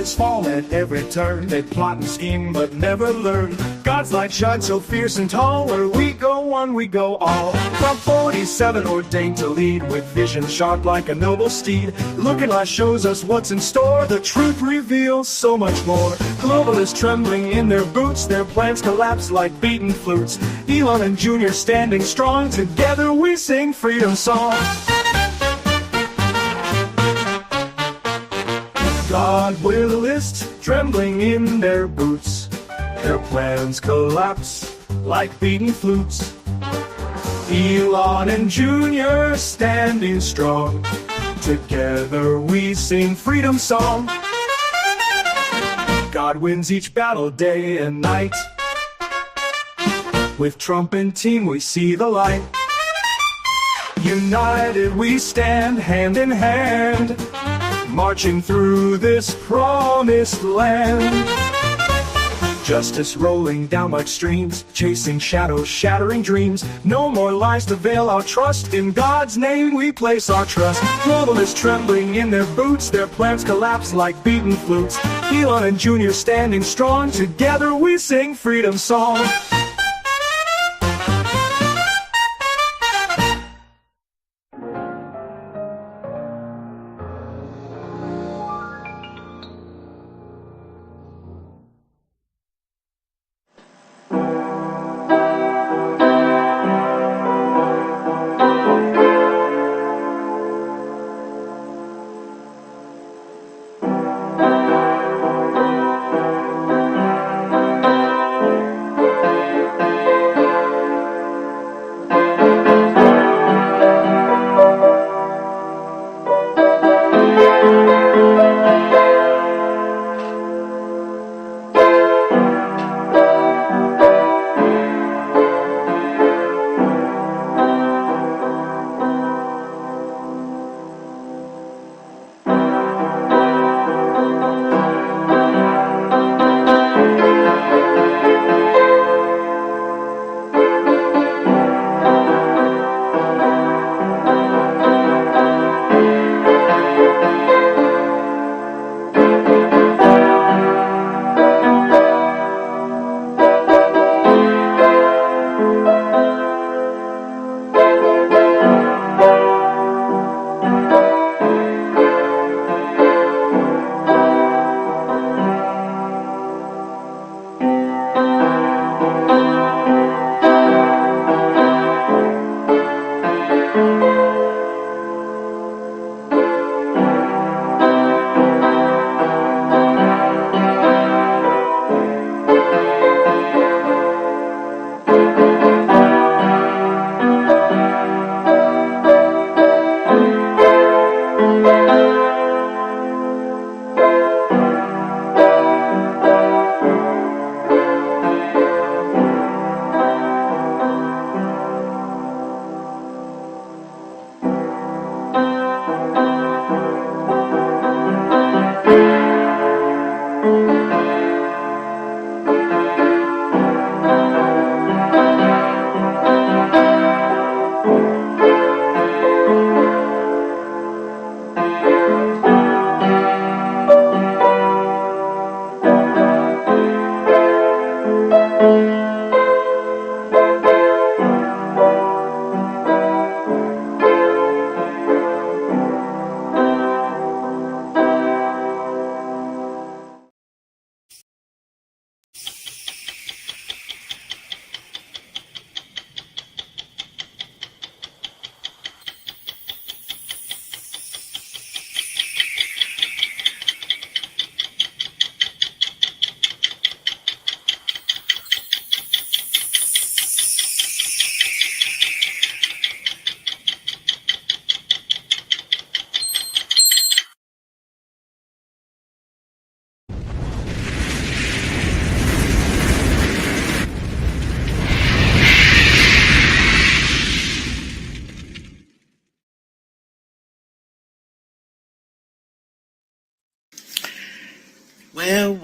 opponents fall at every turn. They plot and scheme but never learn. God's light shines so fierce and tall. Where we go one, we go all. From 47 ordained to lead, with vision sharp like a noble steed. Looking light shows us what's in store. The truth reveals so much more. Globalists trembling in their boots, their plans collapse like beaten flutes. Elon and Junior standing strong, together we sing freedom song. Godwillists trembling in their boots, their plans collapse like beaten flutes. Elon and Junior standing strong, together we sing freedom song. God wins each battle day and night. With Trump and team we see the light. United we stand hand in hand, marching through this promised land. Justice rolling down like streams, chasing shadows, shattering dreams. No more lies to veil our trust. In God's name we place our trust. Globalists trembling in their boots, their plans collapse like beaten flutes. Elon and Junior standing strong, together we sing freedom song.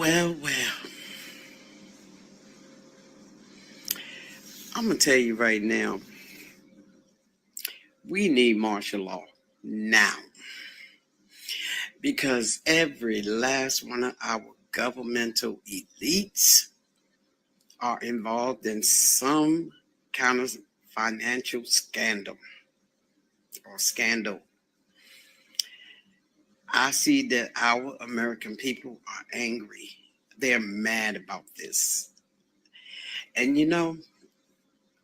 Well. I'm going to tell you right now, we need martial law now. because every last one of our governmental elites are involved in some kind of financial scandal or scandal. I see that our American people are angry. They're mad about this. And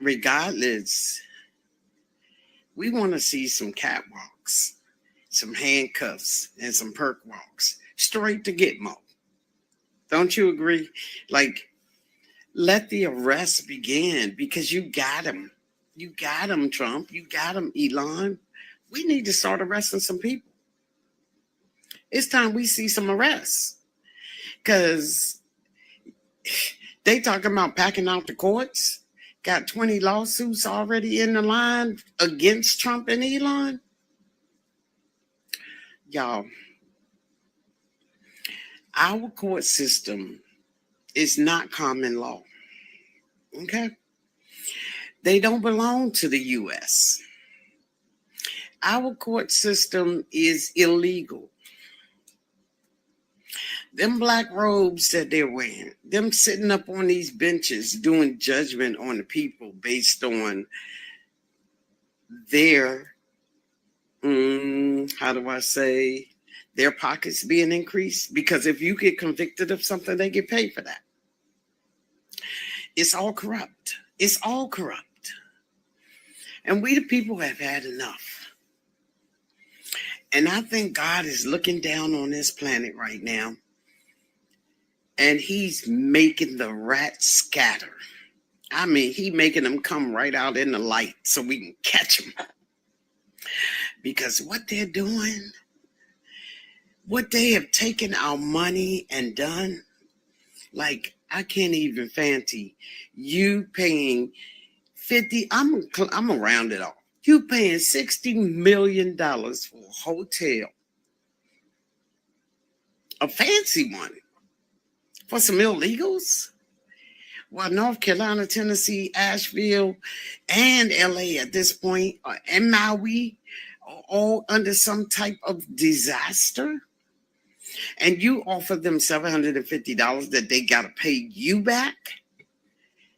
regardless, we want to see some catwalks, some handcuffs, and some perk walks straight to Gitmo. Don't you agree? Like, let the arrest begin because you got him. You got him, Trump. You got him, Elon. We need to start arresting some people. It's time we see some arrests because they talking about packing out the courts. Got 20 lawsuits already in the line against Trump and Elon. Y'all, our court system is not common law. Okay? They don't belong to the U.S. Our court system is illegal. Them black robes that they're wearing, them sitting up on these benches doing judgment on the people based on their, their pockets being increased. Because if you get convicted of something, they get paid for that. It's all corrupt. It's all corrupt. And we the people have had enough. And I think God is looking down on this planet right now. And he's making the rats scatter. I mean, he making them come right out in the light so we can catch them. Because what they're doing, what they have taken our money and done, like, I can't even fancy you paying 50, I'm gonna round it off. You paying $60 million for a hotel, a fancy one, for some illegals? Well, North Carolina, Tennessee, Asheville, and LA at this point, and Maui, are all under some type of disaster. And you offer them $750 that they got to pay you back?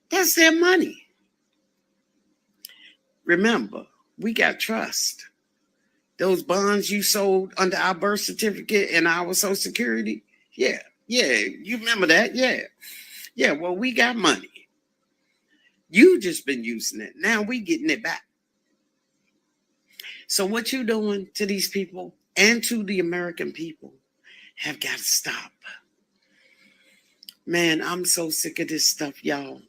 That's their money. Remember, we got trust. Those bonds you sold under our birth certificate and our Social Security, yeah, you remember that? Yeah, well, we got money. You just been using it. Now we getting it back. So what you doing to these people and to the American people have got to stop. Man, I'm so sick of this stuff, y'all.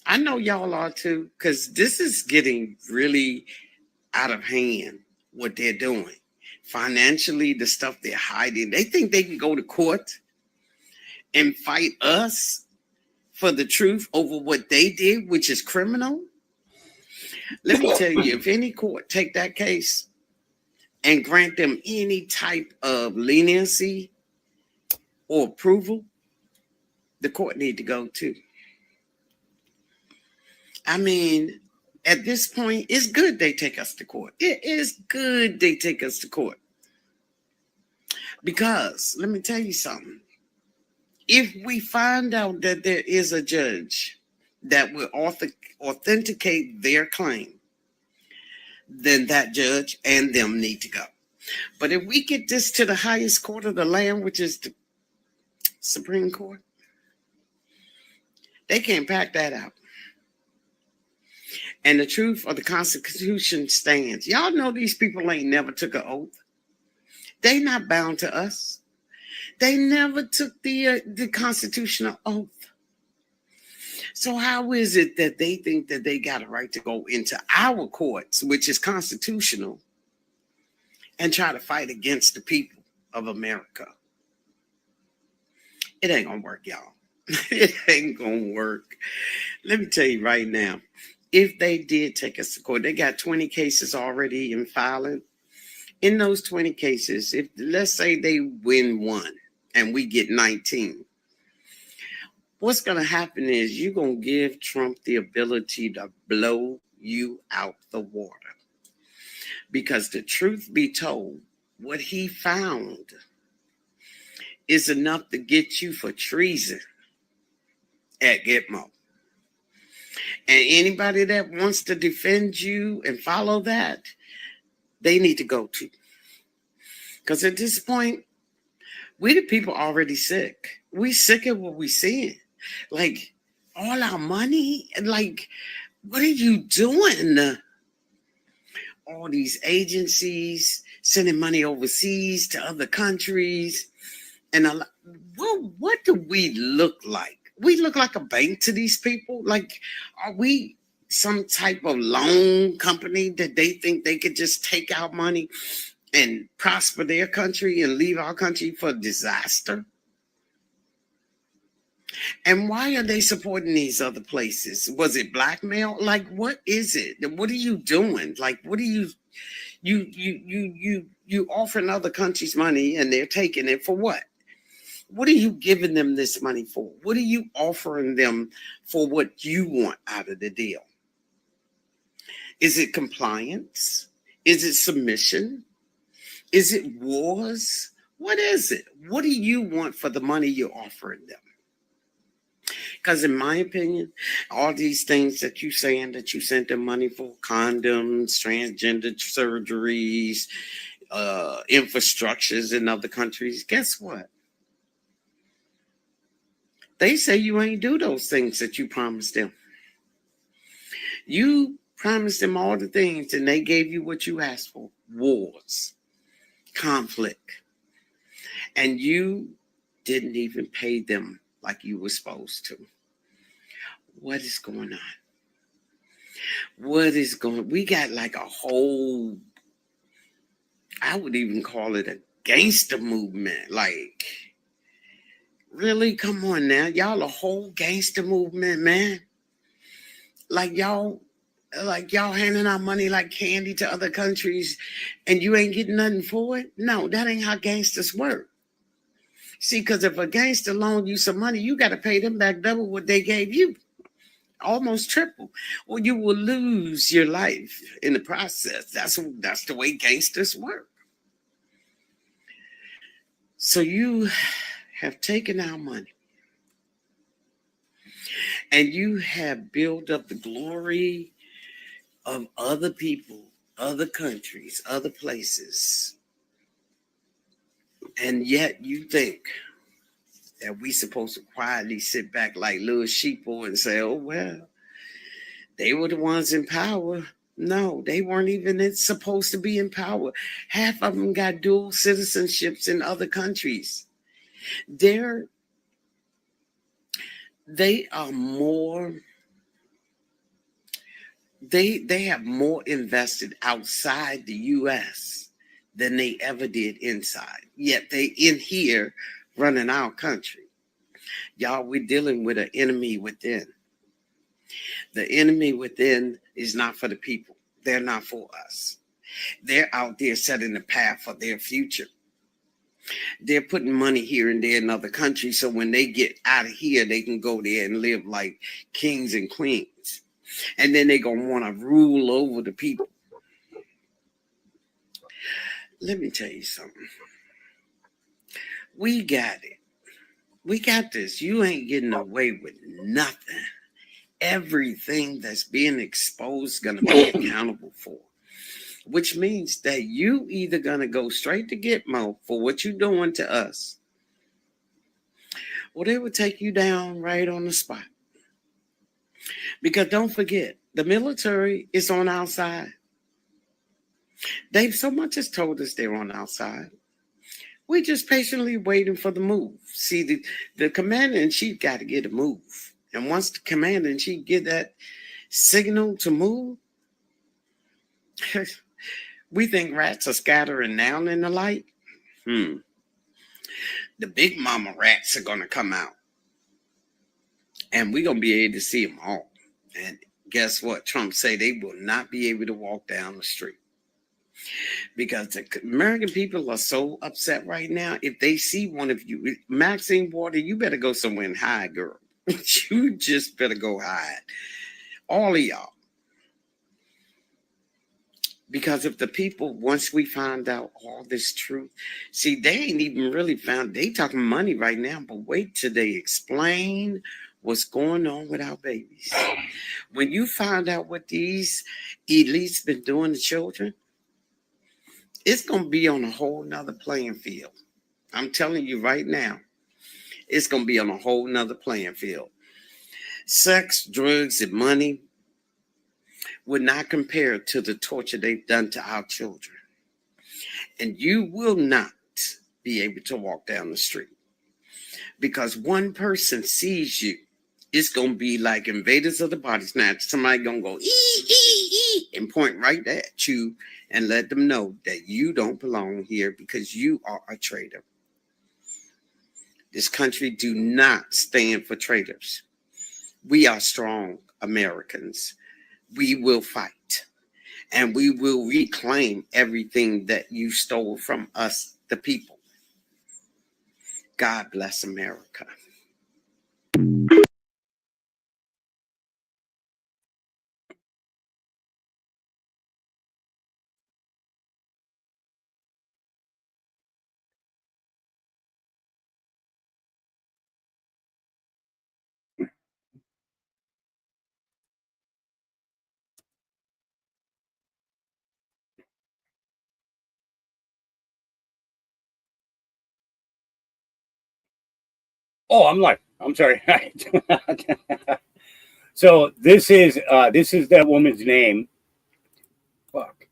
I know y'all are too, because this is getting really out of hand, what they're doing. Financially, the stuff they're hiding. They think they can go to court and fight us for the truth over what they did, which is criminal. Let me tell you, if any court take that case and grant them any type of leniency or approval, the court need to go too. I mean, at this point, it's good they take us to court. It is good they take us to court. Because, let me tell you something. If we find out that there is a judge that will authenticate their claim, then that judge and them need to go. But if we get this to the highest court of the land, which is the Supreme Court, they can't pack that out. And the truth of the Constitution stands. Y'all know these people ain't never took an oath. They not bound to us. They never took the constitutional oath. So how is it that they think that they got a right to go into our courts, which is constitutional, and try to fight against the people of America? It ain't gonna work, y'all. It ain't gonna work. Let me tell you right now, if they did take us to court, they got 20 cases already in filing. In those 20 cases, if let's say they win one and we get 19, what's going to happen is you're going to give Trump the ability to blow you out the water. Because the truth be told, what he found is enough to get you for treason at Gitmo. And anybody that wants to defend you and follow that, they need to go to. Because at this point, we the people already sick. We sick of what we seeing. Like, all our money, and like, what are you doing? All these agencies sending money overseas to other countries. And what do we look like? We look like a bank to these people? Like, are we some type of loan company that they think they could just take our money and prosper their country and leave our country for disaster? And why are they supporting these other places? Was it blackmail? Like, what is it? What are you doing? Like, what are you offering other countries money and they're taking it for what? What are you giving them this money for? What are you offering them for what you want out of the deal? Is it compliance? Is it submission? Is it wars? What is it? What do you want for the money you're offering them? Because in my opinion, all these things that you saying that you sent them money for, condoms, transgender surgeries, infrastructures in other countries, guess what? They say you ain't do those things that you promised them. You promised them all the things and they gave you what you asked for. Wars, conflict. And you didn't even pay them like you were supposed to. What is going on? We got like a whole, I would even call it a gangster movement. Like, really? Come on now. Y'all a whole gangster movement, man. Like y'all handing out money like candy to other countries and you ain't getting nothing for it? No, that ain't how gangsters work. See, because if a gangster loaned you some money, you got to pay them back double what they gave you. Almost triple. Or you will lose your life in the process. That's the way gangsters work. So you have taken our money and you have built up the glory of other people, other countries, other places. And yet you think that we supposed to quietly sit back like little sheeple and say, oh, well, they were the ones in power. No, they weren't even supposed to be in power. Half of them got dual citizenships in other countries. They are more, they have more invested outside the U.S. than they ever did inside. Yet they in here running our country. Y'all, we're dealing with an enemy within. The enemy within is not for the people. They're not for us. They're out there setting the path for their future. They're putting money here and there in other countries so when they get out of here, they can go there and live like kings and queens. And then they're going to want to rule over the people. Let me tell you something. We got it. We got this. You ain't getting away with nothing. Everything that's being exposed is going to be accountable for. Which means that you either going to go straight to Gitmo for what you're doing to us, or they will take you down right on the spot. Because don't forget, the military is on our side. They've so much as told us they're on our side. We're just patiently waiting for the move. See, the commander-in-chief got to get a move. And once the commander-in-chief get that signal to move, we think rats are scattering down in the light. The big mama rats are going to come out. And we're going to be able to see them all. And guess what? Trump say they will not be able to walk down the street. Because the American people are so upset right now. If they see one of you, Maxine Waters, you better go somewhere and hide, girl. You just better go hide. All of y'all. Because if the people, once we find out all this truth, see, they ain't even really found, they talking money right now, but wait till they explain what's going on with our babies. When you find out what these elites been doing to children, it's going to be on a whole nother playing field. I'm telling you right now, it's going to be on a whole nother playing field. Sex, drugs, and money would not compare to the torture they've done to our children. And you will not be able to walk down the street because one person sees you. It's going to be like invaders of the body snatch. Somebody going to go, and point right at you and let them know that you don't belong here because you are a traitor. This country do not stand for traitors. We are strong Americans. We will fight and we will reclaim everything that you stole from us, the people. God bless America. Oh, I'm live. I'm sorry. So this is that woman's name. Fuck.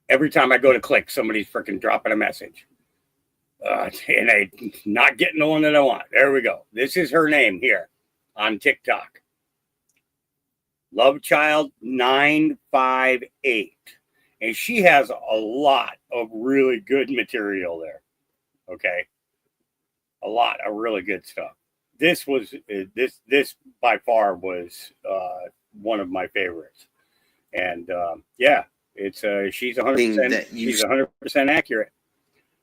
Every time I go to click, somebody's freaking dropping a message. And I not getting the one that I want. There we go. This is her name here on TikTok. Lovechild958. And she has a lot of really good material there. Okay. A lot of really good stuff. This by far was one of my favorites. And yeah, it's she's 100%. She's 100% accurate.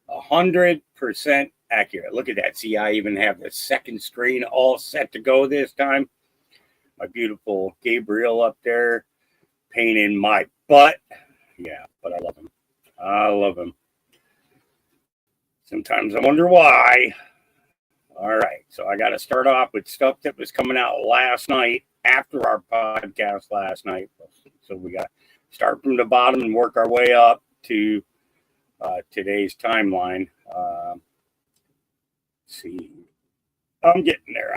100% accurate. Look at that. See, I even have the second screen all set to go this time. My beautiful Gabriel up there painting my butt. Yeah, but I love him. I love him. Sometimes I wonder why. All right, so I got to start off with stuff that was coming out last night after our podcast last night. So we got to start from the bottom and work our way up to today's timeline. Let's see. I'm getting there.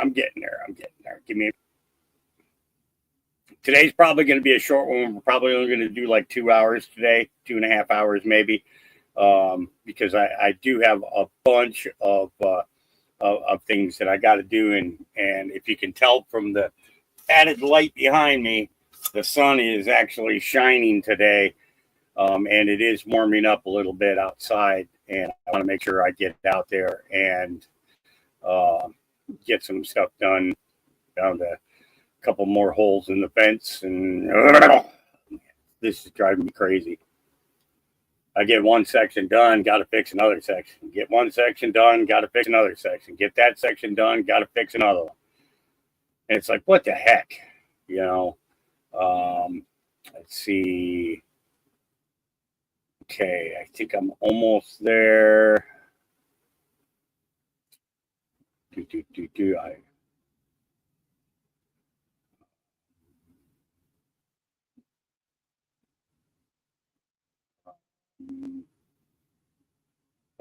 Give me. Today's probably going to be a short one. We're probably only going to do like 2 hours today, 2.5 hours maybe, because I do have a bunch of things that I got to do. And if you can tell from the added light behind me, the sun is actually shining today. And it is warming up a little bit outside. And I want to make sure I get out there and get some stuff done. Found a couple more holes in the fence. And this is driving me crazy. I get one section done, got to fix another section. Get one section done, got to fix another section. Get that section done, got to fix another one. And it's like, what the heck? You know? Let's see. Okay, I think I'm almost there.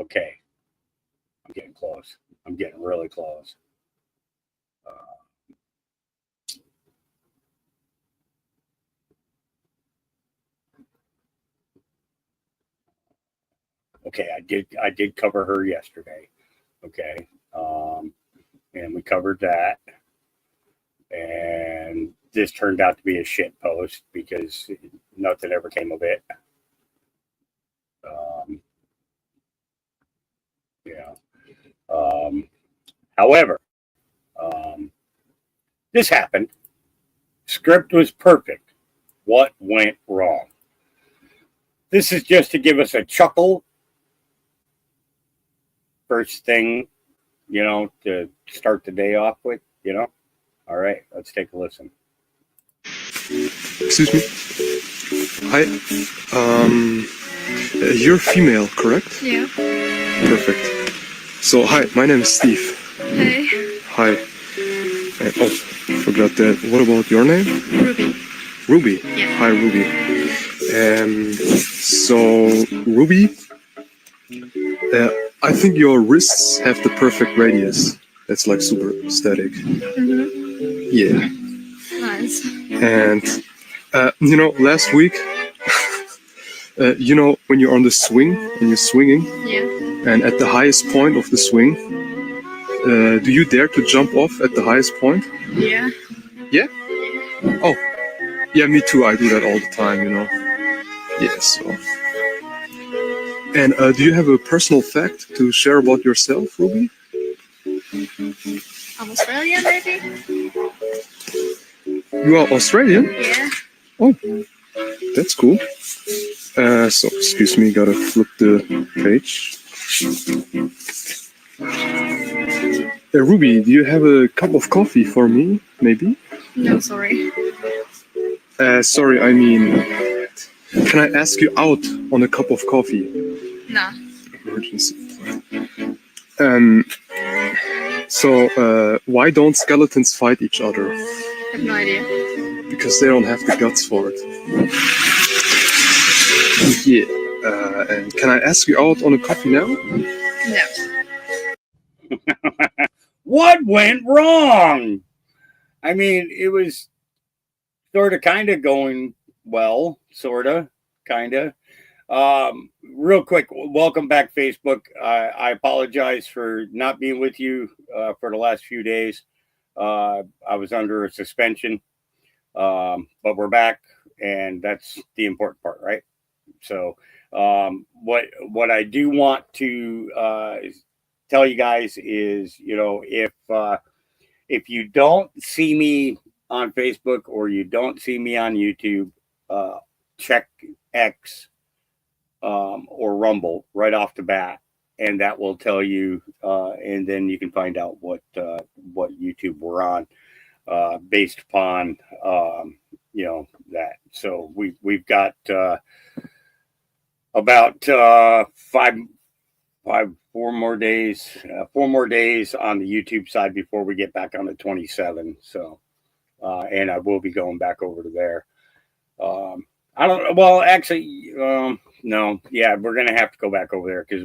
Okay, I'm getting close. I'm getting really close. Okay, I did cover her yesterday. Okay, and we covered that, and this turned out to be a shit post because nothing ever came of it. Yeah. However, this happened. Script was perfect. What went wrong? This is just to give us a chuckle. First thing, you know, to start the day off with, you know. All right, let's take a listen. Excuse me. Hi. You're female, correct? Yeah. Perfect. So, hi, my name is Steve. Hey. Hi. Oh, forgot that. What about your name? Ruby. Ruby. Yeah. Hi, Ruby. So, Ruby, I think your wrists have the perfect radius. That's like super static. Yeah. Nice. And, last week, when you're on the swing and you're swinging, Yeah. and at the highest point of the swing, do you dare to jump off at the highest point? Yeah. Yeah? Oh, yeah, me too. I do that all the time, Yeah, so. And do you have a personal fact to share about yourself, Ruby? I'm Australian, maybe? You are Australian? Yeah. Oh, that's cool. So, excuse me, gotta flip the page. Ruby, do you have a cup of coffee for me, maybe? No, sorry. Sorry, I mean, can I ask you out on a cup of coffee? Nah. Emergency. So, why don't skeletons fight each other? I have no idea. Because they don't have the guts for it. Yeah. And can I ask you out on a coffee now? No. What went wrong? I mean, it was sort of kind of going well, sort of, kind of. Real quick, welcome back, Facebook. I apologize for not being with you for the last few days. I was under a suspension, but we're back, and that's the important part, right? So, what I do want to tell you guys is, if you don't see me on Facebook or you don't see me on YouTube, check X or Rumble right off the bat, and that will tell you, and then you can find out what YouTube we're on based upon that. So we've got about 4 more days on the YouTube side before we get back on the 27. So, and I will be going back over to there. I don't. Well, actually, no. Yeah, we're gonna have to go back over there because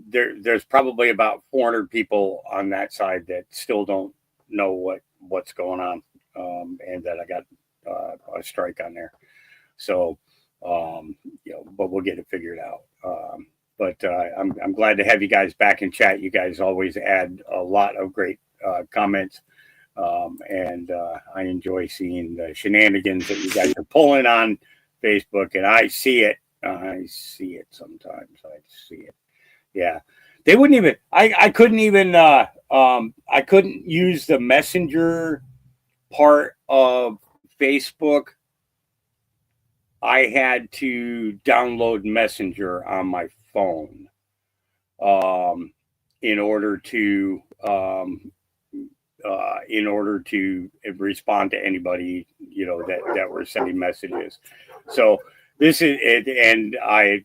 there's probably about 400 people on that side that still don't know what's going on, and that I got a strike on there. So, but we'll get it figured out. But I'm glad to have you guys back in chat. You guys always add a lot of great comments. And I enjoy seeing the shenanigans that you guys are pulling on Facebook, and I see it. I see it sometimes. I see it. Yeah, they wouldn't even. I couldn't even. I couldn't use the messenger part of Facebook. I had to download Messenger on my phone in order to respond to anybody that were sending messages. So this is it, and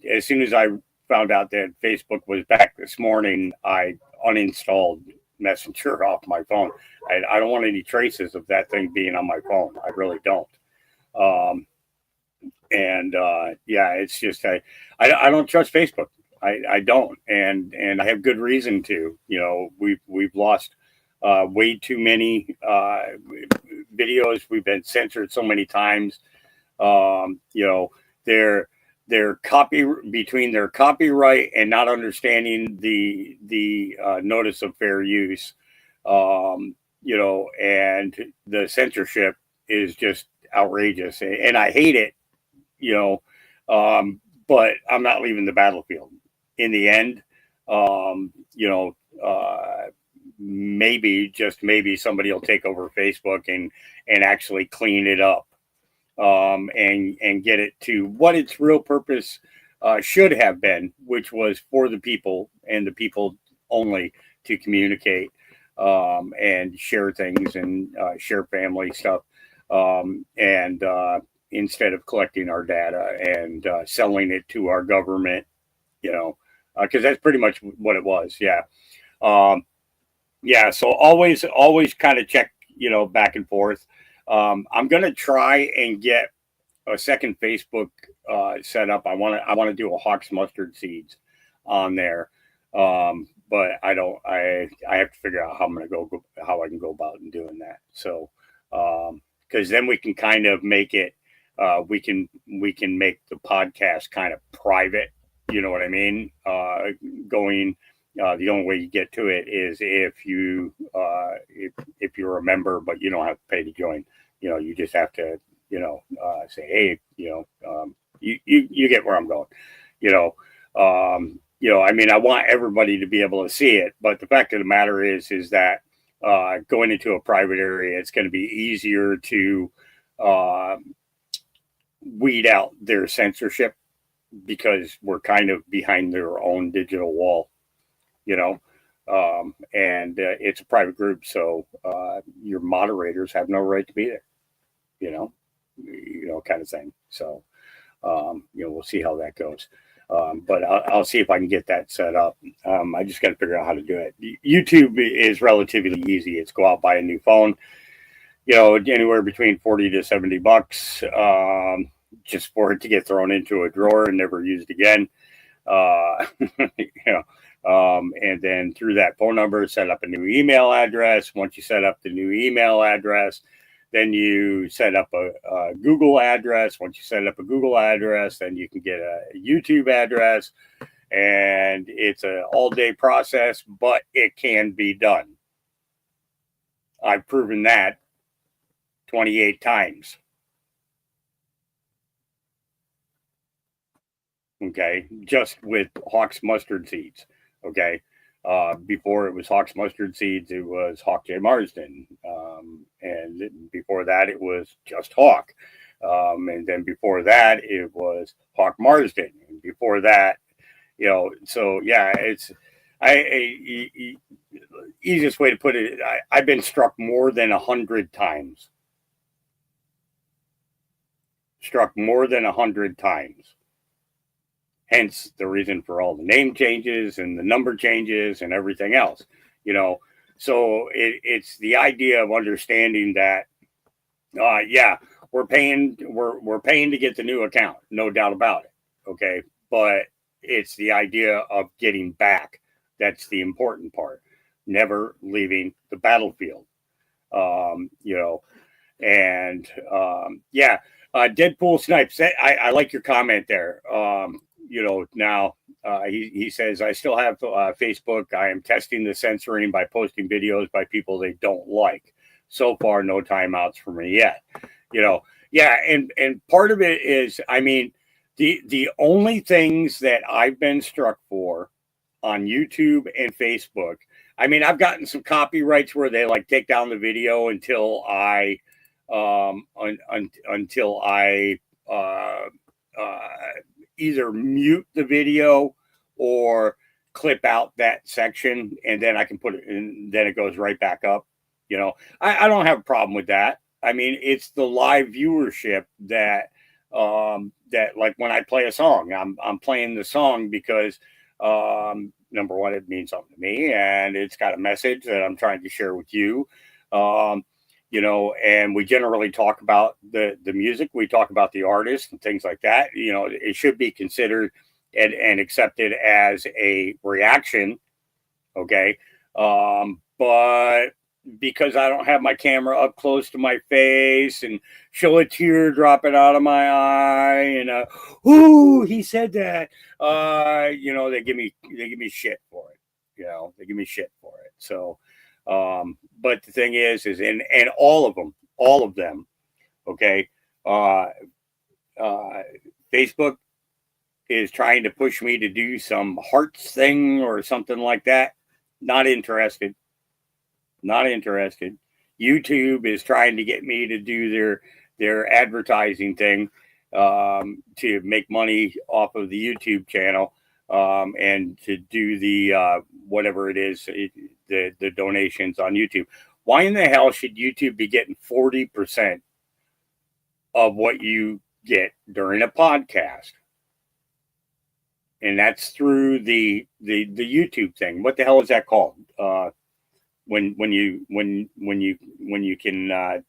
as soon as I found out that Facebook was back this morning, I uninstalled Messenger off my phone. I don't want any traces of that thing being on my phone. I really don't. It's just I don't trust Facebook. I don't, and I have good reason to. We've lost way too many videos. We've been censored so many times. Their between their copyright and not understanding the notice of fair use, and the censorship is just outrageous, and I hate it. But I'm not leaving the battlefield. In the end, maybe somebody will take over Facebook and actually clean it up, and get it to what its real purpose should have been, which was for the people and the people only, to communicate and share things and share family stuff. instead of collecting our data and selling it to our government, because that's pretty much what it was. Yeah. So always kind of check, back and forth. I'm going to try and get a second Facebook set up. I want to do a Hawks Mustard Seeds on there. But I have to figure out how I can go about and doing that. So, because then we can kind of make it, we can make the podcast kind of private. You know what I mean? The only way you get to it is if you're a member, but you don't have to pay to join. You just have to, say, hey, you get where I'm going. I mean, I want everybody to be able to see it, but the fact of the matter is that going into a private area, it's going to be easier to weed out their censorship because we're kind of behind their own digital wall, and it's a private group, so your moderators have no right to be there, kind of thing. So, we'll see how that goes. But I'll see if I can get that set up. I just got to figure out how to do it. YouTube is relatively easy. It's go out, buy a new phone, anywhere between $40 to $70, just for it to get thrown into a drawer and never used again. And then through that phone number, set up a new email address. Once you set up the new email address, then you set up a Google address. Once you set up a Google address, then you can get a YouTube address. And it's an all-day process, but it can be done. I've proven that 28 times. Okay, just with Hawks Mustard Seeds. Okay. Before it was Hawks Mustard Seeds, it was Hawk J. Marsden. And before that, it was just Hawk. And then before that, it was Hawk Marsden. And before that, so yeah, it's easiest way to put it. I've been struck more than 100 times. Struck more than 100 times. Hence the reason for all the name changes and the number changes and everything else, So it's the idea of understanding that, we're paying to get the new account, no doubt about it. Okay, but it's the idea of getting back. That's the important part. Never leaving the battlefield. Deadpool Snipes. I like your comment there. Now he says, I still have Facebook. I am testing the censoring by posting videos by people they don't like. So far, no timeouts for me yet. And part of it is, I mean, the only things that I've been struck for on YouTube and Facebook, I mean, I've gotten some copyrights where they like take down the video until I either mute the video or clip out that section, and then I can put it in, then it goes right back up. I don't have a problem with that. I mean, it's the live viewership that like when I play a song, I'm playing the song because number one, it means something to me, and it's got a message that I'm trying to share with you. And we generally talk about the music. We talk about the artist and things like that. It should be considered and accepted as a reaction. Okay. But because I don't have my camera up close to my face and show a tear dropping out of my eye and, he said that, they give me shit for it. They give me shit for it. So, but the thing is and all of them, okay. Facebook is trying to push me to do some hearts thing or something like that. Not interested. YouTube is trying to get me to do their advertising thing, to make money off of the YouTube channel, and to do the, whatever it is, the donations on YouTube. Why in the hell should YouTube be getting 40% of what you get during a podcast. And that's through the YouTube thing. What the hell is that called? When you can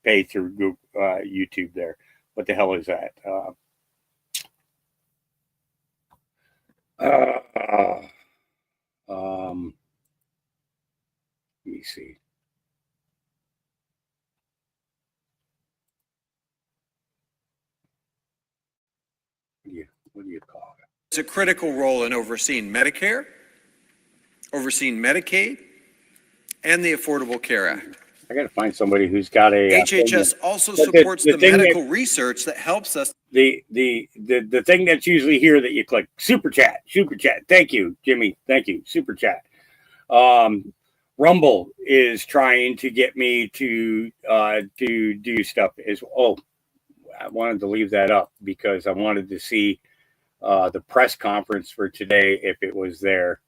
pay through Google, YouTube there. What the hell is that? Let me see. What do you call it? It's a critical role in overseeing Medicare, overseeing Medicaid, and the Affordable Care Act. I got to find somebody who's got a HHS also But supports the the thing medical research that helps us. the thing that's usually here that you click super chat. Thank you, Jimmy. Thank you, super chat. Rumble is trying to get me to do stuff as oh, I wanted to leave that up because I wanted to see the press conference for today if it was there.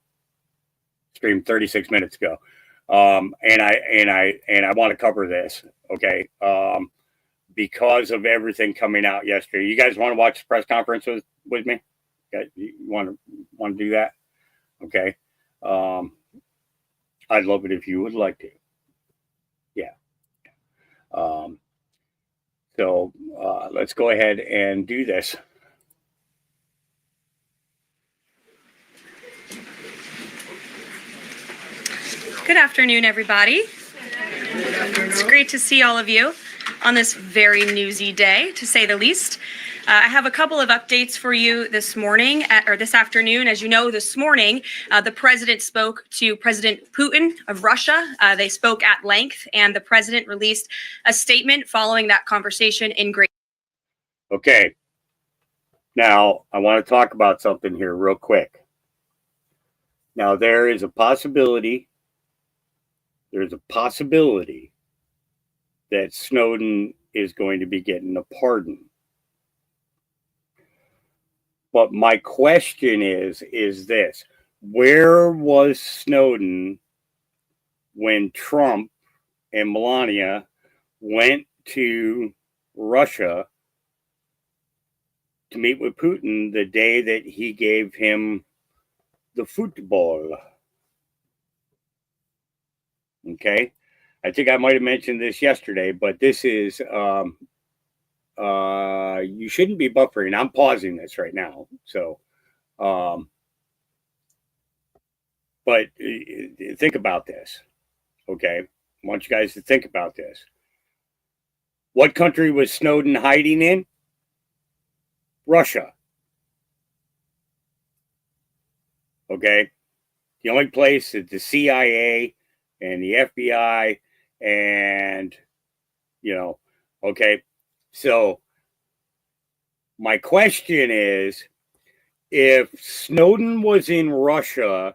Streamed 36 minutes ago. And I want to cover this, okay? Because of everything coming out yesterday. You guys want to watch the press conference with me? You want to do that? Okay. I'd love it if you would like to. Yeah. So let's go ahead and do this. Good afternoon, everybody. It's great to see all of you on this very newsy day, to say the least. I have a couple of updates for you this morning, or this afternoon. As you know, this morning, the president spoke to President Putin of Russia. They spoke at length, and the president released a statement following that conversation in great. Okay. Now, I want to talk about something here real quick. Now, there's a possibility that Snowden is going to be getting a pardon. But my question is this: where was Snowden when Trump and Melania went to Russia to meet with Putin the day that he gave him the football? Okay. I think I might have mentioned this yesterday, but this is, you shouldn't be buffering. I'm pausing this right now. So, but think about this. Okay. I want you guys to think about this. What country was Snowden hiding in? Russia. Okay. The only place that the CIA and the FBI and, okay. So my question is, if Snowden was in Russia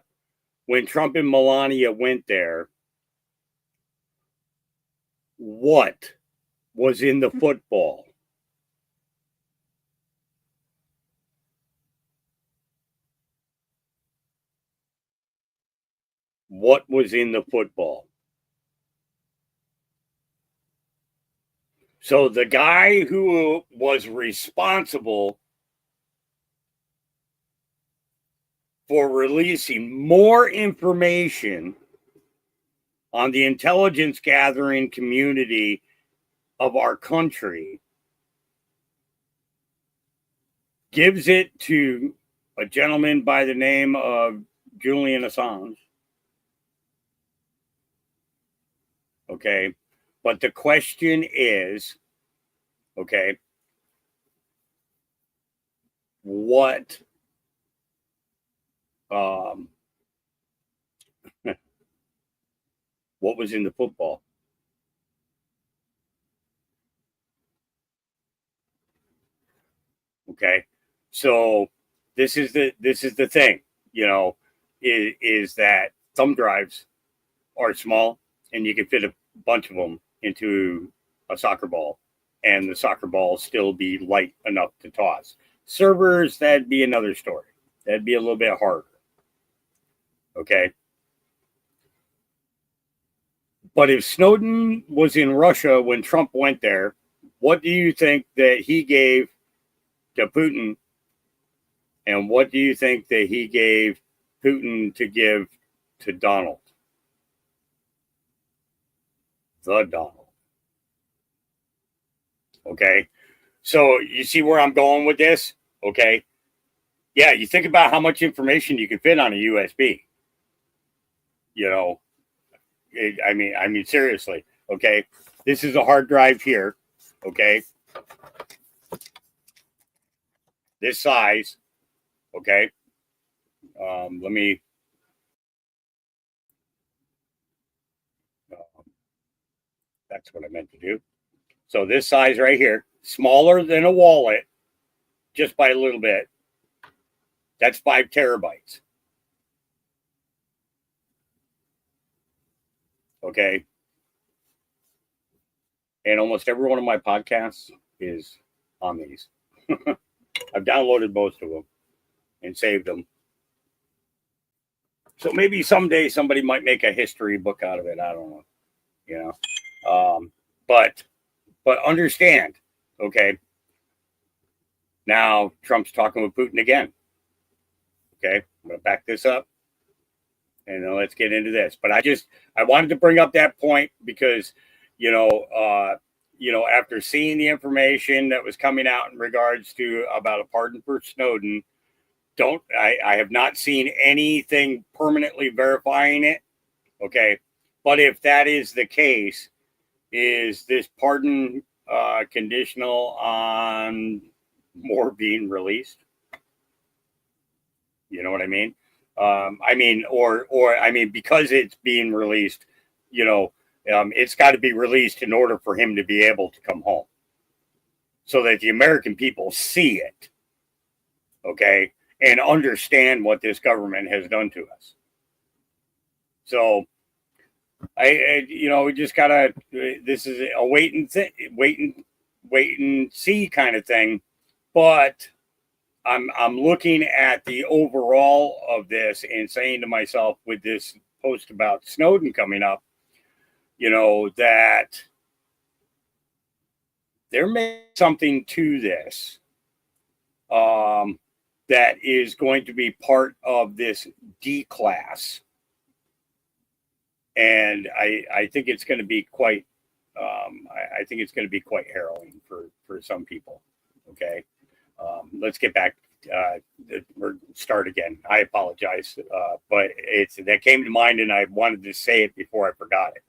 when Trump and Melania went there, what was in the football? What was in the football? So the guy who was responsible for releasing more information on the intelligence gathering community of our country gives it to a gentleman by the name of Julian Assange. Okay. But the question is, okay, what was in the football? Okay. So this is the thing, is that thumb drives are small and you can fit a bunch of them into a soccer ball, and the soccer ball still be light enough to toss. Servers, that'd be another story. That'd be a little bit harder. Okay. But if Snowden was in Russia when Trump went there, what do you think that he gave to Putin? And what do you think that he gave Putin to give to Donald? The Donald. Okay. So you see where I'm going with this? Okay. Yeah, you think about how much information you can fit on a USB. You know, I mean, seriously. Okay. This is a hard drive here. Okay. This size. Okay. Let me. That's what I meant to do. So this size right here, smaller than a wallet, just by a little bit. That's 5 terabytes. Okay. And almost every one of my podcasts is on these. I've downloaded most of them and saved them. So maybe someday somebody might make a history book out of it. I don't know. You know. But understand, okay. Now Trump's talking with Putin again. Okay, I'm going to back this up, and then let's get into this. But I wanted to bring up that point because, after seeing the information that was coming out in regards to about a pardon for Snowden, I have not seen anything permanently verifying it. Okay, but if that is the case, is this pardon conditional on more being released? You know what I mean? Because it's being released, it's got to be released in order for him to be able to come home, so that the American people see it, okay, and understand what this government has done to us. So, we just gotta. This is a wait and see kind of thing, but. I'm looking at the overall of this and saying to myself, with this post about Snowden coming up, that there may be something to this that is going to be part of this D class. And I think it's going to be quite, I think it's going to be quite harrowing for some people. Okay. Let's get back. Start again. I apologize, but that came to mind, and I wanted to say it before I forgot it.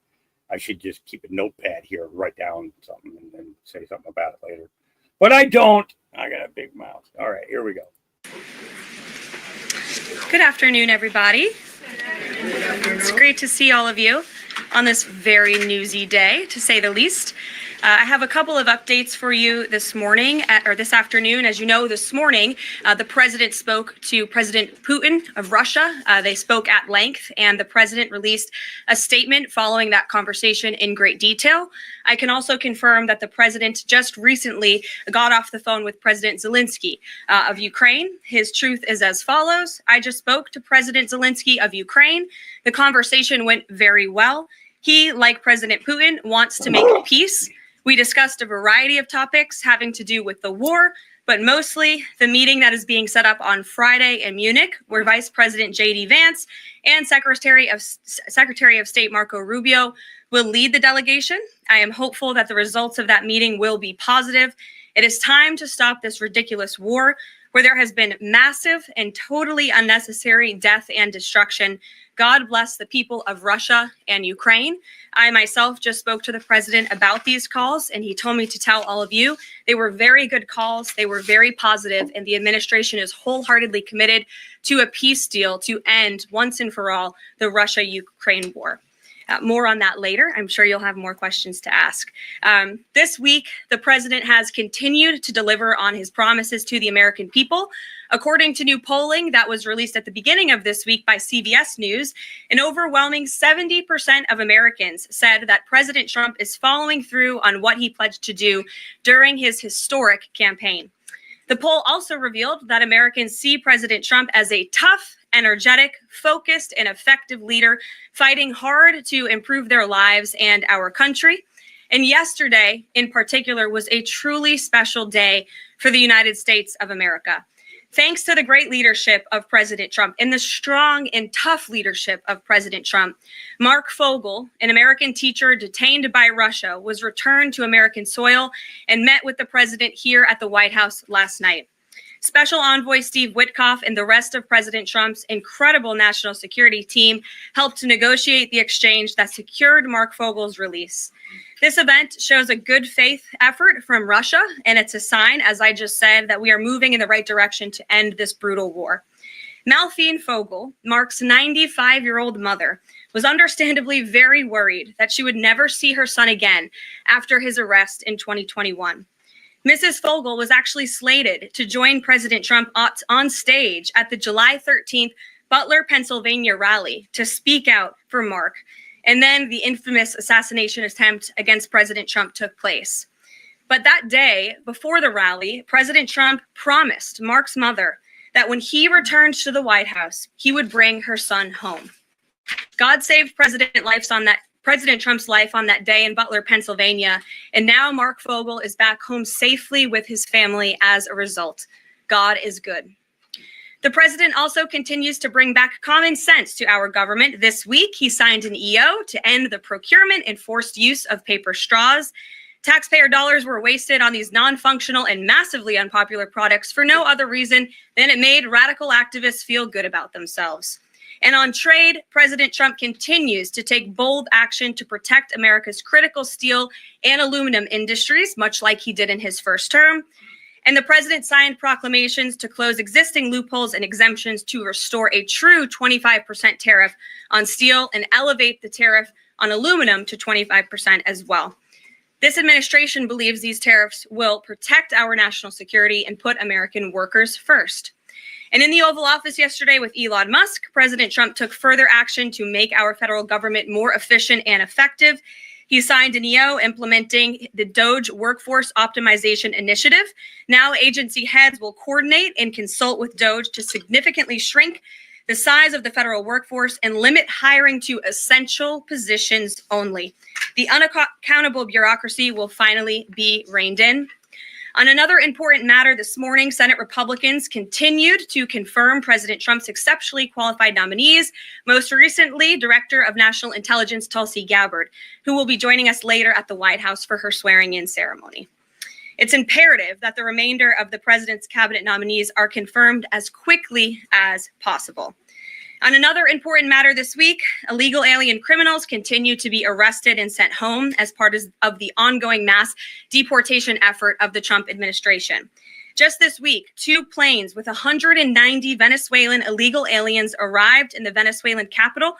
I should just keep a notepad here, write down something, and then say something about it later. But I don't. I got a big mouth. All right, here we go. Good afternoon, everybody. It's great to see all of you on this very newsy day, to say the least. I have a couple of updates for you this morning, or this afternoon. As you know, this morning, the president spoke to President Putin of Russia. They spoke at length, and the president released a statement following that conversation in great detail. I can also confirm that the president just recently got off the phone with President Zelensky of Ukraine. His truth is as follows. I just spoke to President Zelensky of Ukraine. The conversation went very well. He, like President Putin, wants to make peace. We discussed a variety of topics having to do with the war, but mostly the meeting that is being set up on Friday in Munich, where Vice President J.D. Vance and Secretary of State Marco Rubio will lead the delegation. I am hopeful that the results of that meeting will be positive. It is time to stop this ridiculous war where there has been massive and totally unnecessary death and destruction. God bless the people of Russia and Ukraine. I myself just spoke to the president about these calls, and he told me to tell all of you they were very good calls. They were very positive, and the administration is wholeheartedly committed to a peace deal to end once and for all the Russia-Ukraine war. More on that later. I'm sure you'll have more questions to ask. This week, the president has continued to deliver on his promises to the American people. According to new polling that was released at the beginning of this week by CBS News, an overwhelming 70% of Americans said that President Trump is following through on what he pledged to do during his historic campaign. The poll also revealed that Americans see President Trump as a tough, energetic, focused, and effective leader fighting hard to improve their lives and our country. And yesterday, in particular, was a truly special day for the United States of America. Thanks to the great leadership of President Trump and the strong and tough leadership of President Trump, Mark Fogel, an American teacher detained by Russia, was returned to American soil and met with the president here at the White House last night. Special Envoy Steve Witkoff and the rest of President Trump's incredible national security team helped to negotiate the exchange that secured Mark Fogel's release. This event shows a good faith effort from Russia, and it's a sign, as I just said, that we are moving in the right direction to end this brutal war. Malphine Fogel, Mark's 95-year-old mother, was understandably very worried that she would never see her son again after his arrest in 2021. Mrs. Fogel was actually slated to join President Trump on stage at the July 13th Butler, Pennsylvania rally to speak out for Mark. And then the infamous assassination attempt against President Trump took place. But that day, before the rally, President Trump promised Mark's mother that when he returned to the White House, he would bring her son home. God saved President Trump's life on that day in Butler, Pennsylvania, and now Mark Fogel is back home safely with his family as a result. God is good. The president also continues to bring back common sense to our government. This week, he signed an EO to end the procurement and forced use of paper straws. Taxpayer dollars were wasted on these non-functional and massively unpopular products for no other reason than it made radical activists feel good about themselves. And on trade, President Trump continues to take bold action to protect America's critical steel and aluminum industries, much like he did in his first term. And the president signed proclamations to close existing loopholes and exemptions to restore a true 25% tariff on steel and elevate the tariff on aluminum to 25% as well. This administration believes these tariffs will protect our national security and put American workers first. And in the Oval Office yesterday with Elon Musk, President Trump took further action to make our federal government more efficient and effective. He signed an EO implementing the DOGE Workforce Optimization Initiative. Now agency heads will coordinate and consult with DOGE to significantly shrink the size of the federal workforce and limit hiring to essential positions only. The unaccountable bureaucracy will finally be reined in. On another important matter this morning, Senate Republicans continued to confirm President Trump's exceptionally qualified nominees, most recently Director of National Intelligence Tulsi Gabbard, who will be joining us later at the White House for her swearing-in ceremony. It's imperative that the remainder of the president's cabinet nominees are confirmed as quickly as possible. On another important matter this week, illegal alien criminals continue to be arrested and sent home as part of the ongoing mass deportation effort of the Trump administration. Just this week, 2 planes with 190 Venezuelan illegal aliens arrived in the Venezuelan capital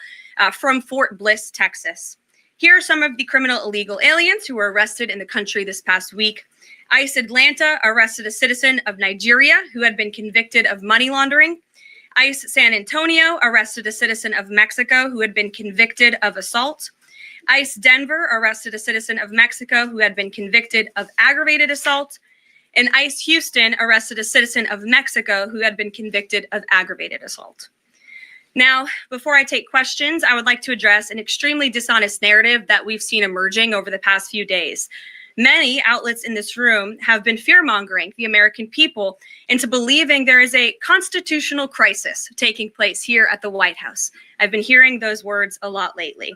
from Fort Bliss, Texas. Here are some of the criminal illegal aliens who were arrested in the country this past week. ICE Atlanta arrested a citizen of Nigeria who had been convicted of money laundering. ICE San Antonio arrested a citizen of Mexico who had been convicted of assault. ICE Denver arrested a citizen of Mexico who had been convicted of aggravated assault. And ICE Houston arrested a citizen of Mexico who had been convicted of aggravated assault. Now, before I take questions, I would like to address an extremely dishonest narrative that we've seen emerging over the past few days. Many outlets in this room have been fear-mongering the American people into believing there is a constitutional crisis taking place here at the White House. I've been hearing those words a lot lately.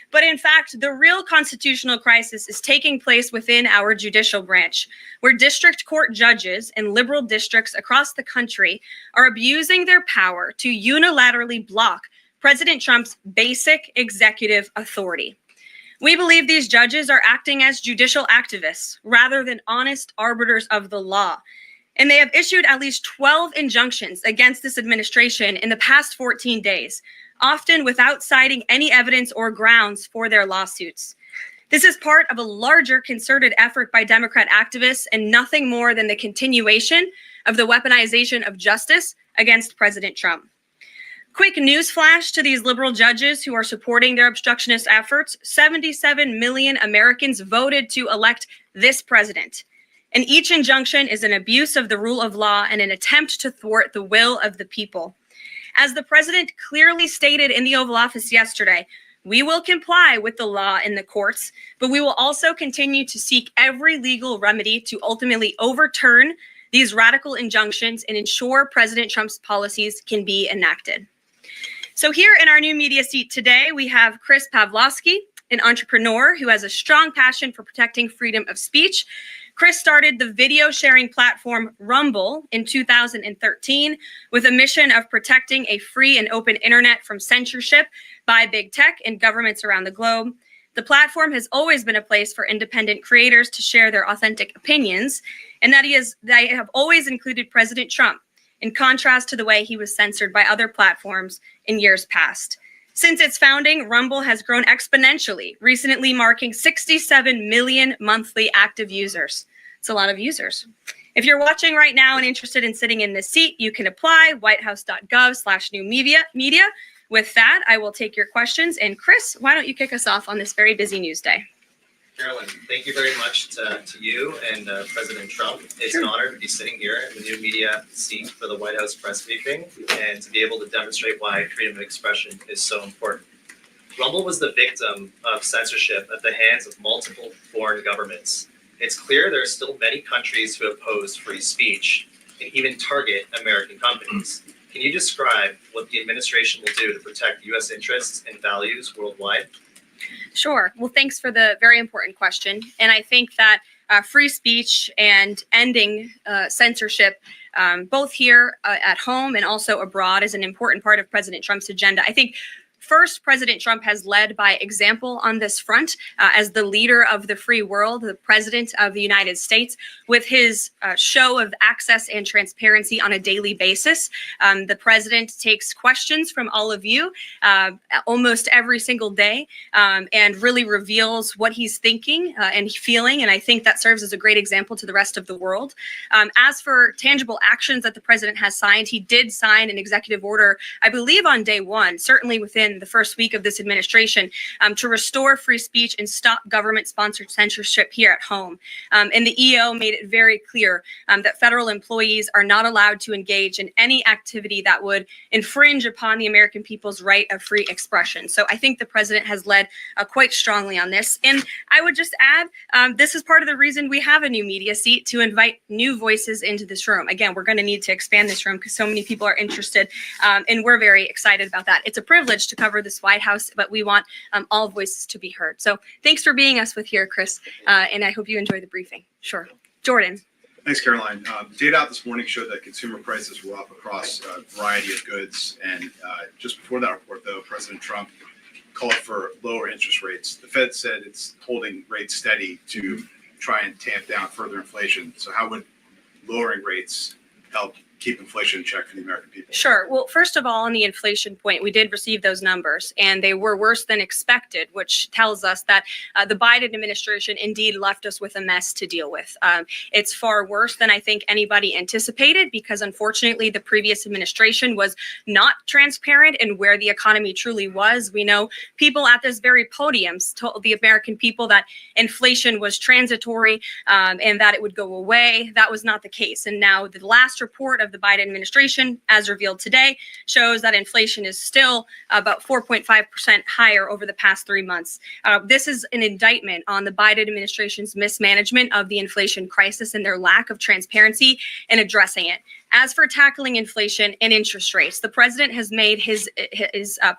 But in fact, the real constitutional crisis is taking place within our judicial branch, where district court judges in liberal districts across the country are abusing their power to unilaterally block President Trump's basic executive authority. We believe these judges are acting as judicial activists rather than honest arbiters of the law. And they have issued at least 12 injunctions against this administration in the past 14 days, often without citing any evidence or grounds for their lawsuits. This is part of a larger concerted effort by Democrat activists and nothing more than the continuation of the weaponization of justice against President Trump. Quick news flash to these liberal judges who are supporting their obstructionist efforts. 77 million Americans voted to elect this president. And each injunction is an abuse of the rule of law and an attempt to thwart the will of the people. As the president clearly stated in the Oval Office yesterday, We will comply with the law in the courts, but we will also continue to seek every legal remedy to ultimately overturn these radical injunctions and ensure President Trump's policies can be enacted. So here in our new media seat today, we have Chris Pavlovski, an entrepreneur who has a strong passion for protecting freedom of speech. Chris started the video sharing platform Rumble in 2013 with a mission of protecting a free and open internet from censorship by big tech and governments around the globe. The platform has always been a place for independent creators to share their authentic opinions, and they have always included President Trump, in contrast to the way he was censored by other platforms in years past. Since its founding, Rumble has grown exponentially, recently marking 67 million monthly active users. It's a lot of users. If you're watching right now and interested in sitting in this seat, you can apply whitehouse.gov/new media. With that, I will take your questions. And Chris, why don't you kick us off on this very busy news day? Carolyn, thank you very much to you and President Trump. It's an honor to be sitting here in the new media seat for the White House press briefing and to be able to demonstrate why freedom of expression is so important. Rumble was the victim of censorship at the hands of multiple foreign governments. It's clear there are still many countries who oppose free speech and even target American companies. Can you describe what the administration will do to protect U.S. interests and values worldwide? Sure. Well, thanks for the very important question. And I think that free speech and ending censorship, both here at home and also abroad, is an important part of President Trump's agenda. I think first, President Trump has led by example on this front as the leader of the free world, the president of the United States, with his show of access and transparency on a daily basis. The president takes questions from all of you almost every single day and really reveals what he's thinking and feeling. And I think that serves as a great example to the rest of the world. As for tangible actions that the president has signed, he did sign an executive order, I believe on day one, certainly within the first week of this administration, to restore free speech and stop government-sponsored censorship here at home. And the EO made it very clear that federal employees are not allowed to engage in any activity that would infringe upon the American people's right of free expression. So I think the president has led quite strongly on this. And I would just add, this is part of the reason we have a new media seat, to invite new voices into this room. Again, we're going to need to expand this room because so many people are interested, and we're very excited about that. It's a privilege to cover this White House, but we want all voices to be heard. So thanks for being us with here, Chris, and I hope you enjoy the briefing. Sure. Jordan. Thanks, Caroline. Data out this morning showed that consumer prices were up across a variety of goods. And just before that report, though, President Trump called for lower interest rates. The Fed said it's holding rates steady to try and tamp down further inflation. So how would lowering rates help keep inflation in check for the American people? Sure. Well, first of all, on the inflation point, we did receive those numbers, and they were worse than expected, which tells us that the Biden administration indeed left us with a mess to deal with. It's far worse than I think anybody anticipated, because unfortunately, the previous administration was not transparent in where the economy truly was. We know people at this very podium told the American people that inflation was transitory and that it would go away. That was not the case. And now the last report of the Biden administration, as revealed today, shows that inflation is still about 4.5% higher over the past 3 months. This is an indictment on the Biden administration's mismanagement of the inflation crisis and their lack of transparency in addressing it. As for tackling inflation and interest rates, the president has made his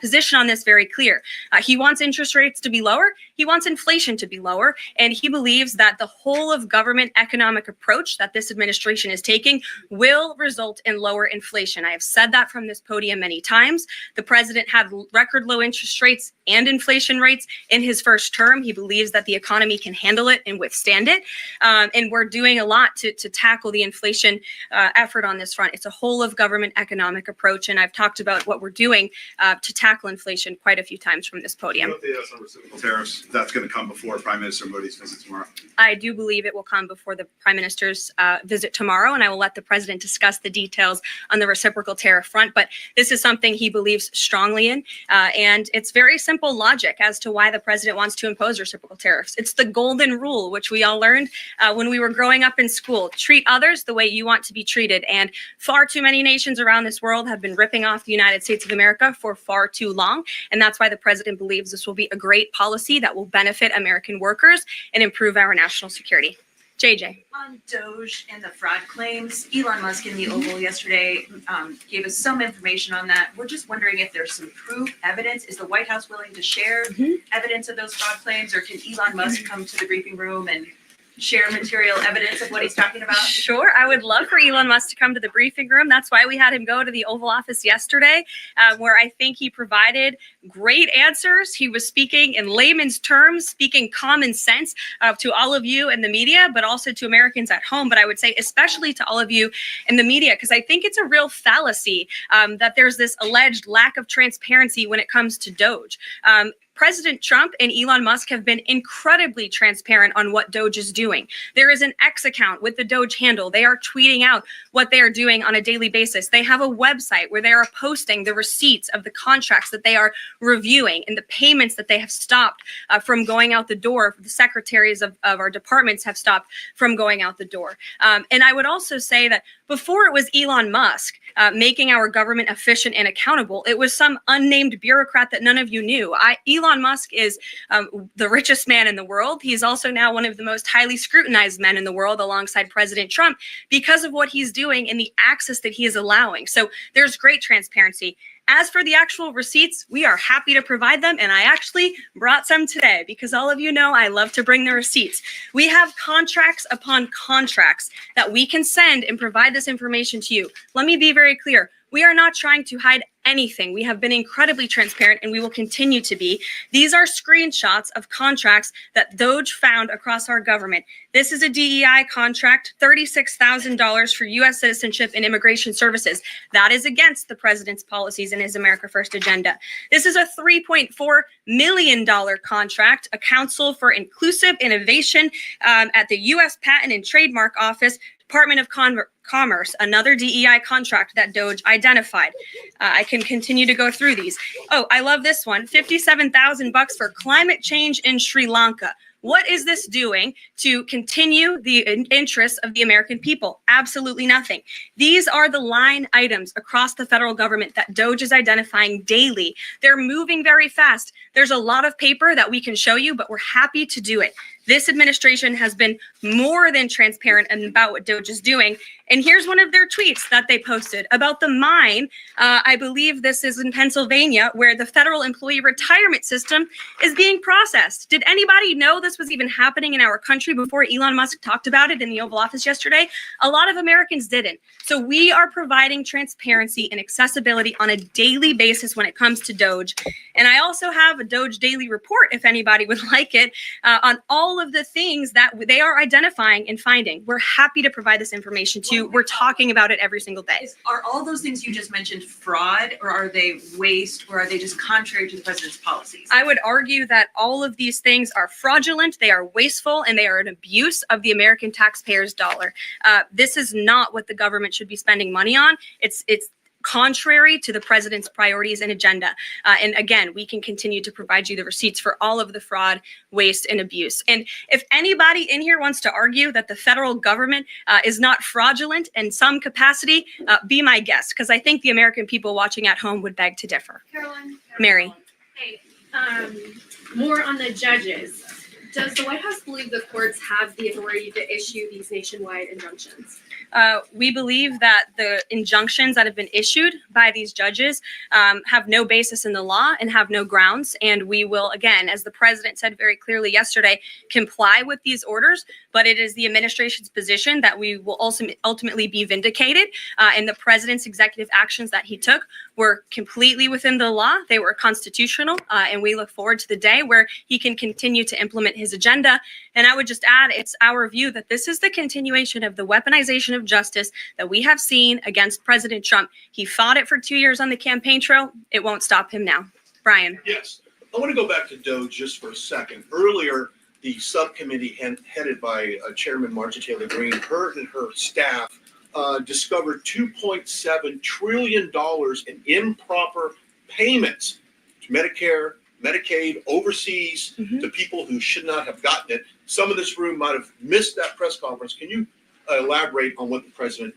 position on this very clear. He wants interest rates to be lower. He wants inflation to be lower. And he believes that the whole of government economic approach that this administration is taking will result in lower inflation. I have said that from this podium many times. The president had record low interest rates and inflation rates in his first term. He believes that the economy can handle it and withstand it. And we're doing a lot to tackle the inflation effort on this front. It's a whole of government economic approach, and I've talked about what we're doing to tackle inflation quite a few times from this podium. What about the reciprocal tariffs? That's going to come before Prime Minister Modi's visit tomorrow. I do believe it will come before the Prime Minister's visit tomorrow, and I will let the president discuss the details on the reciprocal tariff front. But this is something he believes strongly in, and it's very simple logic as to why the president wants to impose reciprocal tariffs. It's the golden rule, which we all learned when we were growing up in school. Treat others the way you want to be treated. And And far too many nations around this world have been ripping off the United States of America for far too long. And that's why the president believes this will be a great policy that will benefit American workers and improve our national security. JJ. On Doge and the fraud claims, Elon Musk in the Oval yesterday gave us some information on that. We're just wondering if there's some proof, evidence. Is the White House willing to share evidence of those fraud claims, or can Elon Musk come to the briefing room and share material evidence of what he's talking about? Sure. I would love for Elon Musk to come to the briefing room. That's why we had him go to the Oval Office yesterday, where I think he provided great answers. He was speaking in layman's terms, speaking common sense to all of you in the media, but also to Americans at home. But I would say especially to all of you in the media, because I think it's a real fallacy that there's this alleged lack of transparency when it comes to Doge. President Trump and Elon Musk have been incredibly transparent on what Doge is doing. There is an X account with the Doge handle. They are tweeting out what they are doing on a daily basis. They have a website where they are posting the receipts of the contracts that they are reviewing and the payments that they have stopped from going out the door. The secretaries of our departments have stopped from going out the door. And I would also say that before it was Elon Musk making our government efficient and accountable, it was some unnamed bureaucrat that none of you knew. Elon Musk is the richest man in the world. He's also now one of the most highly scrutinized men in the world alongside President Trump because of what he's doing and the access that he is allowing. So there's great transparency. As for the actual receipts, we are happy to provide them. And I actually brought some today because all of you know I love to bring the receipts. We have contracts upon contracts that we can send and provide this information to you. Let me be very clear. We are not trying to hide anything. We have been incredibly transparent and we will continue to be. These are screenshots of contracts that Doge found across our government. This is a DEI contract, $36,000 for U.S. citizenship and immigration services. That is against the president's policies and his America First agenda. This is a $3.4 million contract, a Council for Inclusive Innovation at the U.S. Patent and Trademark Office, Department of Commerce, another DEI contract that Doge identified. I can continue to go through these. Oh, I love this one, $57,000 for climate change in Sri Lanka. What is this doing to continue the interests of the American people? Absolutely nothing. These are the line items across the federal government that Doge is identifying daily. They're moving very fast. There's a lot of paper that we can show you, but we're happy to do it. This administration has been more than transparent about what Doge is doing. And here's one of their tweets that they posted about the mine. I believe this is in Pennsylvania, where the federal employee retirement system is being processed. Did anybody know this was even happening in our country before Elon Musk talked about it in the Oval Office yesterday? A lot of Americans didn't. So we are providing transparency and accessibility on a daily basis when it comes to Doge. And I also have a Doge daily report, if anybody would like it, on all of the things that they are identifying and finding. We're happy to provide this information to you. We're talking about it every single day. Are all those things you just mentioned fraud, or are they waste, or are they just contrary to the president's policies? I would argue that all of these things are fraudulent, they are wasteful, and they are an abuse of the American taxpayer's dollar. This is not what the government should be spending money on. It's contrary to the president's priorities and agenda. And again, we can continue to provide you the receipts for all of the fraud, waste, and abuse. And if anybody in here wants to argue that the federal government is not fraudulent in some capacity, be my guest, because I think the American people watching at home would beg to differ. Caroline. Mary. Hey, more on the judges. Does the White House believe the courts have the authority to issue these nationwide injunctions? We believe that the injunctions that have been issued by these judges have no basis in the law and have no grounds. And we will, again, as the president said very clearly yesterday, comply with these orders. But it is the administration's position that we will also ultimately be vindicated. And the president's executive actions that he took were completely within the law. They were constitutional. And we look forward to the day where he can continue to implement his agenda. And I would just add, it's our view that this is the continuation of the weaponization of justice that we have seen against President Trump. He fought it for 2 years on the campaign trail. It won't stop him now. Brian. Yes. I want to go back to Doge just for a second. Earlier, the subcommittee headed by Chairman Marjorie Taylor Greene, her and her staff discovered $2.7 trillion in improper payments to Medicare, Medicaid, overseas, to people who should not have gotten it. Some of this room might have missed that press conference. Can you elaborate on what the president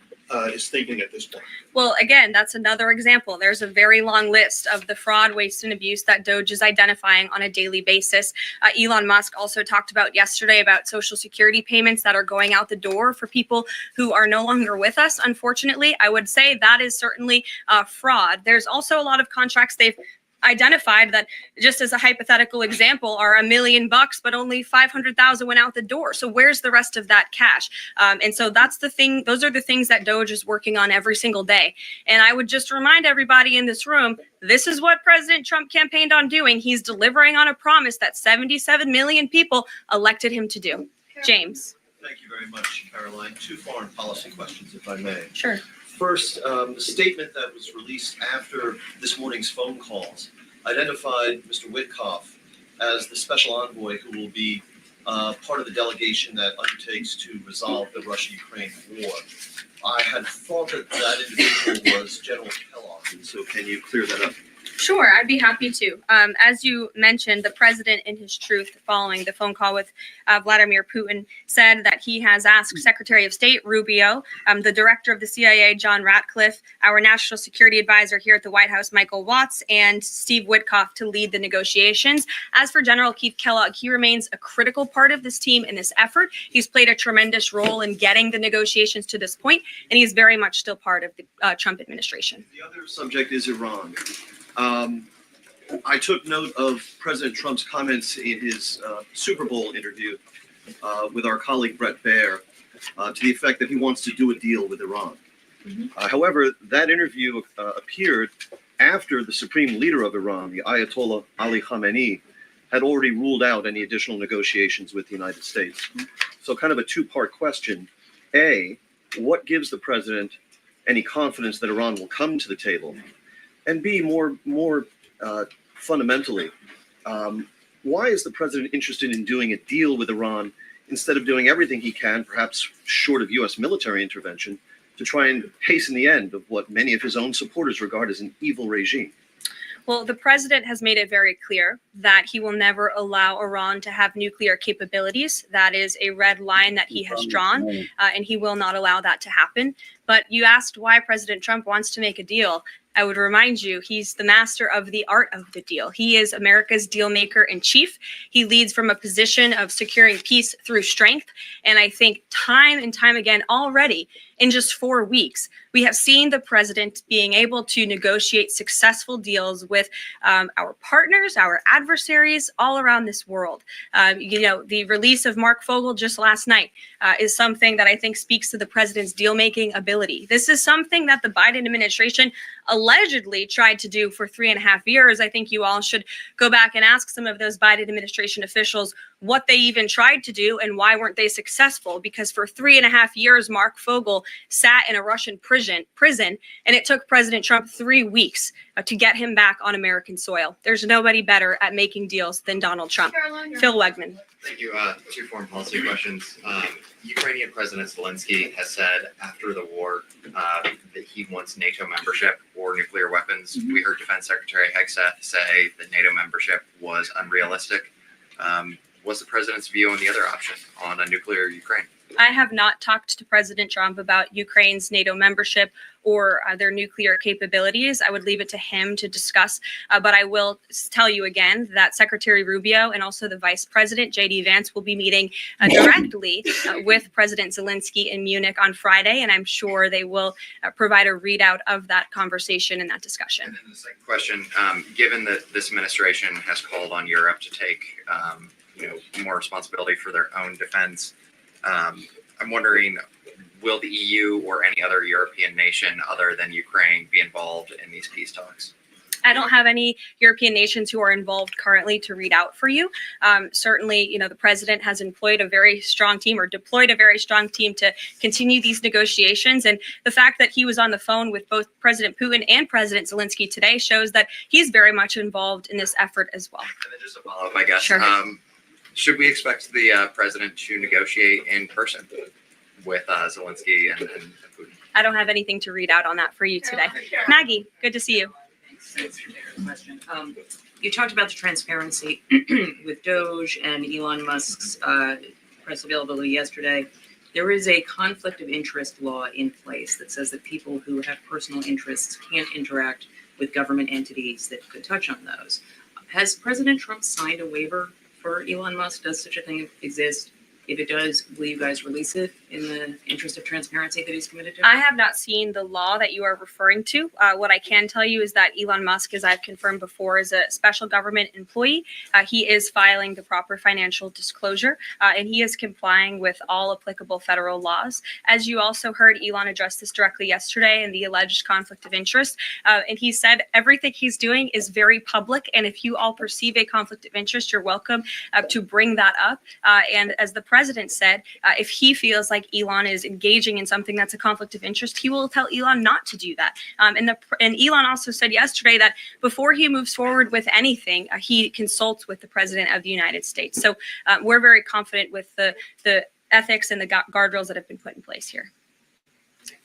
is thinking at this point? Well, again, that's another example. There's a very long list of the fraud, waste, and abuse that Doge is identifying on a daily basis. Elon Musk also talked about yesterday about Social Security payments that are going out the door for people who are no longer with us. Unfortunately, I would say that is certainly fraud. There's also a lot of contracts they've identified that, just as a hypothetical example, are $1 million, but only 500,000 went out the door. So where's the rest of that cash? And so that's the thing. Those are the things that Doge is working on every single day. And I would just remind everybody in this room, this is what President Trump campaigned on doing. He's delivering on a promise that 77 million people elected him to do. James. Thank you very much, Caroline. 2 foreign policy questions, if I may. Sure. First, the statement that was released after this morning's phone calls identified Mr. Witkoff as the special envoy who will be part of the delegation that undertakes to resolve the Russia-Ukraine war. I had thought that that individual was General Kellogg, and so can you clear that up? Sure, I'd be happy to. As you mentioned, the president, in his truth, following the phone call with Vladimir Putin, said that he has asked Secretary of State Rubio, the director of the CIA, John Ratcliffe, our national security advisor here at the White House, Michael Watts, and Steve Witkoff to lead the negotiations. As for General Keith Kellogg, he remains a critical part of this team in this effort. He's played a tremendous role in getting the negotiations to this point, and he's very much still part of the Trump administration. The other subject is Iran. I took note of President Trump's comments in his Super Bowl interview with our colleague Brett Baer to the effect that he wants to do a deal with Iran. However, that interview appeared after the supreme leader of Iran, the Ayatollah Ali Khamenei, had already ruled out any additional negotiations with the United States. So kind of a 2-part question. A, what gives the president any confidence that Iran will come to the table? And B, more fundamentally, why is the president interested in doing a deal with Iran instead of doing everything he can, perhaps short of U.S. military intervention, to try and hasten the end of what many of his own supporters regard as an evil regime? Well, the president has made it very clear that he will never allow Iran to have nuclear capabilities. That is a red line that he has drawn, and he will not allow that to happen. But you asked why President Trump wants to make a deal. I would remind you, he's the master of the art of the deal. He is America's deal maker in chief. He leads from a position of securing peace through strength. And I think time and time again already, in just 4 weeks, we have seen the president being able to negotiate successful deals with our partners, our adversaries all around this world. The release of Mark Fogel just last night is something that I think speaks to the president's deal-making ability. This is something that the Biden administration allegedly tried to do for 3.5 years. I think you all should go back and ask some of those Biden administration officials what they even tried to do and why weren't they successful? Because for 3.5 years, Mark Fogel sat in a Russian prison, and it took President Trump 3 weeks to get him back on American soil. There's nobody better at making deals than Donald Trump. Phil Wegman. Thank you. 2 foreign policy questions. Ukrainian President Zelensky has said after the war that he wants NATO membership or nuclear weapons. We heard Defense Secretary Hegseth say that NATO membership was unrealistic. What's the president's view on the other option, on a nuclear Ukraine? I have not talked to President Trump about Ukraine's NATO membership or their nuclear capabilities. I would leave it to him to discuss. But I will tell you again that Secretary Rubio and also the Vice President, J.D. Vance, will be meeting directly with President Zelensky in Munich on Friday. And I'm sure they will provide a readout of that conversation and that discussion. And then the second question, given that this administration has called on Europe to take more responsibility for their own defense, I'm wondering, will the EU or any other European nation other than Ukraine be involved in these peace talks? I don't have any European nations who are involved currently to read out for you. Certainly, the president has employed a very strong team or deployed a very strong team to continue these negotiations. And the fact that he was on the phone with both President Putin and President Zelensky today shows that he's very much involved in this effort as well. And then just a follow-up, I guess. Sure. Should we expect the president to negotiate in person with Zelensky and Putin? I don't have anything to read out on that for you today. Maggie, good to see you. Thanks for the question. You talked about the transparency with Doge and Elon Musk's press availability yesterday. There is a conflict of interest law in place that says that people who have personal interests can't interact with government entities that could touch on those. Has President Trump signed a waiver for Elon Musk? Does such a thing exist? If it does, will you guys release it in the interest of transparency that he's committed to? I have not seen the law that you are referring to. What I can tell you is that Elon Musk, as I've confirmed before, is a special government employee. He is filing the proper financial disclosure, and he is complying with all applicable federal laws. As you also heard, Elon addressed this directly yesterday in the alleged conflict of interest, and he said everything he's doing is very public, and if you all perceive a conflict of interest, you're welcome to bring that up. And as the president said, if he feels like Elon is engaging in something that's a conflict of interest, he will tell Elon not to do that. And Elon also said yesterday that before he moves forward with anything, he consults with the president of the United States. So we're very confident with the ethics and the guardrails that have been put in place here.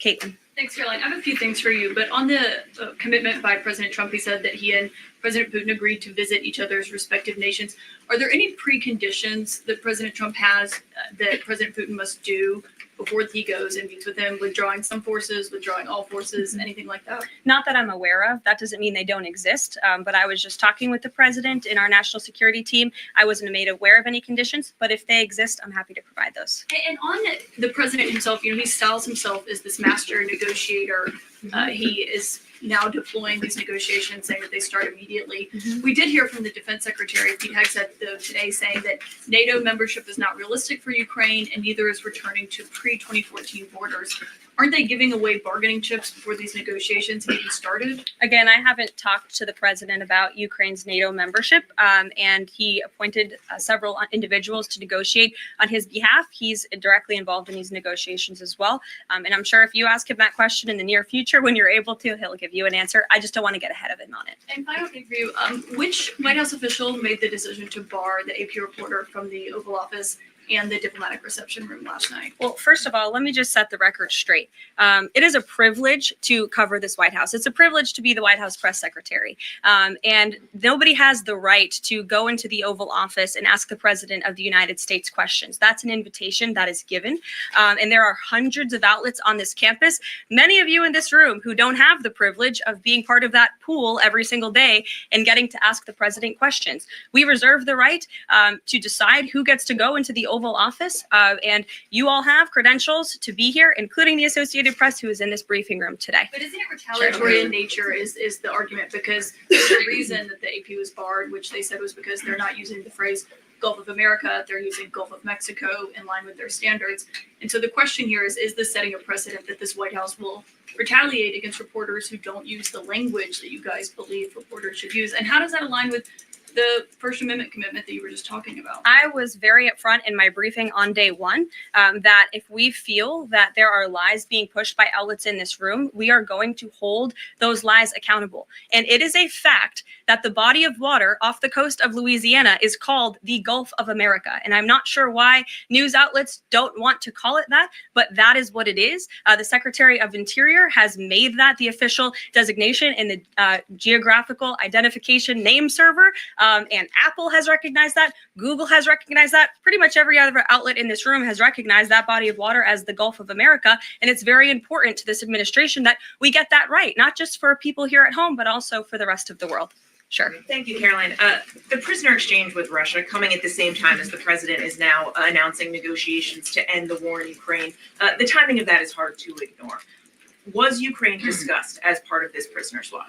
Caitlin. Thanks, Caroline. I have a few things for you, but on the commitment by President Trump, he said that he and President Putin agreed to visit each other's respective nations. Are there any preconditions that President Trump has that President Putin must do before he goes and meets with him, withdrawing some forces, withdrawing all forces, anything like that? Not that I'm aware of. That doesn't mean they don't exist. But I was just talking with the president in our national security team. I wasn't made aware of any conditions, but if they exist, I'm happy to provide those. And on the president himself, he styles himself as this master negotiator. He is now deploying these negotiations, saying that they start immediately. We did hear from the Defense Secretary, Pete Hegseth, today saying that NATO membership is not realistic for Ukraine and neither is returning to pre-2014 borders. Aren't they giving away bargaining chips before these negotiations have even started? Again, I haven't talked to the president about Ukraine's NATO membership, and he appointed several individuals to negotiate on his behalf. He's directly involved in these negotiations as well. And I'm sure if you ask him that question in the near future, when you're able to, he'll give you an answer. I just don't want to get ahead of him on it. And final thing for you, which White House official made the decision to bar the AP reporter from the Oval Office and the diplomatic reception room last night? Well, first of all, let me just set the record straight. It is a privilege to cover this White House. It's a privilege to be the White House press secretary. And nobody has the right to go into the Oval Office and ask the president of the United States questions. That's an invitation that is given. And there are hundreds of outlets on this campus, many of you in this room who don't have the privilege of being part of that pool every single day and getting to ask the president questions. We reserve the right to decide who gets to go into the Oval Office, and you all have credentials to be here, including the Associated Press, who is in this briefing room today. But isn't it retaliatory in nature is the argument, because the reason that the AP was barred, which they said was because they're not using the phrase Gulf of America, they're using Gulf of Mexico in line with their standards. And so the question here is this setting a precedent that this White House will retaliate against reporters who don't use the language that you guys believe reporters should use? And how does that align with the First Amendment commitment that you were just talking about? I was very upfront in my briefing on day one that if we feel that there are lies being pushed by outlets in this room, we are going to hold those lies accountable. And it is a fact that the body of water off the coast of Louisiana is called the Gulf of America. And I'm not sure why news outlets don't want to call it that, but that is what it is. The Secretary of Interior has made that the official designation in the geographical identification name server. And Apple has recognized that. Google has recognized that. Pretty much every other outlet in this room has recognized that body of water as the Gulf of America. And it's very important to this administration that we get that right, not just for people here at home, but also for the rest of the world. Sure. Thank you, Caroline. The prisoner exchange with Russia coming at the same time as the president is now announcing negotiations to end the war in Ukraine. The timing of that is hard to ignore. Was Ukraine discussed as part of this prisoner swap?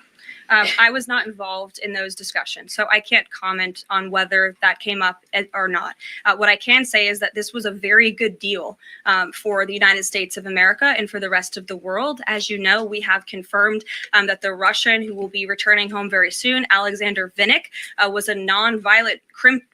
I was not involved in those discussions, so I can't comment on whether that came up or not. What I can say is that this was a very good deal for the United States of America and for the rest of the world. As you know, we have confirmed that the Russian who will be returning home very soon, Alexander Vinnik, was a non-violent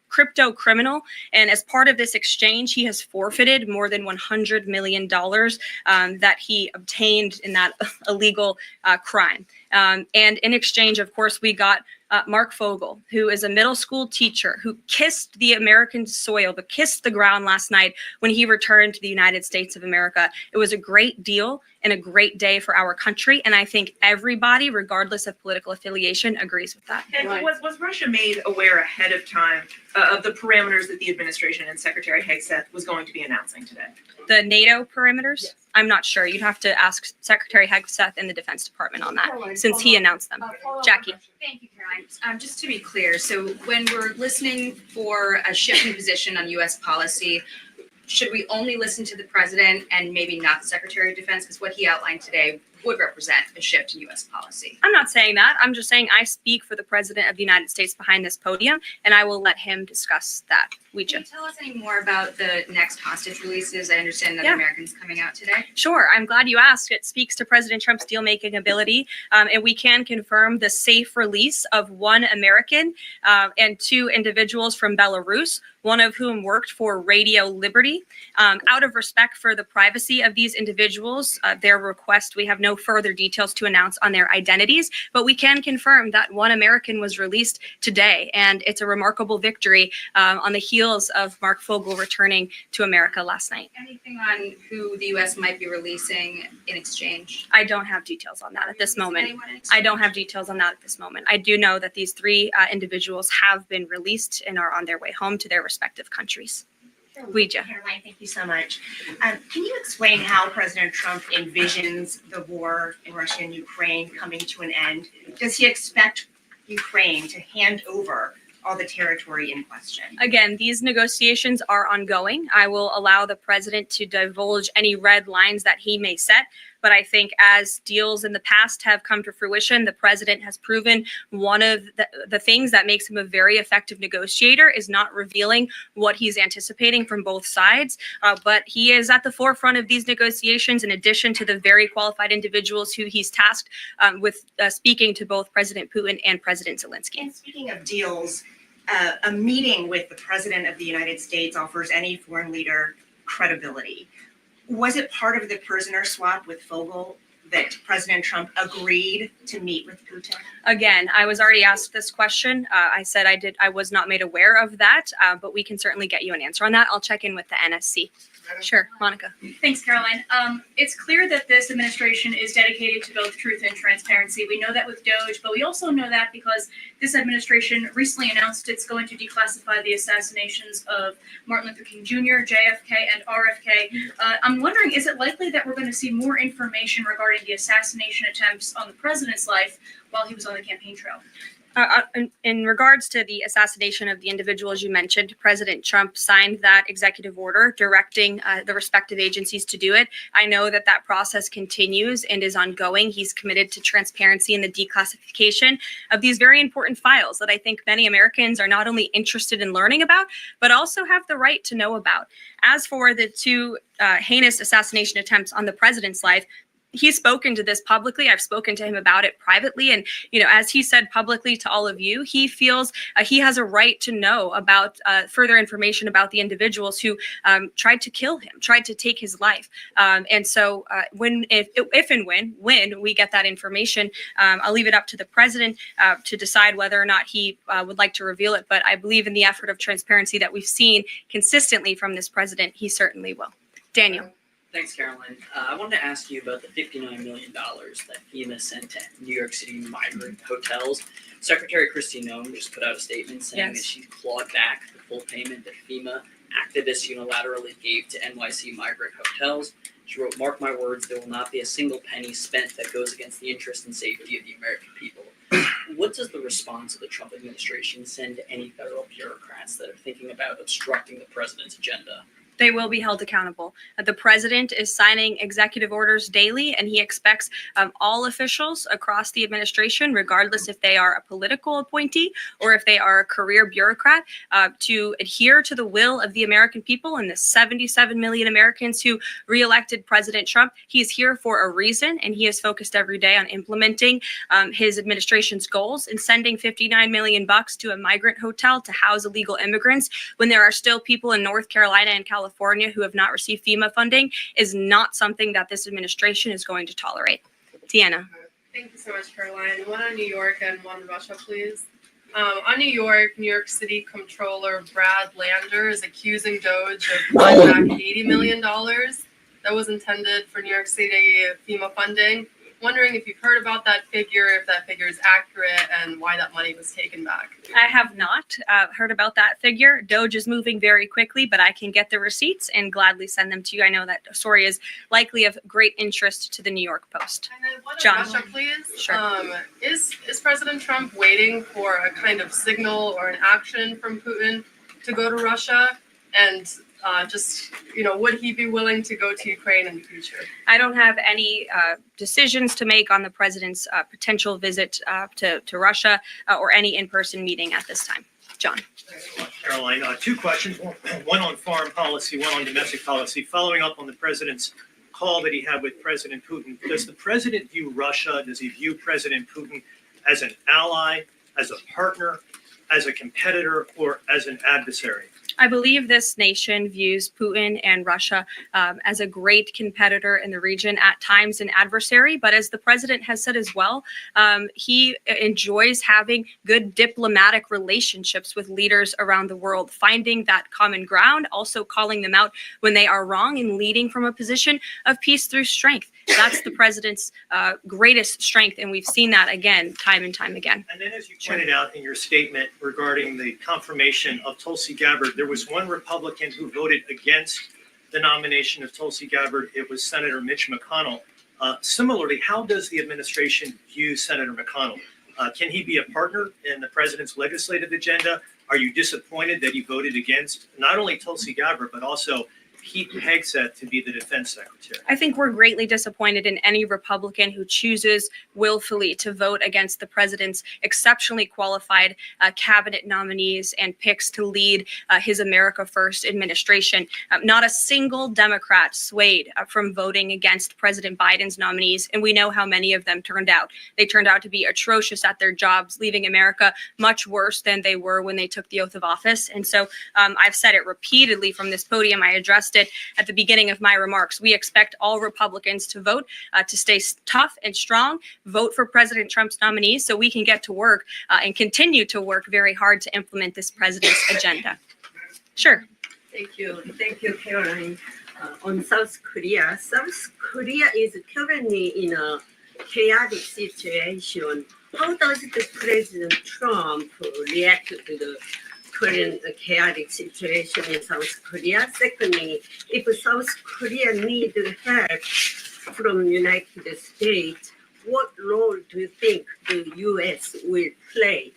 crypto criminal, and as part of this exchange, he has forfeited more than $100 million that he obtained in that illegal crime. And in exchange, of course, we got Mark Fogel, who is a middle school teacher who kissed the American soil, but kissed the ground last night when he returned to the United States of America. It was a great deal and a great day for our country. And I think everybody, regardless of political affiliation, agrees with that. And was Russia made aware ahead of time of the parameters that the administration and Secretary Hegseth was going to be announcing today? The NATO perimeters? Yes. I'm not sure. You'd have to ask Secretary Hegseth and the Defense Department on that, since he announced them. Jackie. Thank you, Caroline. Just to be clear, so when we're listening for a shift in position on U.S. policy, should we only listen to the president and maybe not the Secretary of Defense? Because what he outlined today would represent a shift in U.S. policy. I'm not saying that. I'm just saying I speak for the President of the United States behind this podium, and I will let him discuss that. Can you tell us any more about the next hostage releases? I understand that Americans coming out today. Sure. I'm glad you asked. It speaks to President Trump's deal-making ability, and we can confirm the safe release of one American and two individuals from Belarus, one of whom worked for Radio Liberty. Out of respect for the privacy of these individuals, their request, we have no further details to announce on their identities, but we can confirm that one American was released today, and it's a remarkable victory on the heels of Mark Fogel returning to America last night. Anything on who the U.S. might be releasing in exchange? I don't have details on that at this moment. I don't have details on that at this moment. I do know that these three individuals have been released and are on their way home to their respective countries. Ouija. Caroline, thank you so much. Can you explain how President Trump envisions the war in Russia and Ukraine coming to an end? Does he expect Ukraine to hand over all the territory in question? Again, these negotiations are ongoing. I will allow the president to divulge any red lines that he may set. But I think as deals in the past have come to fruition, the president has proven one of the things that makes him a very effective negotiator is not revealing what he's anticipating from both sides. But he is at the forefront of these negotiations, in addition to the very qualified individuals who he's tasked with speaking to both President Putin and President Zelensky. And speaking of deals, a meeting with the President of the United States offers any foreign leader credibility. Was it part of the prisoner swap with Fogel that President Trump agreed to meet with Putin? Again, I was already asked this question. I said I was not made aware of that, but we can certainly get you an answer on that. I'll check in with the NSC. Sure, Monica. Thanks, Caroline. It's clear that this administration is dedicated to both truth and transparency. We know that with DOJ, but we also know that because this administration recently announced it's going to declassify the assassinations of Martin Luther King Jr., JFK, and RFK. I'm wondering, is it likely that we're going to see more information regarding the assassination attempts on the president's life while he was on the campaign trail? In regards to the assassination of the individuals you mentioned, President Trump signed that executive order directing the respective agencies to do it. I know that that process continues and is ongoing. He's committed to transparency in the declassification of these very important files that I think many Americans are not only interested in learning about, but also have the right to know about. As for the two heinous assassination attempts on the president's life, he's spoken to this publicly. I've spoken to him about it privately. And, as he said publicly to all of you, he feels he has a right to know about further information about the individuals who tried to kill him, tried to take his life. And so if and when we get that information, I'll leave it up to the president to decide whether or not he would like to reveal it. But I believe in the effort of transparency that we've seen consistently from this president, he certainly will. Daniel. Thanks, Caroline. I wanted to ask you about the $59 million that FEMA sent to New York City migrant hotels. Secretary Kristi Noem just put out a statement saying that she clawed back the full payment that FEMA activists unilaterally gave to NYC migrant hotels. She wrote, "Mark my words, there will not be a single penny spent that goes against the interest and safety of the American people." What does the response of the Trump administration send to any federal bureaucrats that are thinking about obstructing the president's agenda? They will be held accountable. The president is signing executive orders daily, and he expects all officials across the administration, regardless if they are a political appointee or if they are a career bureaucrat, to adhere to the will of the American people and the 77 million Americans who reelected President Trump. He's here for a reason, and he is focused every day on implementing his administration's goals, and sending $59 million to a migrant hotel to house illegal immigrants when there are still people in North Carolina and California who have not received FEMA funding is not something that this administration is going to tolerate. Deanna. Thank you so much, Caroline. One on New York and one Russia, please. On New York City Comptroller Brad Lander is accusing Doge of buying back $80 million that was intended for New York City FEMA funding. Wondering if you've heard about that figure, if that figure is accurate, and why that money was taken back. I have not heard about that figure. Doge is moving very quickly, but I can get the receipts and gladly send them to you. I know that story is likely of great interest to the New York Post. And then one John. on Russia, please. Sure. Is President Trump waiting for a kind of signal or an action from Putin to go to Russia? And would he be willing to go to Ukraine in the future? I don't have any decisions to make on the president's potential visit to Russia or any in-person meeting at this time. John. Caroline, two questions, one on foreign policy, one on domestic policy. Following up on the president's call that he had with President Putin, does the president view Russia, does he view President Putin as an ally, as a partner, as a competitor, or as an adversary? I believe this nation views Putin and Russia as a great competitor in the region, at times an adversary. But as the president has said as well, he enjoys having good diplomatic relationships with leaders around the world, finding that common ground, also calling them out when they are wrong, and leading from a position of peace through strength. That's the president's greatest strength, and we've seen that again, time and time again. And then, as you pointed out in your statement regarding the confirmation of Tulsi Gabbard, there was one Republican who voted against the nomination of Tulsi Gabbard. It was Senator Mitch McConnell. Similarly, how does the administration view Senator McConnell? Can he be a partner in the president's legislative agenda? Are you disappointed that he voted against not only Tulsi Gabbard, but also Pete Hegseth to be the defense secretary? I think we're greatly disappointed in any Republican who chooses willfully to vote against the president's exceptionally qualified cabinet nominees and picks to lead his America First administration. Not a single Democrat swayed from voting against President Biden's nominees, and we know how many of them turned out. They turned out to be atrocious at their jobs, leaving America much worse than they were when they took the oath of office. And so I've said it repeatedly from this podium. I addressed it at the beginning of my remarks. We expect all Republicans to vote, to stay tough and strong, vote for President Trump's nominees so we can get to work and continue to work very hard to implement this president's agenda. Sure. Thank you, Caroline. On South Korea is currently in a chaotic situation. How does the President Trump react to the current chaotic situation in South Korea? Secondly, if South Korea needs help from the United States, what role do you think the U.S. will play?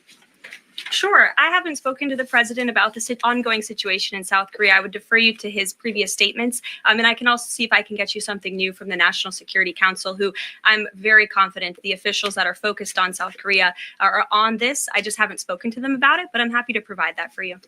Sure. I haven't spoken to the president about the ongoing situation in South Korea. I would defer you to his previous statements. And I can also see if I can get you something new from the National Security Council, who I'm very confident the officials that are focused on South Korea are on this. I just haven't spoken to them about it, but I'm happy to provide that for you.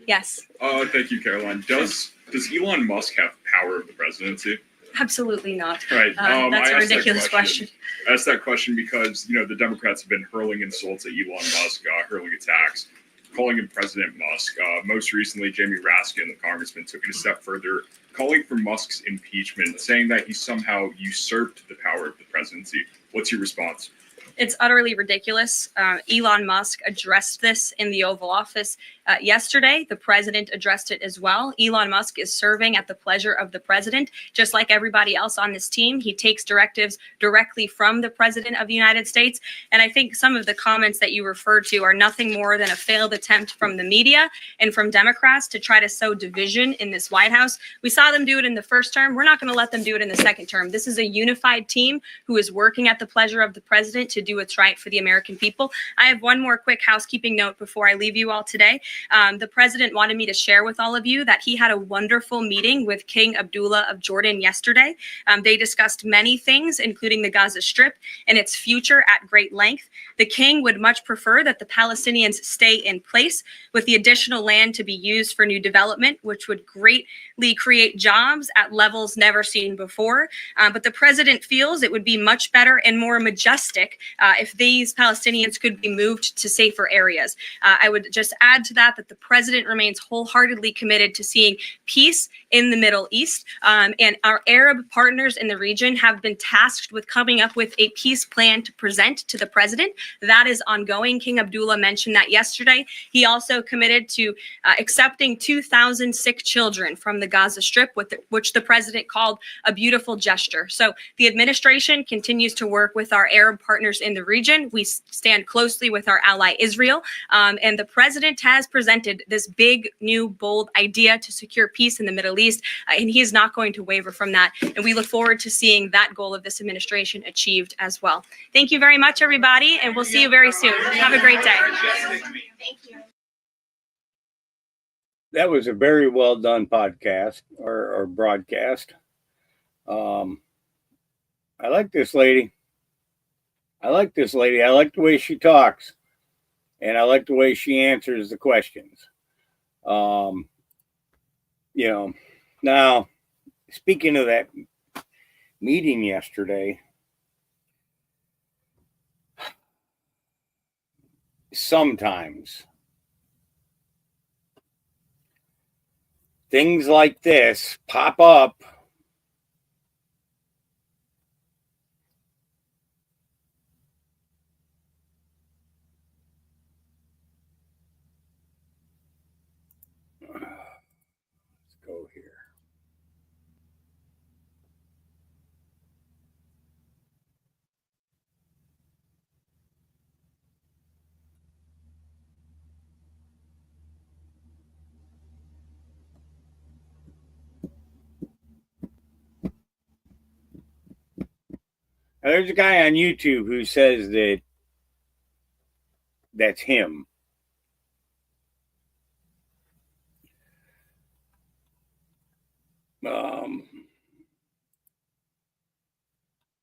Yes. Thank you, Caroline. Does Elon Musk have power of the presidency? Absolutely not. Right. That's a I asked that ridiculous question. I asked that question because, the Democrats have been hurling insults at Elon Musk, hurling attacks, calling him President Musk. Most recently, Jamie Raskin, the congressman, took it a step further, calling for Musk's impeachment, saying that he somehow usurped the power of the presidency. What's your response? It's utterly ridiculous. Elon Musk addressed this in the Oval Office yesterday. The president addressed it as well. Elon Musk is serving at the pleasure of the president, just like everybody else on this team. He takes directives directly from the president of the United States. And I think some of the comments that you referred to are nothing more than a failed attempt from the media and from Democrats to try to sow division in this White House. We saw them do it in the first term. We're not going to let them do it in the second term. This is a unified team who is working at the pleasure of the president to do what's right for the American people. I have one more quick housekeeping note before I leave you all today. The president wanted me to share with all of you that he had a wonderful meeting with King Abdullah of Jordan yesterday. They discussed many things, including the Gaza Strip and its future at great length. The king would much prefer that the Palestinians stay in place, with the additional land to be used for new development, which would greatly create jobs at levels never seen before. But the president feels it would be much better and more majestic if these Palestinians could be moved to safer areas. I would just add to that that the president remains wholeheartedly committed to seeing peace in the Middle East. And our Arab partners in the region have been tasked with coming up with a peace plan to present to the president. That is ongoing. King Abdullah mentioned that yesterday. He also committed to accepting 2,000 sick children from the Gaza Strip, which the president called a beautiful gesture. So the administration continues to work with our Arab partners in the region. We stand closely with our ally Israel, and the president has presented this big, new, bold idea to secure peace in the Middle East, and he is not going to waver from that. And we look forward to seeing that goal of this administration achieved as well. Thank you very much, everybody, and we'll see you very soon. Have a great day. Thank you. That was a very well done podcast or broadcast. I like this lady. I like this lady. I like the way she talks, and I like the way she answers the questions. You know, now speaking of that meeting yesterday, sometimes things like this pop up go here. Now, there's a guy on YouTube who says that that's him.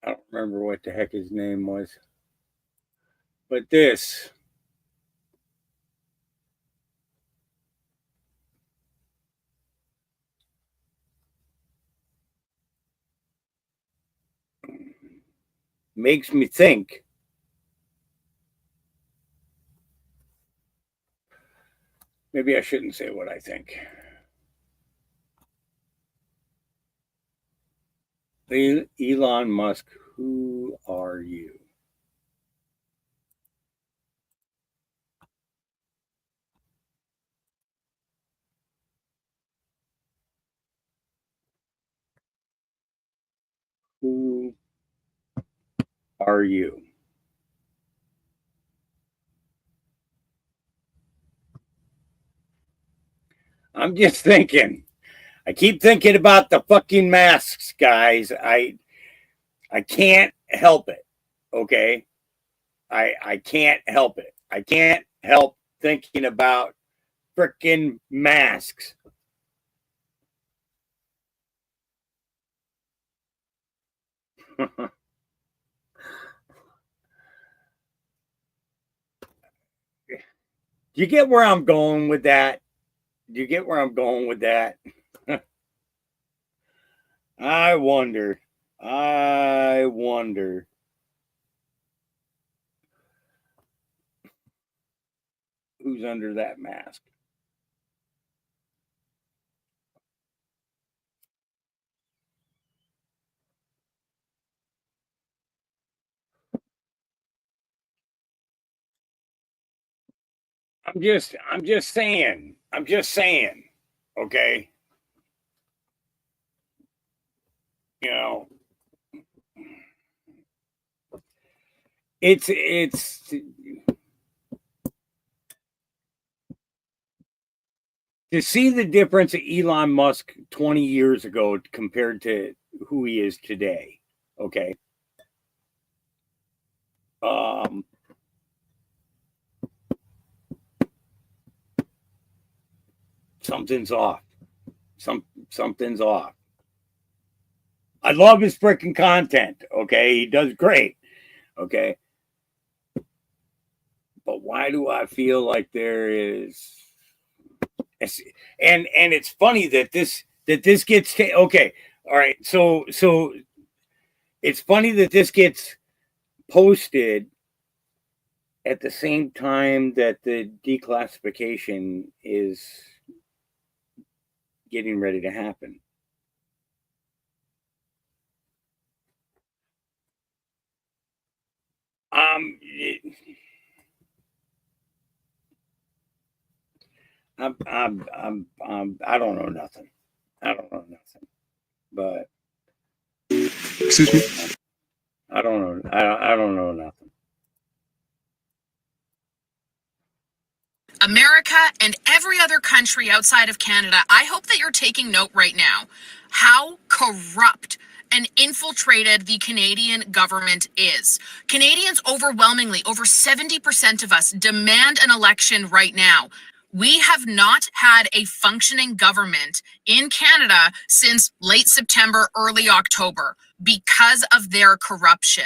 I don't remember what the heck his name was. But this makes me think maybe I shouldn't say what I think. Elon Musk, who are you? Who are you? I'm just thinking. I keep thinking about the fucking masks, guys. I can't help it. Okay? I can't help it. I can't help thinking about freaking masks. Do you get where I'm going with that? Do you get where I'm going with that? I wonder who's under that mask. I'm just saying. Okay. You know, it's to see the difference of Elon Musk 20 years ago compared to who he is today. Okay. Something's off. Something's off. I love his freaking content. Okay. He does great. Okay. But why do I feel like there is, and it's funny that this gets okay. All right. So it's funny that this gets posted at the same time that the declassification is getting ready to happen. I don't know nothing. I don't know nothing. But excuse me. I don't know. I don't know nothing. America and every other country outside of Canada, I hope that you're taking note right now how corrupt and infiltrated the Canadian government is. Canadians overwhelmingly, over 70% of us, demand an election right now. We have not had a functioning government in Canada since late September, early October, because of their corruption.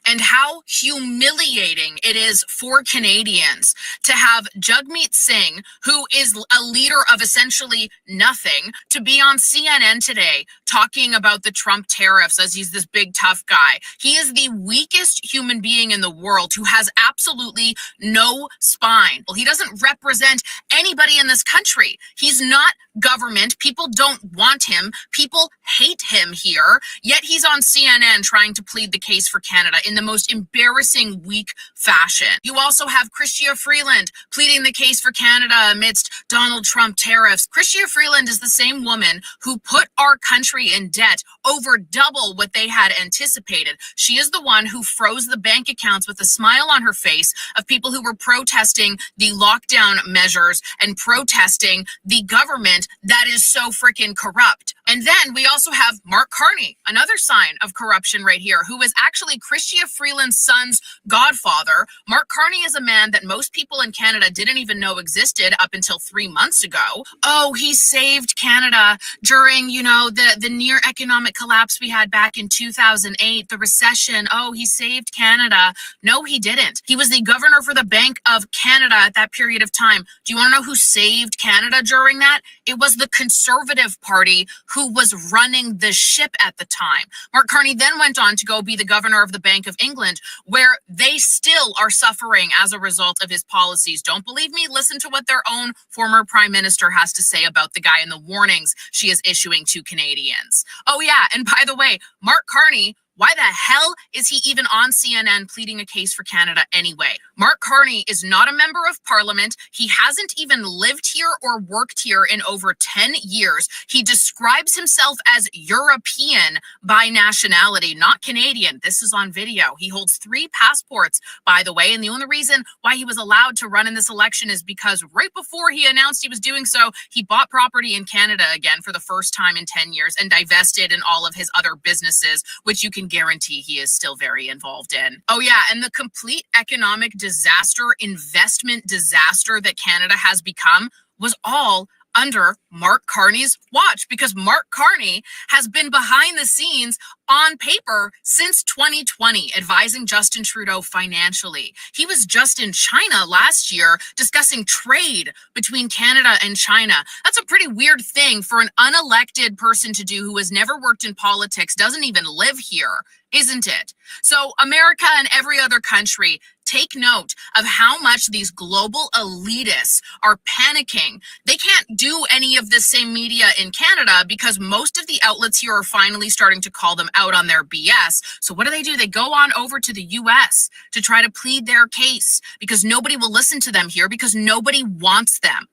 And how humiliating it is for Canadians to have Jagmeet Singh, who is a leader of essentially nothing, to be on CNN today talking about the Trump tariffs as he's this big tough guy. He is the weakest human being in the world who has absolutely no spine. Well, he doesn't represent anybody in this country. He's not government. People don't want him. People hate him here. Yet he's on CNN trying to plead the case for Canada in the most embarrassing, weak fashion. You also have Chrystia Freeland pleading the case for Canada amidst Donald Trump tariffs. Chrystia Freeland is the same woman who put our country in debt over double what they had anticipated. She is the one who froze the bank accounts with a smile on her face of people who were protesting the lockdown measures and protesting the government that is so freaking corrupt. And then we also have Mark Carney, another sign of corruption right here, who is actually Chrystia Freeland's son's godfather. Mark Carney is a man that most people in Canada didn't even know existed up until 3 months ago. Oh, he saved Canada during, the near economic collapse we had back in 2008, the recession. Oh, he saved Canada. No, he didn't. He was the governor for the Bank of Canada at that period of time. Do you want to know who saved Canada during that? It was the Conservative Party who was running the ship at the time. Mark Carney then went on to go be the governor of the Bank of England, where they still are suffering as a result of his policies. Don't believe me? Listen to what their own former prime minister has to say about the guy and the warnings she is issuing to Canadians. Oh yeah, and by the way, Mark Carney, why the hell is he even on CNN pleading a case for Canada anyway? Mark Carney is not a member of parliament. He hasn't even lived here or worked here in over 10 years. He describes himself as European by nationality, not Canadian. This is on video. He holds 3 passports, by the way, and the only reason why he was allowed to run in this election is because right before he announced he was doing so, he bought property in Canada again for the first time in 10 years and divested in all of his other businesses, which you can guarantee he is still very involved in. Oh yeah, and the complete economic disaster, investment disaster that Canada has become was all under Mark Carney's watch, because Mark Carney has been behind the scenes on paper since 2020, advising Justin Trudeau financially. He was just in China last year discussing trade between Canada and China. That's a pretty weird thing for an unelected person to do who has never worked in politics, doesn't even live here, isn't it? So America and every other country, take note of how much these global elitists are panicking. They can't do any of the same media in Canada because most of the outlets here are finally starting to call them out on their BS. So what do? They go on over to the US to try to plead their case because nobody will listen to them here because nobody wants them.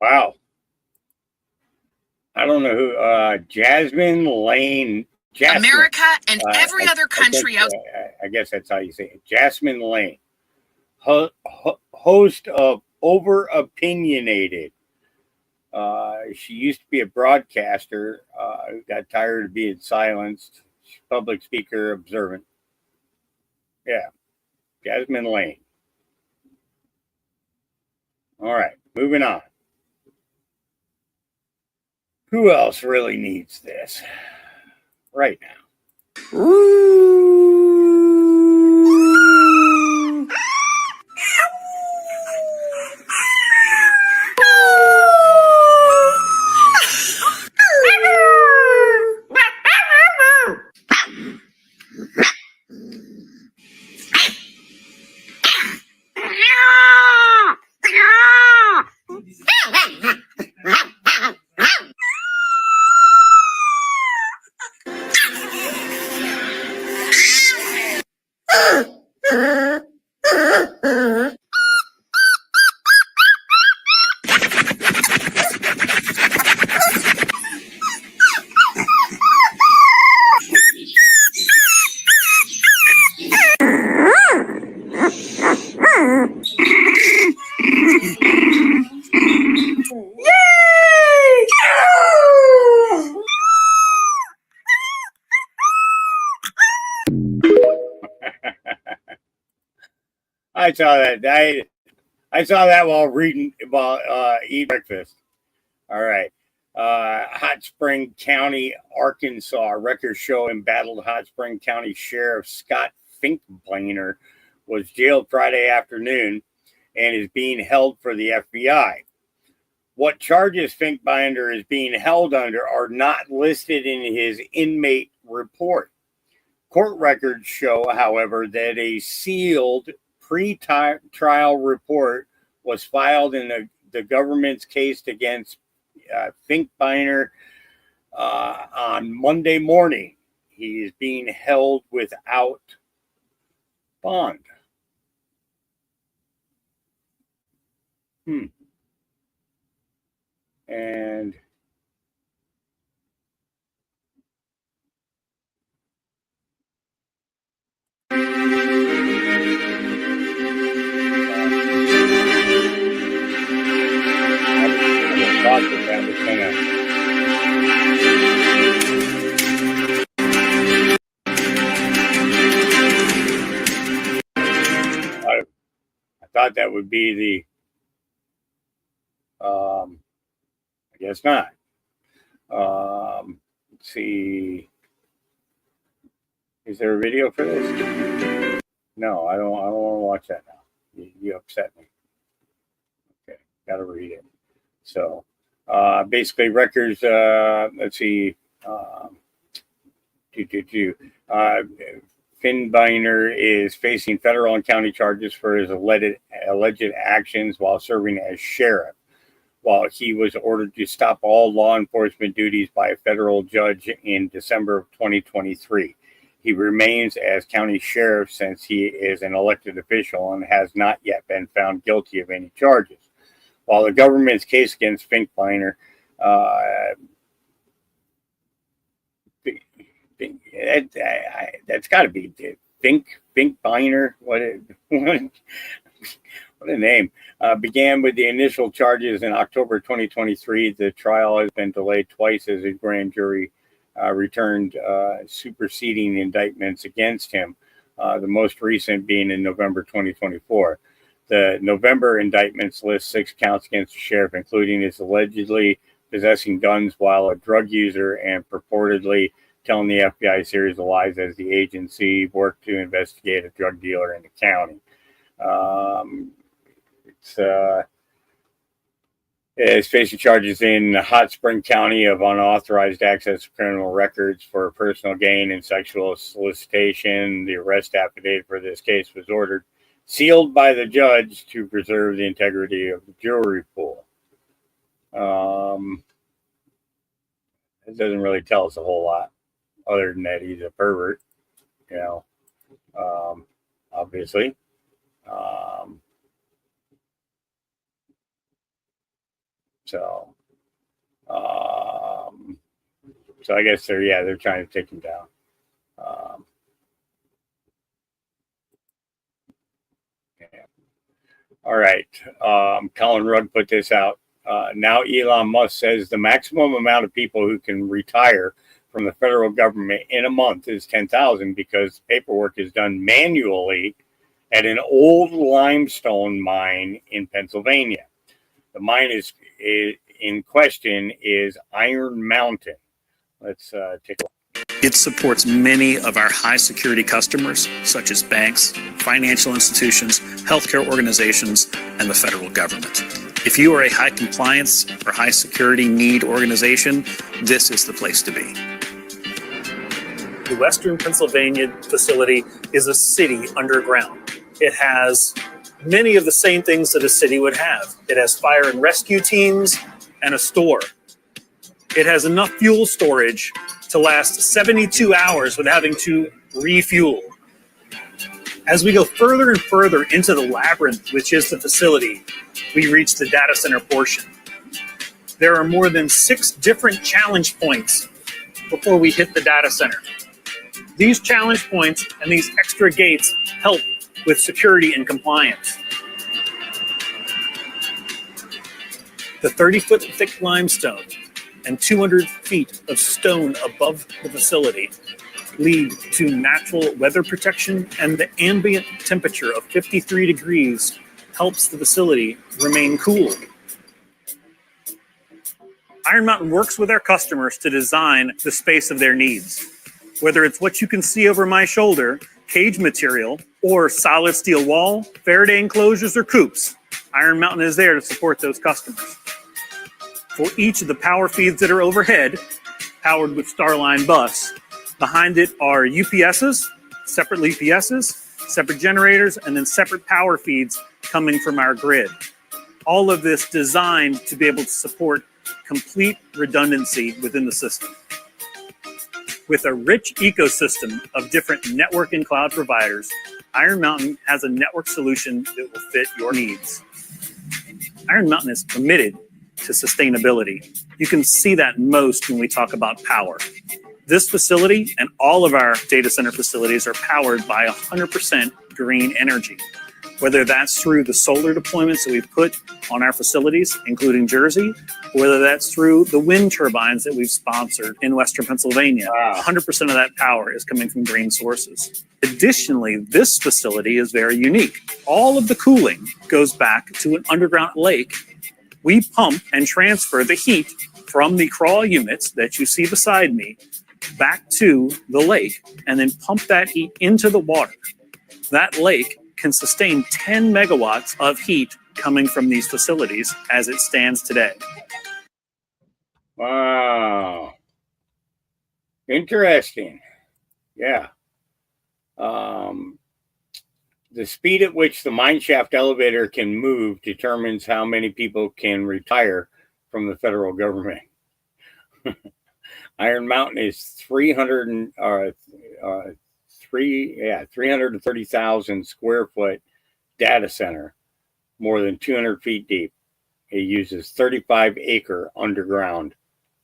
Wow. I don't know who, Jasmine Lane. America and every other country out. I guess that's how you say it. Jasmine Lane, host of Over Opinionated. She used to be a broadcaster, got tired of being silenced, public speaker, observant. Yeah, Jasmine Lane. All right, moving on. Who else really needs this right now? I saw that. I saw that while eating breakfast. All right. Hot Spring County, Arkansas. Records show embattled Hot Spring County Sheriff Scott Finkbeiner was jailed Friday afternoon and is being held for the FBI. What charges Finkbeiner is being held under are not listed in his inmate report. Court records show, however, that a sealed pre-trial report was filed in the government's case against Finkbeiner on Monday morning. He is being held without bond. And I thought that would be the I guess not. Let's see. Is there a video for this? No, I don't want to watch that now. You upset me. Okay, gotta read it. So basically records, let's see. Finkbeiner is facing federal and county charges for his alleged actions while serving as sheriff, while he was ordered to stop all law enforcement duties by a federal judge in December of 2023. He remains as county sheriff since he is an elected official and has not yet been found guilty of any charges. While the government's case against Finkbeiner, that's got to be Finkbeiner. What a name. Began with the initial charges in October 2023. The trial has been delayed twice as a grand jury returned superseding indictments against him, the most recent being in November 2024. The November indictments list 6 counts against the sheriff, including his allegedly possessing guns while a drug user and purportedly telling the FBI a series of lies as the agency worked to investigate a drug dealer in the county. Is facing charges in Hot Spring County of unauthorized access to criminal records for personal gain and sexual solicitation. The arrest affidavit for this case was ordered sealed by the judge to preserve the integrity of the jury pool. It doesn't really tell us a whole lot other than that he's a pervert, obviously. So I guess they're trying to take him down. All right. Colin Rugg put this out. Now Elon Musk says the maximum amount of people who can retire from the federal government in a month is 10,000 because paperwork is done manually at an old limestone mine in Pennsylvania. The mine is in question is Iron Mountain. Let's take a look. It supports many of our high security customers, such as banks, financial institutions, healthcare organizations, and the federal government. If you are a high compliance or high security need organization, this is the place to be. The Western Pennsylvania facility is a city underground. It has many of the same things that a city would have. It has fire and rescue teams and a store. It has enough fuel storage to last 72 hours without having to refuel. As we go further and further into the labyrinth, which is the facility, we reach the data center portion. There are more than 6 different challenge points before we hit the data center. These challenge points and these extra gates help with security and compliance. The 30-foot thick limestone and 200 feet of stone above the facility lead to natural weather protection, and the ambient temperature of 53 degrees helps the facility remain cool. Iron Mountain works with our customers to design the space of their needs. Whether it's what you can see over my shoulder, cage material, or solid steel wall, Faraday enclosures, or coops, Iron Mountain is there to support those customers. For each of the power feeds that are overhead, powered with Starline bus, behind it are UPSs, separate UPSs, separate generators, and then separate power feeds coming from our grid. All of this designed to be able to support complete redundancy within the system. With a rich ecosystem of different network and cloud providers, Iron Mountain has a network solution that will fit your needs. Iron Mountain is committed to sustainability. You can see that most when we talk about power. This facility and all of our data center facilities are powered by 100% green energy. Whether that's through the solar deployments that we've put on our facilities, including Jersey, or whether that's through the wind turbines that we've sponsored in Western Pennsylvania. 100% of that power is coming from green sources. Additionally, this facility is very unique. All of the cooling goes back to an underground lake. We pump and transfer the heat from the crawl units that you see beside me back to the lake and then pump that heat into the water. That lake can sustain 10 megawatts of heat coming from these facilities as it stands today. Wow. Interesting. Yeah. The speed at which the mineshaft elevator can move determines how many people can retire from the federal government. Iron Mountain is 330,000 square foot data center, more than 200 feet deep. It uses 35-acre underground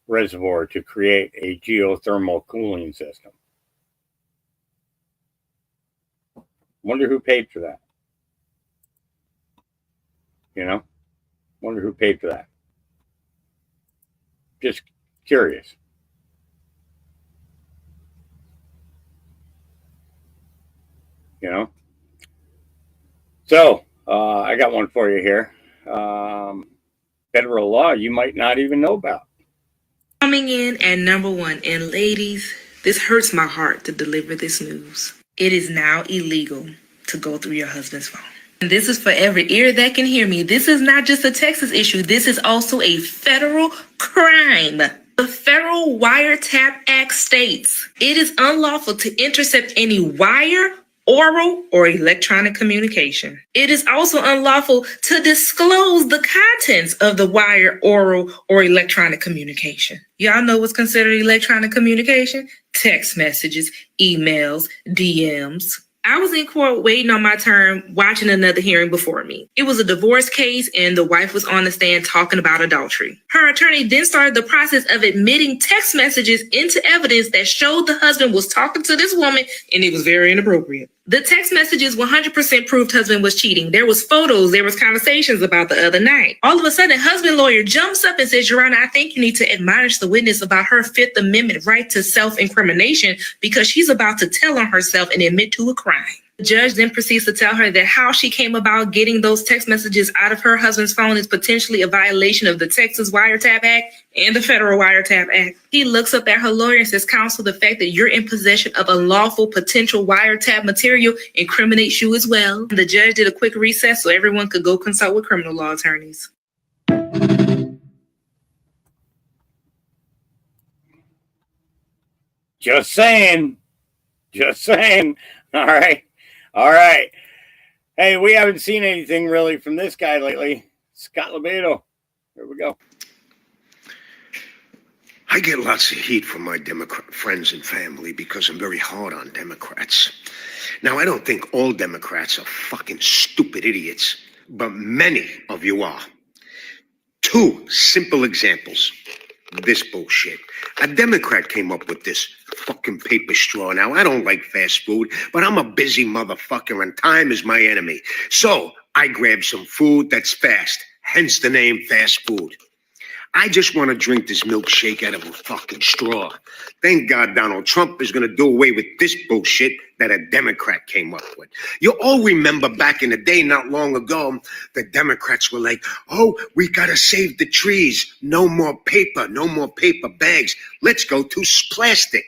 reservoir to create a geothermal cooling system. Wonder who paid for that. You know? Wonder who paid for that. Just curious. You know? So, I got one for you here. Federal law you might not even know about. Coming in at number one, and ladies, this hurts my heart to deliver this news. It is now illegal to go through your husband's phone. And this is for every ear that can hear me. This is not just a Texas issue. This is also a federal crime. The Federal Wiretap Act states it is unlawful to intercept any wire, oral, or electronic communication. It is also unlawful to disclose the contents of the wire, oral, or electronic communication. Y'all know what's considered electronic communication? Text messages, emails, DMs. I was in court waiting on my turn, watching another hearing before me. It was a divorce case and the wife was on the stand talking about adultery. Her attorney then started the process of admitting text messages into evidence that showed the husband was talking to this woman and it was very inappropriate. The text messages 100% proved husband was cheating. There was photos, there was conversations about the other night. All of a sudden, husband lawyer jumps up and says, Your Honor, I think you need to admonish the witness about her Fifth Amendment right to self-incrimination because she's about to tell on herself and admit to a crime. The judge then proceeds to tell her that how she came about getting those text messages out of her husband's phone is potentially a violation of the Texas Wiretap Act and the Federal Wiretap Act. He looks up at her lawyer and says, Counsel, the fact that you're in possession of unlawful potential wiretap material incriminates you as well. The judge did a quick recess so everyone could go consult with criminal law attorneys. Just saying. Just saying. All right. All right. Hey, we haven't seen anything really from this guy lately. Scott Lebedo. Here we go. I get lots of heat from my Democrat friends and family because I'm very hard on Democrats. Now, I don't think all Democrats are fucking stupid idiots, but many of you are. Two simple examples. This bullshit. A Democrat came up with this fucking paper straw. Now, I don't like fast food, but I'm a busy motherfucker and time is my enemy. So I grab some food that's fast, hence the name fast food. I just want to drink this milkshake out of a fucking straw. Thank God Donald Trump is going to do away with this bullshit that a Democrat came up with. You all remember back in the day, not long ago, the Democrats were like, oh, we got to save the trees. No more paper bags. Let's go to plastic.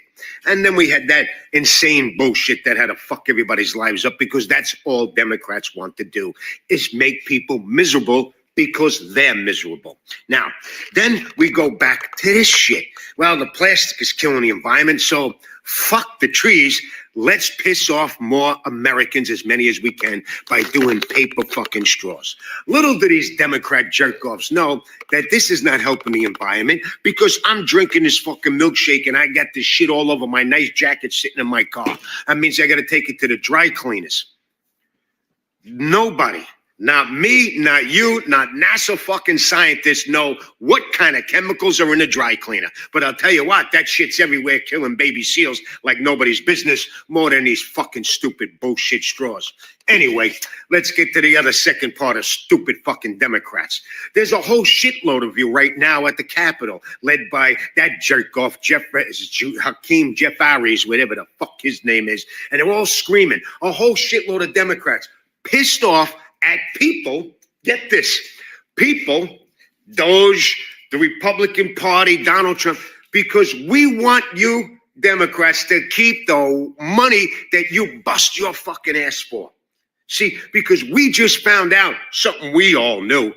And then we had that insane bullshit that had to fuck everybody's lives up, because that's all Democrats want to do, is make people miserable because they're miserable. Now, then we go back to this shit. Well, the plastic is killing the environment, so fuck the trees. Let's piss off more Americans, as many as we can, by doing paper fucking straws. Little do these Democrat jerk-offs know that this is not helping the environment, because I'm drinking this fucking milkshake and I got this shit all over my nice jacket sitting in my car. That means I got to take it to the dry cleaners. Nobody, not me, not you, not NASA fucking scientists know what kind of chemicals are in a dry cleaner. But I'll tell you what, that shit's everywhere, killing baby seals like nobody's business, more than these fucking stupid bullshit straws. Anyway, let's get to the other second part of stupid fucking Democrats. There's a whole shitload of you right now at the Capitol, led by that jerk-off, Hakeem Jeffries, whatever the fuck his name is, and they're all screaming, a whole shitload of Democrats, pissed off at people, get this, people, Doge, the Republican Party, Donald Trump, because we want you Democrats to keep the money that you bust your fucking ass for. See, because we just found out something we all knew,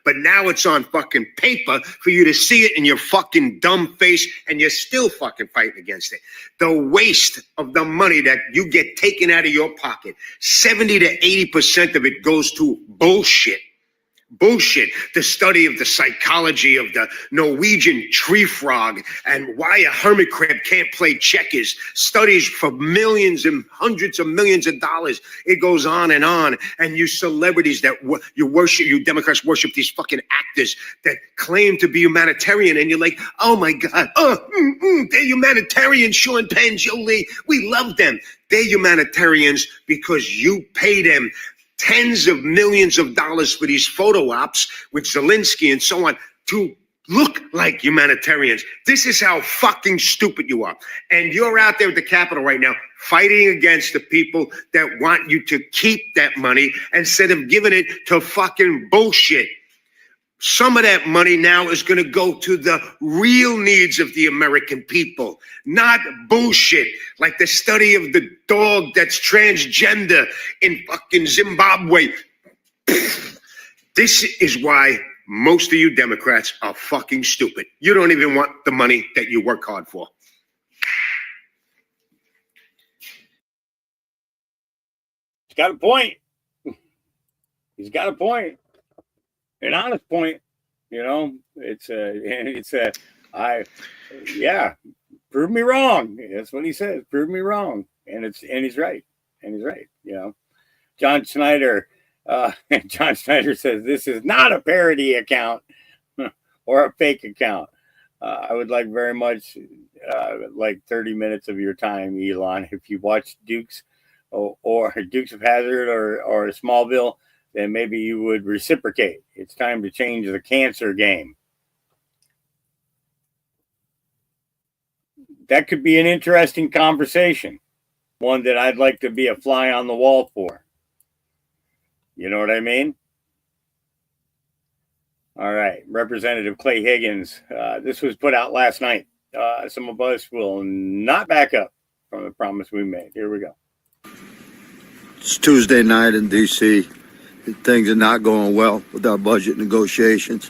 but now it's on fucking paper for you to see it in your fucking dumb face, and you're still fucking fighting against it. The waste of the money that you get taken out of your pocket, 70 to 80% of it goes to bullshit. Bullshit. The study of the psychology of the Norwegian tree frog and why a hermit crab can't play checkers. Studies for millions and hundreds of millions of dollars. It goes on. And you celebrities that you worship, you Democrats worship these fucking actors that claim to be humanitarian. And you're like, oh my God, they're humanitarian, Sean Penn, Jolie. We love them. They're humanitarians because you pay them tens of millions of dollars for these photo ops with Zelensky and so on to look like humanitarians. This is how fucking stupid you are. And you're out there at the Capitol right now fighting against the people that want you to keep that money instead of giving it to fucking bullshit. Some of that money now is going to go to the real needs of the American people, not bullshit like the study of the dog that's transgender in fucking Zimbabwe. This is why most of you Democrats are fucking stupid. You don't even want the money that you work hard for. He's got a point. He's got a point. An honest point, you know. Prove me wrong. That's what he says. Prove me wrong, and he's right. You know, John Schneider says this is not a parody account or a fake account. I would like very much like 30 minutes of your time, Elon. If you watch Dukes or Dukes of Hazzard or Smallville, then maybe you would reciprocate. It's time to change the cancer game. That could be an interesting conversation, one that I'd like to be a fly on the wall for. You know what I mean? All right, Representative Clay Higgins. This was put out last night. Some of us will not back up from the promise we made. Here we go. It's Tuesday night in D.C. Things are not going well with our budget negotiations.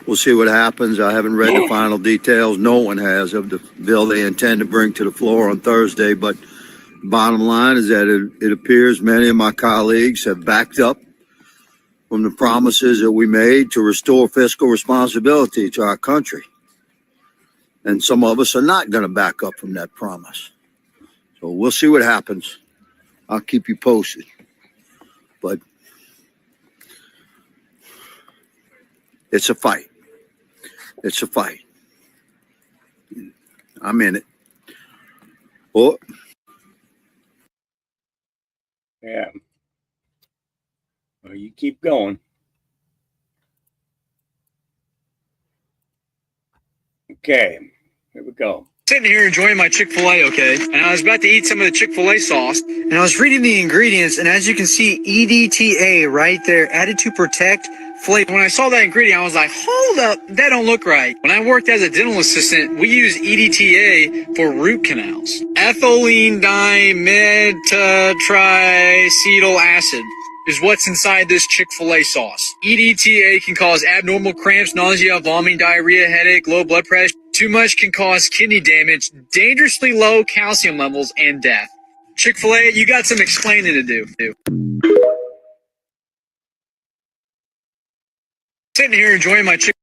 We'll see what happens. I haven't read the final details. No one has of the bill they intend to bring to the floor on Thursday. But bottom line is that it appears many of my colleagues have backed up from the promises that we made to restore fiscal responsibility to our country. And some of us are not going to back up from that promise. So we'll see what happens. I'll keep you posted. But it's a fight. It's a fight. I'm in it. Oh. Yeah. Well, you keep going. Okay, here we go. Sitting here enjoying my Chick-fil-A, okay? And I was about to eat some of the Chick-fil-A sauce, and I was reading the ingredients, and as you can see, EDTA right there, added to protect flavor. When I saw that ingredient, I was like, hold up, that don't look right. When I worked as a dental assistant, we use EDTA for root canals. Ethylene dimetatricityl acid is what's inside this Chick-fil-A sauce. EDTA can cause abnormal cramps, nausea, vomiting, diarrhea, headache, low blood pressure. Too much can cause kidney damage, dangerously low calcium levels, and death. Chick-fil-A, you got some explaining to do. Sitting here enjoying my Chick.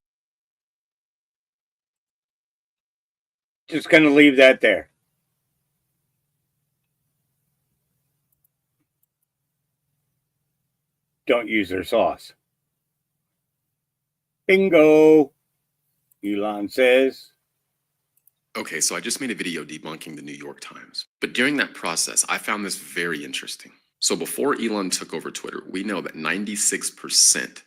Just going to leave that there. Don't use their sauce. Bingo, Elon says. Okay, so I just made a video debunking the New York Times. But during that process, I found this very interesting. So before Elon took over Twitter, we know that 96%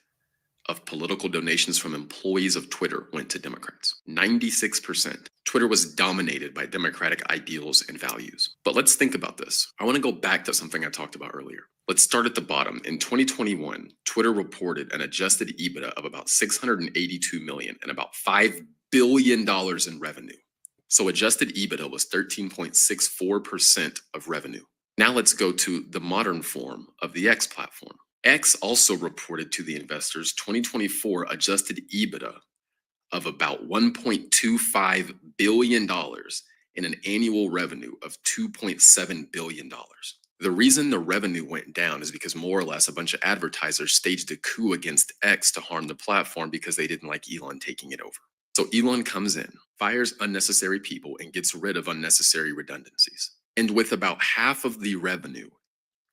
of political donations from employees of Twitter went to Democrats. 96%. Twitter was dominated by Democratic ideals and values. But let's think about this. I want to go back to something I talked about earlier. Let's start at the bottom. In 2021, Twitter reported an adjusted EBITDA of about $682 million and about $5 billion in revenue. So adjusted EBITDA was 13.64% of revenue. Now let's go to the modern form of the X platform. X also reported to the investors 2024 adjusted EBITDA of about $1.25 billion and an annual revenue of $2.7 billion. The reason the revenue went down is because more or less a bunch of advertisers staged a coup against X to harm the platform because they didn't like Elon taking it over. So Elon comes in, fires unnecessary people, and gets rid of unnecessary redundancies. And with about half of the revenue,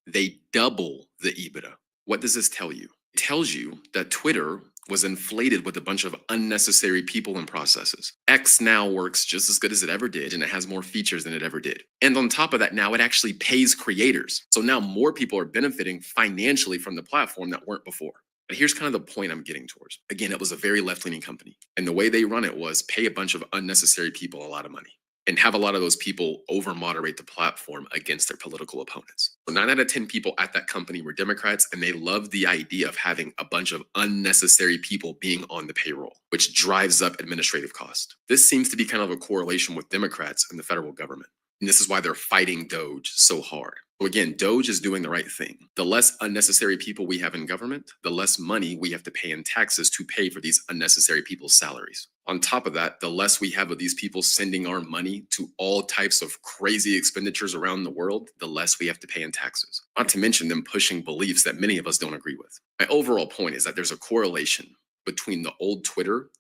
they double the EBITDA. What does this tell you? It tells you that Twitter was inflated with a bunch of unnecessary people and processes. X now works just as good as it ever did, and it has more features than it ever did. And on top of that, now it actually pays creators. So now more people are benefiting financially from the platform that weren't before. But here's kind of the point I'm getting towards. Again, it was a very left-leaning company. And the way they run it was pay a bunch of unnecessary people a lot of money and have a lot of those people over-moderate the platform against their political opponents. So 9 out of 10 people at that company were Democrats, and they loved the idea of having a bunch of unnecessary people being on the payroll, which drives up administrative cost. This seems to be kind of a correlation with Democrats and the federal government. And this is why they're fighting Doge so hard. So again, Doge is doing the right thing. The less unnecessary people we have in government, the less money we have to pay in taxes to pay for these unnecessary people's salaries. On top of that, the less we have of these people sending our money to all types of crazy expenditures around the world, the less we have to pay in taxes. Not to mention them pushing beliefs that many of us don't agree with. My overall point is that there's a correlation between the old Twitter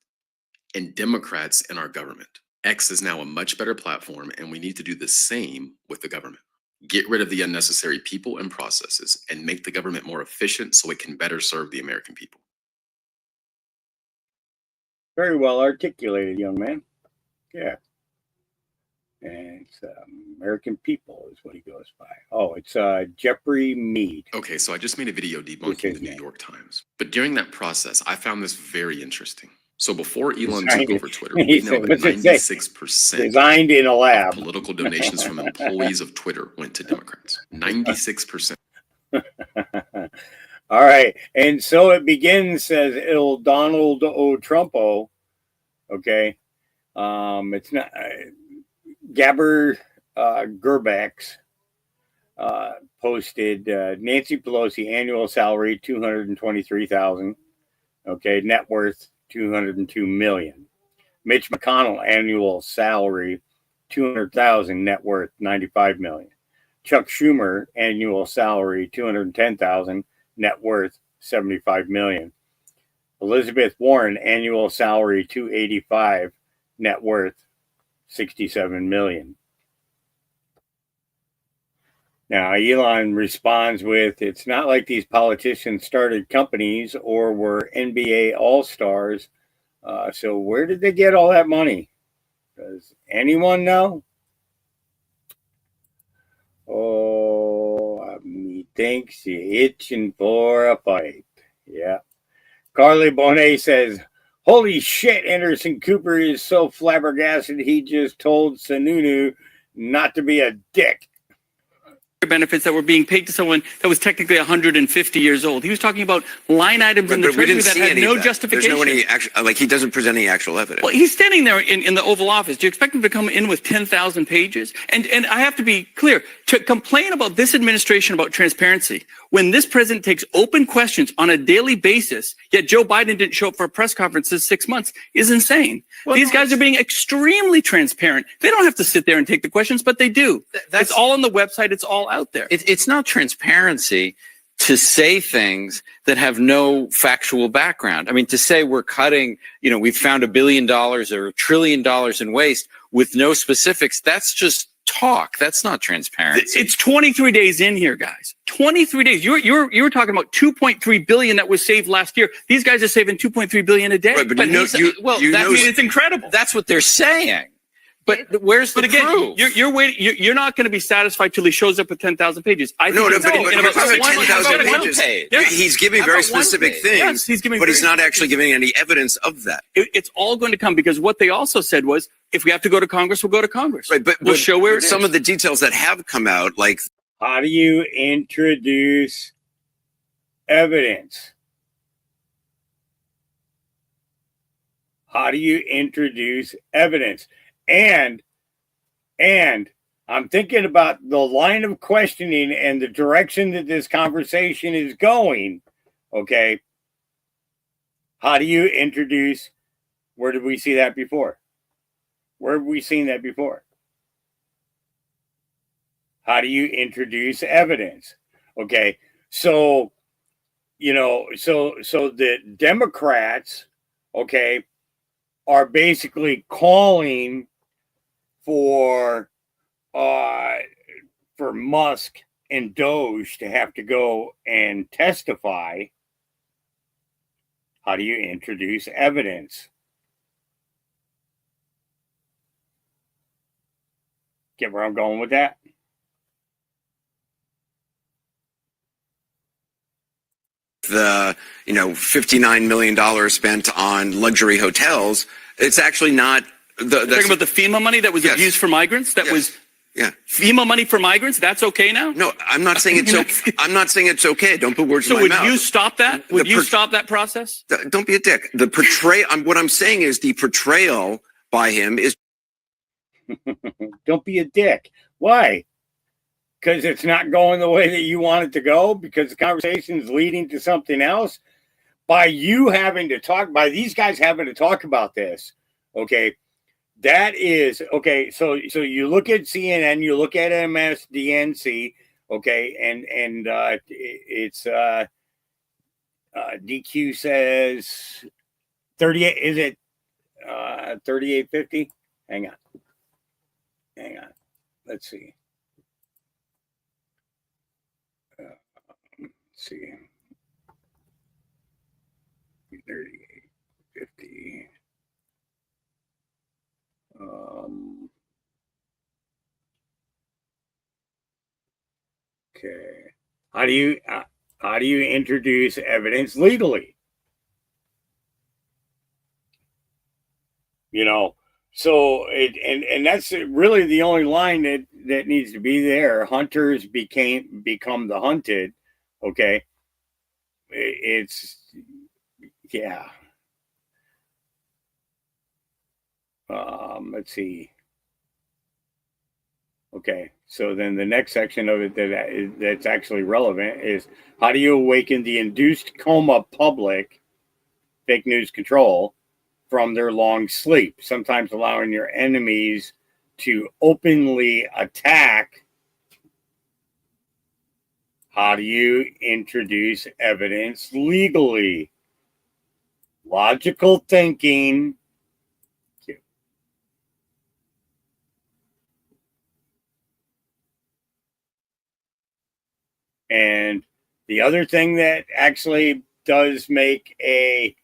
and Democrats in our government. X is now a much better platform, and we need to do the same with the government. Get rid of the unnecessary people and processes and make the government more efficient so it can better serve the American people. Very well articulated, young man. Yeah. And it's American people is what he goes by. Oh, it's Jeffrey Mead. Okay, so I just made a video debunking the New York Times. But during that process, I found this very interesting. So before Elon took over Twitter, we know that 96% designed in a lab of political donations from employees of Twitter went to Democrats. 96%. All right. And so it begins, says Il Donald O. Trumpo. Okay. It's not Gabber Gerbax posted Nancy Pelosi annual salary $223,000. Okay, net worth $202 million. Mitch McConnell annual salary $200,000, net worth $95 million. Chuck Schumer annual salary $210,000, net worth $75 million. Elizabeth Warren annual salary $285,000, net worth $67 million. Now, Elon responds with, it's not like these politicians started companies or were NBA All-Stars. So where did they get all that money? Does anyone know? Oh, methinks you're itching for a fight. Yeah. Carly Bonet says, Holy shit, Anderson Cooper is so flabbergasted he just told Sununu not to be a dick. Benefits that were being paid to someone that was technically 150 years old. He was talking about line items in the But we treasury didn't that see had any no of that. justification. There's no any actual, like he doesn't present any actual evidence. Well, he's standing there in the Oval Office. Do you expect him to come in with 10,000 pages? And I have to be clear, to complain about this administration about transparency, when this president takes open questions on a daily basis, yet Joe Biden didn't show up for a press conference this 6 months, is insane. Well, These guys are being extremely transparent. They don't have to sit there and take the questions, but they do. It's all on the website. It's all out there. It's not transparency to say things that have no factual background. I mean, to say we're cutting, we've found $1 billion or $1 trillion in waste with no specifics, that's just talk. That's not transparency. It's 23 days in here, guys. 23 days. You were talking about 2.3 billion that was saved last year. These guys are saving 2.3 billion a day. Right, but it's incredible. That's what they're saying. But where's the proof? You're waiting. You're not going to be satisfied till he shows up with 10,000 pages. But you're talking about 10,000 pages. He's giving very specific things, yes, he's giving but he's very not actually giving any evidence of that. It's all going to come because what they also said was, if we have to go to Congress, we'll go to Congress. Right, but we'll show where it is. Some of the details that have come out, like how do you introduce evidence? How do you introduce evidence? And I'm thinking about the line of questioning and the direction that this conversation is going. Okay. How do you introduce? Where did we see that before? Where have we seen that before? How do you introduce evidence? Okay. So, so the Democrats, okay, are basically calling for Musk and Doge to have to go and testify. How do you introduce evidence? Get where I'm going with that? the $59 million spent on luxury hotels, it's actually not. Talking about the FEMA money that was abused for migrants. That was FEMA money for migrants. That's okay now. No, I'm not saying it's okay. I'm not saying it's okay. Don't put words in my mouth. So would you stop that? Would you stop that process? Don't be a dick. The portrayal. What I'm saying is the portrayal by him is. Don't be a dick. Why? Because it's not going the way that you want it to go, because the conversation is leading to something else. By you having to talk, by these guys having to talk about this, okay, that is, okay, so you look at CNN, you look at MSDNC, okay, and it's, DQ says 38, is it 3850? Hang on. Let's see. Let's see. 3850. Okay. How do you introduce evidence legally? So and that's really the only line that needs to be there. Hunters become the hunted. Okay. It's yeah. Let's see. Okay, so then the next section of it that's actually relevant is how do you awaken the induced coma public, fake news control, from their long sleep, sometimes allowing your enemies to openly attack. How do you introduce evidence legally? Logical thinking. And the other thing that actually does make an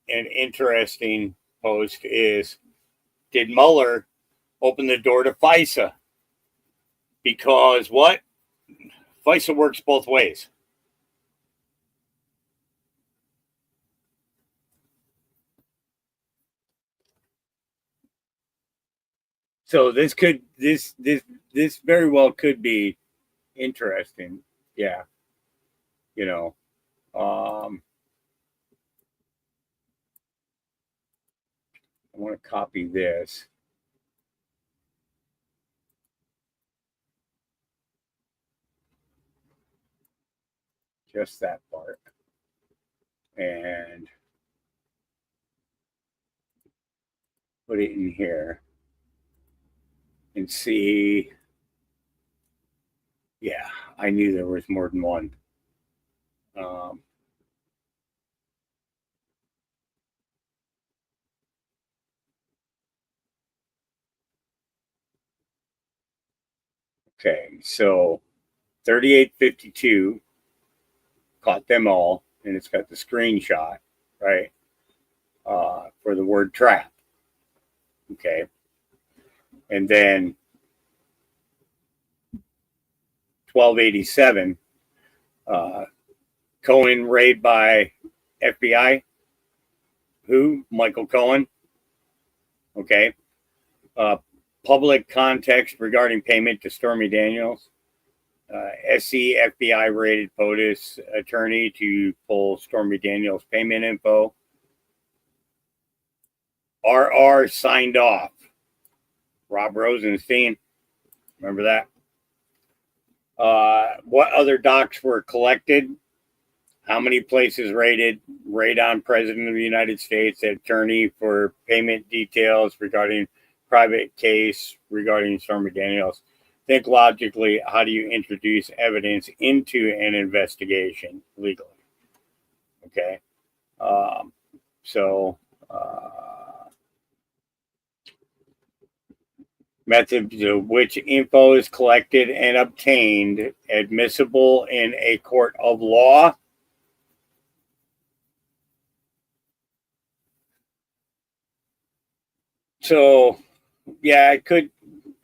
interesting post is, did Mueller open the door to FISA? Because what? FISA works both ways. So this very well could be interesting. Yeah. You know, I want to copy this. Just that part. And put it in here and see. Yeah, I knew there was more than one. Okay, so 3852 caught them all, and it's got the screenshot, right, for the word trap. Okay, and then 1287, Cohen raid by FBI. Who? Michael Cohen. Okay. Public context regarding payment to Stormy Daniels. SC FBI raided POTUS attorney to pull Stormy Daniels payment info. RR signed off. Rob Rosenstein. Remember that? What other docs were collected? How many places raided? Raid on President of the United States, attorney for payment details regarding private case regarding Stormy Daniels. Think logically, how do you introduce evidence into an investigation legally? Okay. Methods of which info is collected and obtained admissible in a court of law. So, yeah, it could,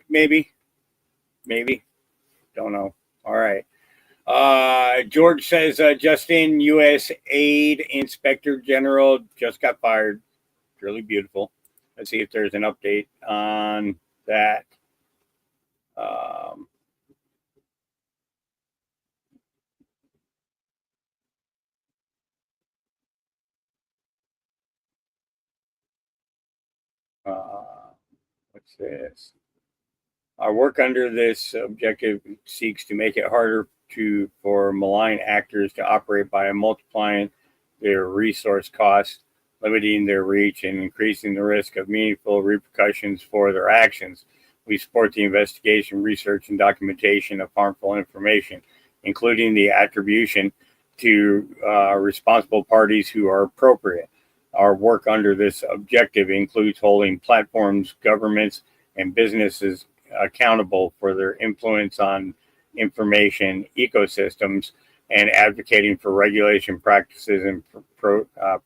maybe, don't know. All right. George says, Justin, U.S. Aid Inspector General just got fired. Really beautiful. Let's see if there's an update on that. What's this? Our work under this objective seeks to make it harder for malign actors to operate by multiplying their resource costs, limiting their reach, and increasing the risk of meaningful repercussions for their actions. We support the investigation, research, and documentation of harmful information, including the attribution to responsible parties who are appropriate. Our work under this objective includes holding platforms, governments, and businesses accountable for their influence on information ecosystems and advocating for regulation practices and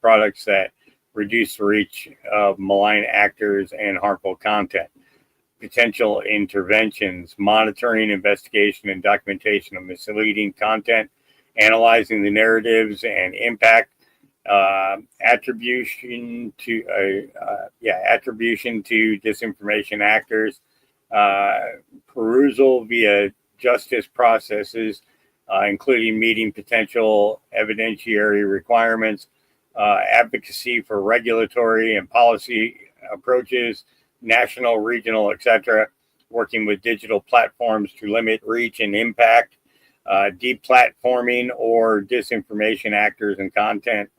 products that reduce the reach of malign actors and harmful content. Potential interventions, monitoring, investigation, and documentation of misleading content, analyzing the narratives and impact, attribution to disinformation actors, perusal via justice processes, including meeting potential evidentiary requirements, advocacy for regulatory and policy approaches, national, regional, etc., working with digital platforms to limit reach and impact, deplatforming or disinformation actors and content,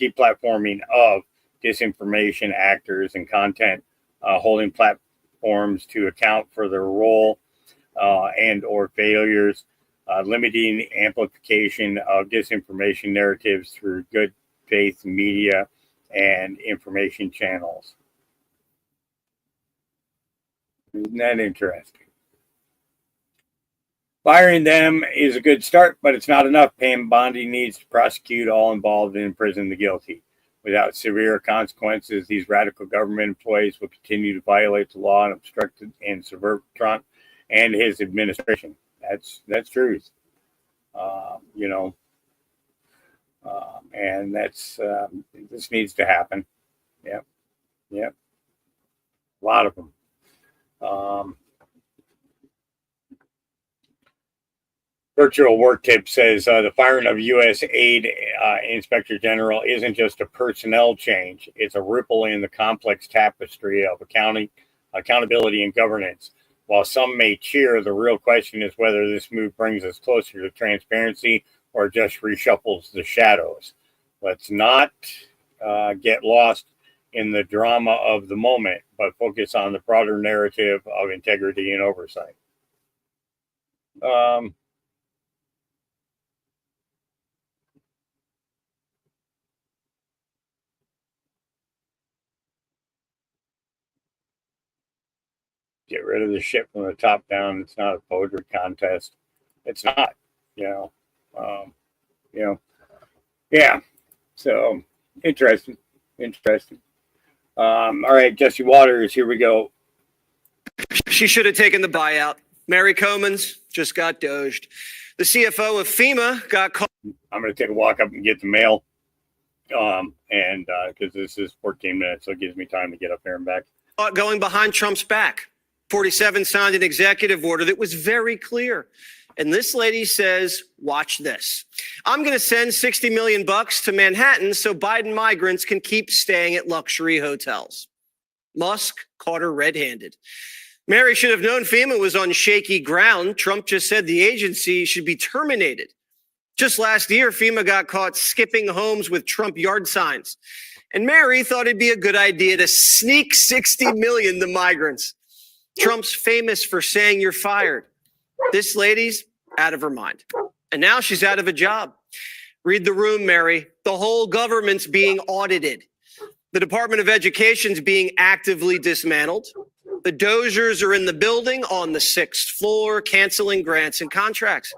deplatforming of disinformation actors and content, holding platforms to account for their role and or failures, limiting amplification of disinformation narratives through good faith media and information channels. Isn't that interesting? Firing them is a good start, but it's not enough. Pam Bondi needs to prosecute all involved and imprison the guilty. Without severe consequences, these radical government employees will continue to violate the law and obstruct and subvert Trump and his administration. That's truth. And that's this needs to happen. Yep. A lot of them. Virtual Work Tip says the firing of U.S. Aid Inspector General isn't just a personnel change. It's a ripple in the complex tapestry of accountability and governance. While some may cheer, the real question is whether this move brings us closer to transparency or just reshuffles the shadows. Let's not get lost in the drama of the moment, but focus on the broader narrative of integrity and oversight. Get rid of the shit from the top down. It's not a poetry contest. It's not, yeah. So interesting. All right, Jesse Waters, here we go. She should have taken the buyout. Mary Comans just got doged. The CFO of FEMA got caught. I'm going to take a walk up and get the mail. And because this is 14 minutes, so it gives me time to get up there and back. Going behind Trump's back. 47 signed an executive order that was very clear. And this lady says, watch this. I'm going to send $60 million to Manhattan so Biden migrants can keep staying at luxury hotels. Musk caught her red-handed. Mary should have known FEMA was on shaky ground. Trump just said the agency should be terminated. Just last year, FEMA got caught skipping homes with Trump yard signs. And Mary thought it'd be a good idea to sneak $60 million to migrants. Trump's famous for saying you're fired. This lady's out of her mind. And now she's out of a job. Read the room, Mary. The whole government's being audited. The Department of Education's being actively dismantled. The Dozers are in the building on the 6th floor, canceling grants and contracts.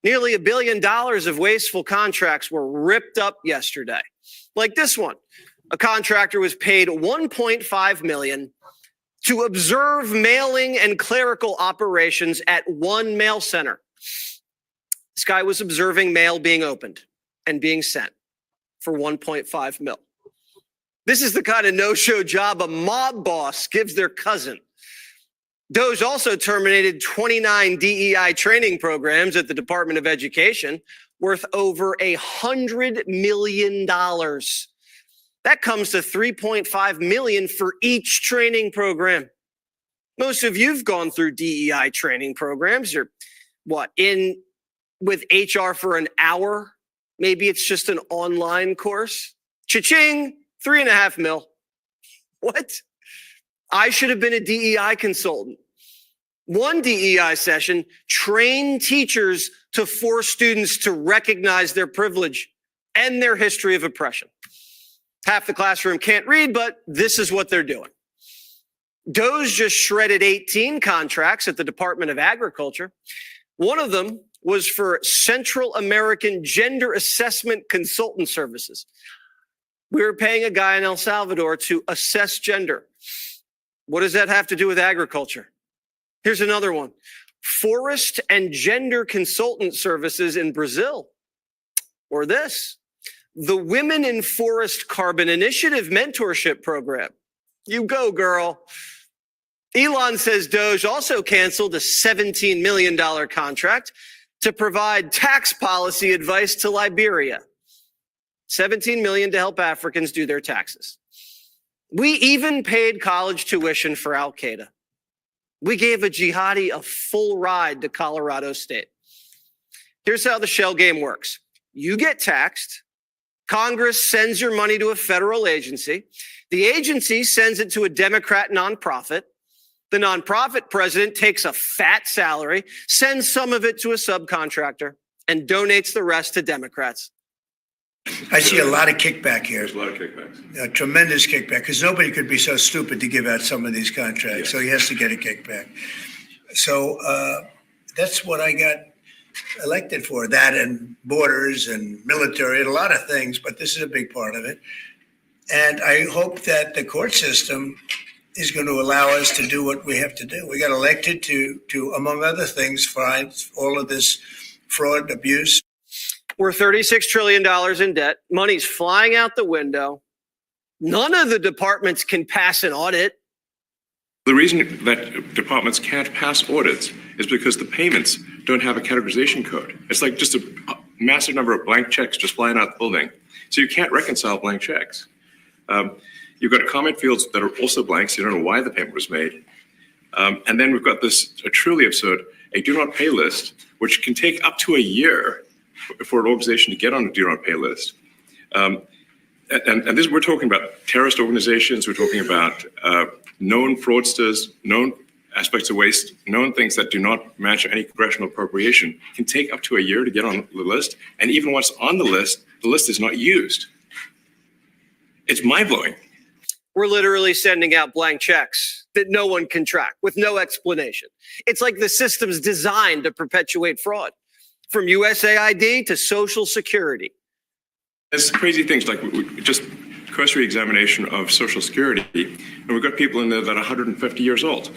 Nearly $1 billion of wasteful contracts were ripped up yesterday. Like this one. A contractor was paid $1.5 million to observe mailing and clerical operations at one mail center. This guy was observing mail being opened and being sent for $1.5 million. This is the kind of no-show job a mob boss gives their cousin. Doge also terminated 29 DEI training programs at the Department of Education worth over $100 million. That comes to $3.5 million for each training program. Most of you've gone through DEI training programs. You're in with HR for an hour. Maybe it's just an online course. Cha-ching, $3.5 million. What? I should have been a DEI consultant. One DEI session trained teachers to force students to recognize their privilege and their history of oppression. Half the classroom can't read, but this is what they're doing. Doge just shredded 18 contracts at the Department of Agriculture. One of them was for Central American Gender Assessment Consultant Services. We were paying a guy in El Salvador to assess gender. What does that have to do with agriculture? Here's another one. Forest and Gender Consultant Services in Brazil. Or this. The Women in Forest Carbon Initiative Mentorship Program. You go, girl. Elon says Doge also canceled a $17 million contract to provide tax policy advice to Liberia. $17 million to help Africans do their taxes. We even paid college tuition for Al Qaeda. We gave a jihadi a full ride to Colorado State. Here's how the shell game works. You get taxed. Congress sends your money to a federal agency. The agency sends it to a Democrat nonprofit. The nonprofit president takes a fat salary, sends some of it to a subcontractor, and donates the rest to Democrats. I see a lot of kickback here. There's a lot of kickbacks. A tremendous kickback, because nobody could be so stupid to give out some of these contracts. So he has to get a kickback. So that's what I got elected for, that and borders and military and a lot of things, but this is a big part of it. And I hope that the court system is going to allow us to do what we have to do. We got elected to among other things, find all of this fraud, abuse. We're $36 trillion in debt. Money's flying out the window. None of the departments can pass an audit. The reason that departments can't pass audits is because the payments don't have a categorization code. It's like just a massive number of blank checks just flying out the building. So you can't reconcile blank checks. You've got comment fields that are also blank, so you don't know why the payment was made. And then we've got this truly absurd, a do not pay list, which can take up to a year for an organization to get on a do not pay list. And this, we're talking about terrorist organizations, we're talking about known fraudsters, known aspects of waste, known things that do not match any congressional appropriation, can take up to a year to get on the list. And even once on the list is not used. It's mind-blowing. We're literally sending out blank checks that no one can track with no explanation. It's like the system's designed to perpetuate fraud, from USAID to Social Security. There's crazy things like just cursory examination of Social Security, and we've got people in there that are 150 years old.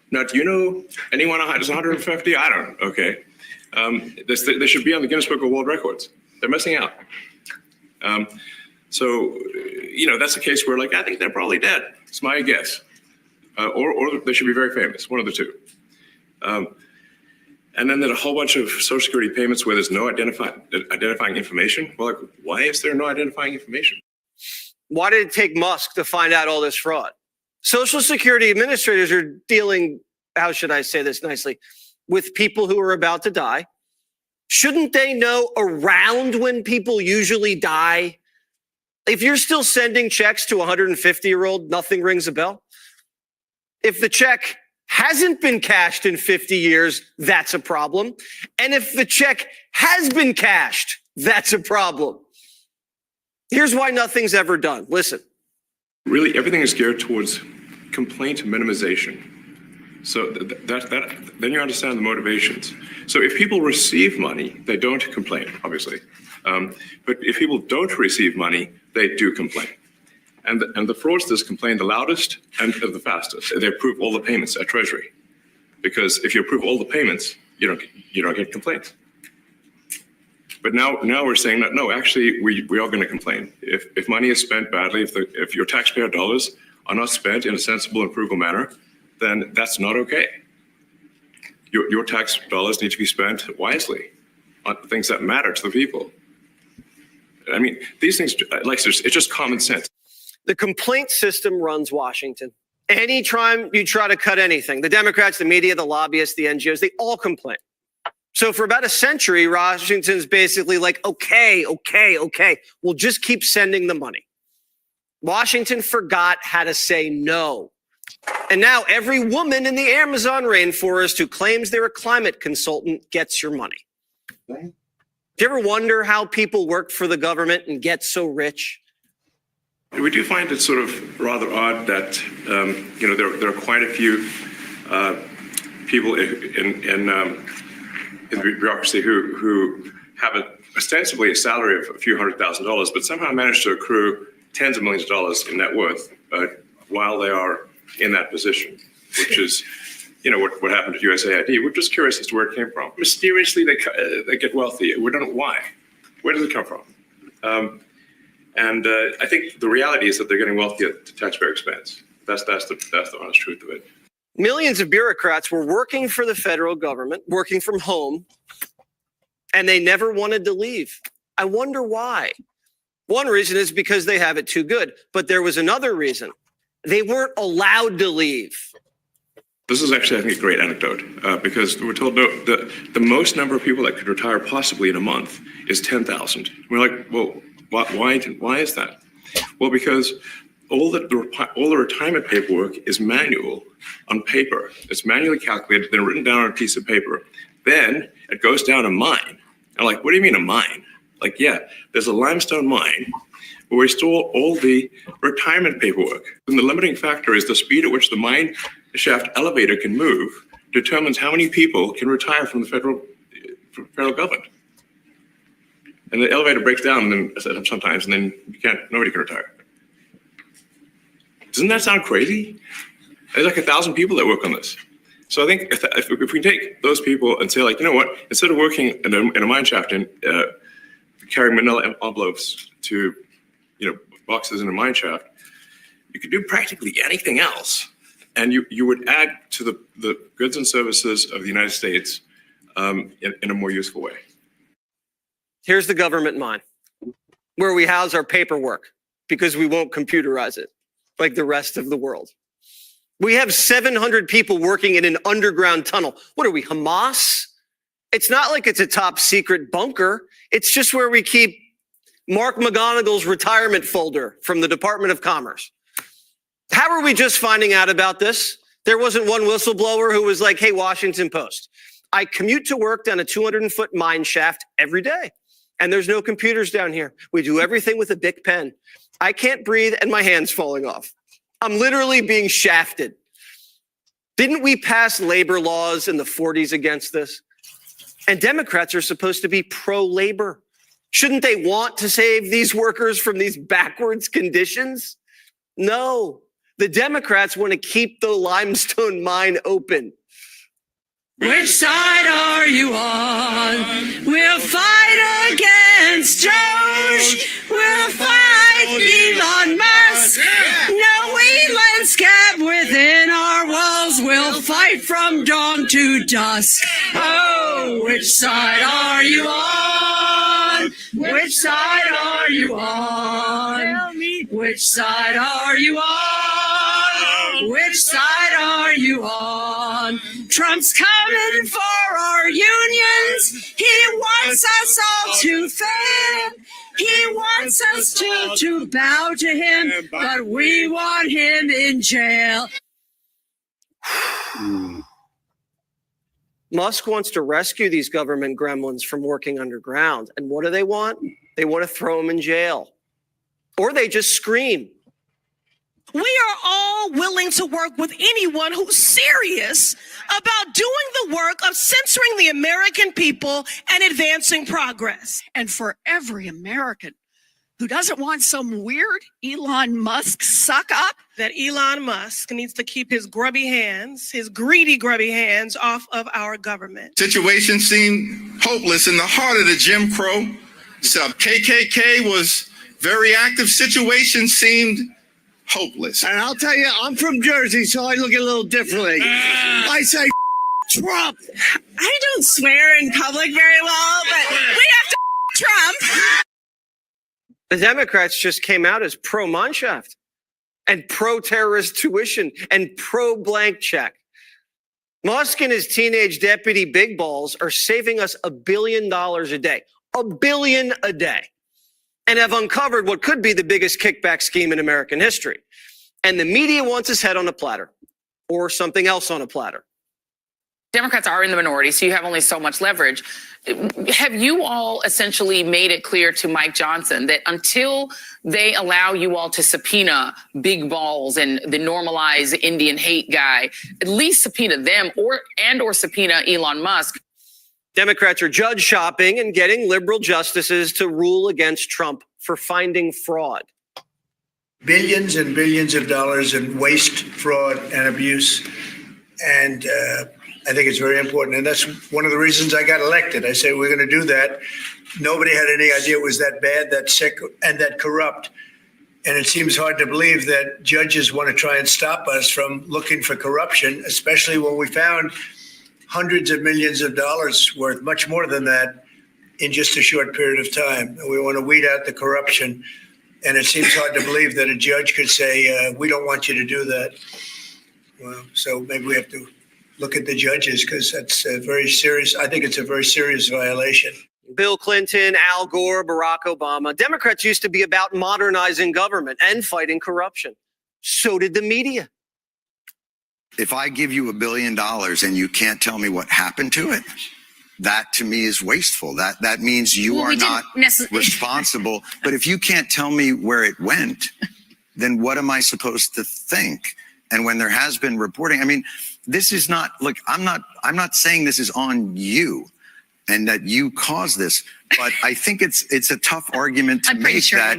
Now, do you know anyone who's 150? I don't. Okay. They should be on the Guinness Book of World Records. They're missing out. So, that's a case where, I think they're probably dead. It's my guess. Or they should be very famous, one of the two. And then there's a whole bunch of Social Security payments where there's no identifying information. Well, why is there no identifying information? Why did it take Musk to find out all this fraud? Social Security administrators are dealing, how should I say this nicely, with people who are about to die. Shouldn't they know around when people usually die? If you're still sending checks to a 150-year-old, nothing rings a bell. If the check hasn't been cashed in 50 years, that's a problem. And if the check has been cashed, that's a problem. Here's why nothing's ever done. Listen. Really, everything is geared towards complaint minimization. So then you understand the motivations. So if people receive money, they don't complain, obviously. But if people don't receive money, they do complain. And the fraudsters complain the loudest and the fastest. They approve all the payments at Treasury. Because if you approve all the payments, you don't get complaints. But now we're saying that, no, actually, we are going to complain. If money is spent badly, if your taxpayer dollars are not spent in a sensible and frugal manner, then that's not okay. Your tax dollars need to be spent wisely on things that matter to the people. I mean, these things, it's just common sense. The complaint system runs Washington. Anytime you try to cut anything, the Democrats, the media, the lobbyists, the NGOs, they all complain. So for about a century, Washington's basically like, okay, we'll just keep sending the money. Washington forgot how to say no. And now every woman in the Amazon rainforest who claims they're a climate consultant gets your money. Do you ever wonder how people work for the government and get so rich? We do find it sort of rather odd that, there are quite a few people in the bureaucracy who have ostensibly a salary of a few $100,000, but somehow manage to accrue tens of millions of dollars in net worth while they are in that position, which is, what happened to USAID. We're just curious as to where it came from. Mysteriously, they get wealthy. We don't know why. Where does it come from? And I think the reality is that they're getting wealthy at the taxpayer expense. That's the honest truth of it. Millions of bureaucrats were working for the federal government, working from home, and they never wanted to leave. I wonder why. One reason is because they have it too good, but there was another reason. They weren't allowed to leave. This is actually, I think, a great anecdote because we're told the most number of people that could retire possibly in a month is 10,000. We're like, well, why is that? Well, because all the retirement paperwork is manual on paper. It's manually calculated, then written down on a piece of paper. Then it goes down a mine. I'm like, what do you mean a mine? Like, yeah, there's a limestone mine where we store all the retirement paperwork. And the limiting factor is the speed at which the mine shaft elevator can move determines how many people can retire from the federal government. And the elevator breaks down sometimes, and then nobody can retire. Doesn't that sound crazy? There's like 1,000 people that work on this. So I think if we take those people and say, like, you know what, instead of working in a mine shaft and carrying manila envelopes to, boxes in a mine shaft, you could do practically anything else and you would add to the goods and services of the United States in a more useful way. Here's the government mine where we house our paperwork because we won't computerize it like the rest of the world. We have 700 people working in an underground tunnel. What are we, Hamas? It's not like it's a top secret bunker. It's just where we keep Mark McGonagall's retirement folder from the Department of Commerce. How are we just finding out about this? There wasn't one whistleblower who was like, hey, Washington Post, I commute to work down a 200-foot mine shaft every day, and there's no computers down here. We do everything with a Bic pen. I can't breathe, and my hand's falling off. I'm literally being shafted. Didn't we pass labor laws in the 40s against this? And Democrats are supposed to be pro-labor. Shouldn't they want to save these workers from these backwards conditions? No, the Democrats want to keep the limestone mine open. Which side are you on? We'll fight against Doge. We'll fight Elon Musk. No Elon's kept within our walls. We'll fight from dawn to dusk. Oh, which side are you on? Which side are you on? Tell me. Which side are you on? Which side are you on? Trump's coming for our unions. He wants us all to fail. He wants us to bow to him, but we want him in jail. Musk wants to rescue these government gremlins from working underground. And what do they want? They want to throw them in jail. Or they just scream. We are all willing to work with anyone who's serious about doing the work of censoring the American people and advancing progress. And for every American who doesn't want some weird Elon Musk suck up, that Elon Musk needs to keep his grubby hands, his greedy, grubby hands off of our government. Situation seemed hopeless in the heart of the Jim Crow. KKK was very active. Situation seemed hopeless. And I'll tell you, I'm from Jersey, so I look a little differently. I say Trump. I don't swear in public very well, but we have to Trump. The Democrats just came out as pro-mine shaft and pro-terrorist tuition and pro-blank check. Musk and his teenage deputy big balls are saving us $1 billion a day. $1 billion a day. And have uncovered what could be the biggest kickback scheme in American history. And the media wants his head on a platter or something else on a platter. Democrats are in the minority, so you have only so much leverage. Have you all essentially made it clear to Mike Johnson that until they allow you all to subpoena big balls and the normalized Indian hate guy, at least subpoena them or subpoena Elon Musk? Democrats are judge shopping and getting liberal justices to rule against Trump for finding fraud. Billions and billions of dollars in waste, fraud, and abuse. And I think it's very important. And that's one of the reasons I got elected. I said, we're going to do that. Nobody had any idea it was that bad, that sick, and that corrupt. And it seems hard to believe that judges want to try and stop us from looking for corruption, especially when we found hundreds of millions of dollars worth, much more than that, in just a short period of time. We want to weed out the corruption. And it seems hard to believe that a judge could say, we don't want you to do that. Well, so maybe we have to look at the judges, because that's a very serious, I think it's a very serious violation. Bill Clinton, Al Gore, Barack Obama. Democrats used to be about modernizing government and fighting corruption. So did the media. If I give you $1 billion and you can't tell me what happened to it, that to me is wasteful. That means you are not responsible. But if you can't tell me where it went, then what am I supposed to think? And when there has been reporting, I mean, this is not, look, I'm not saying this is on you and that you caused this, but I think it's a tough argument to make that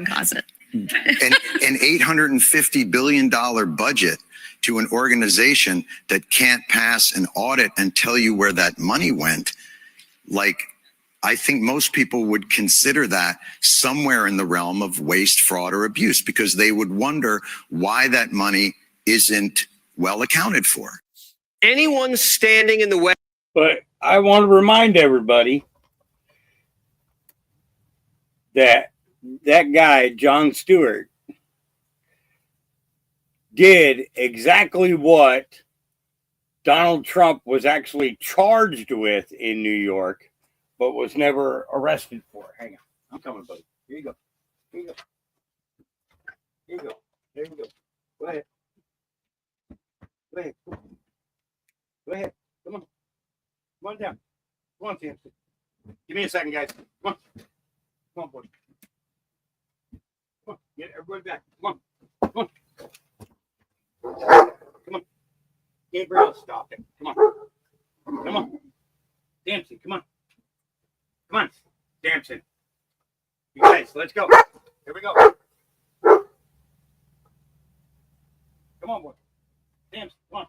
an $850 billion budget to an organization that can't pass an audit and tell you where that money went. Like, I think most people would consider that somewhere in the realm of waste, fraud, or abuse, because they would wonder why that money isn't well accounted for. Anyone standing in the way. But I want to remind everybody that that guy, Jon Stewart, did exactly what Donald Trump was actually charged with in New York, but was never arrested for. Hang on. I'm coming, buddy. Here you go. Here you go. Here you go. There you go. Go ahead. Go ahead. Go ahead. Come on. Come on down. Come on, Samson. Give me a second, guys. Come on. Come on, boy. Come on. Get everybody back. Come on. Come on. Come on. Gabriel, stop it. Come on. Come on. Samson, come on. Come on. Samson. You guys, let's go. Here we go. Come on, boy. Samson, come on.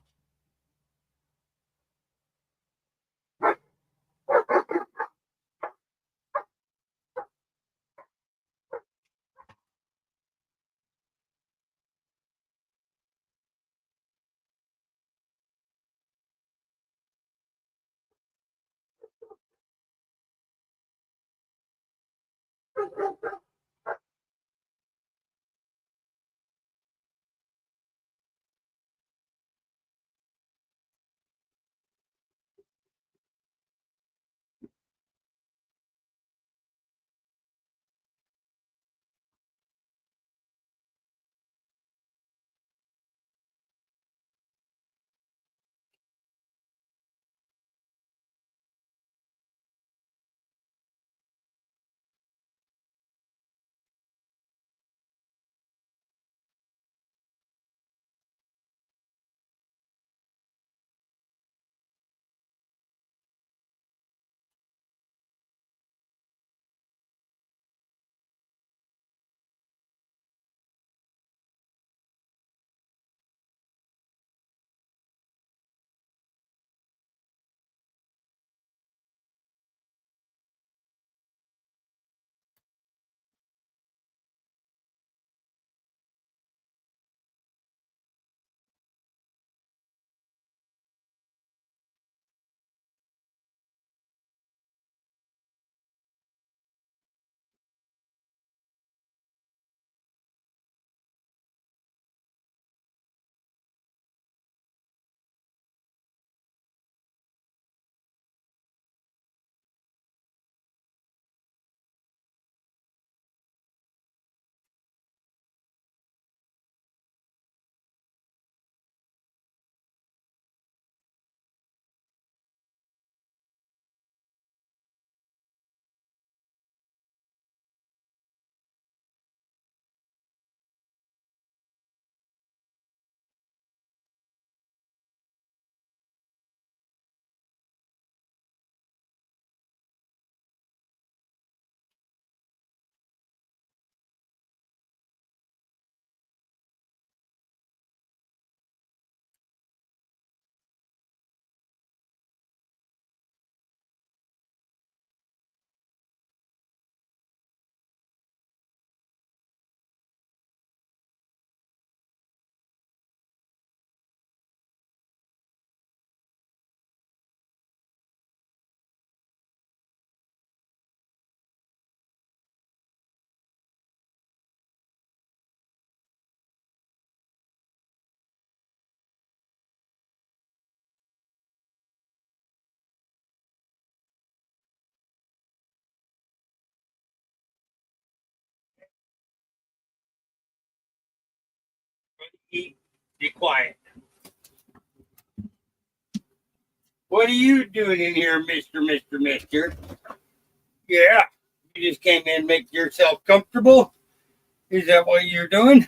Be quiet. What are you doing in here, Mister? Yeah. You just came in and make yourself comfortable? Is that what you're doing?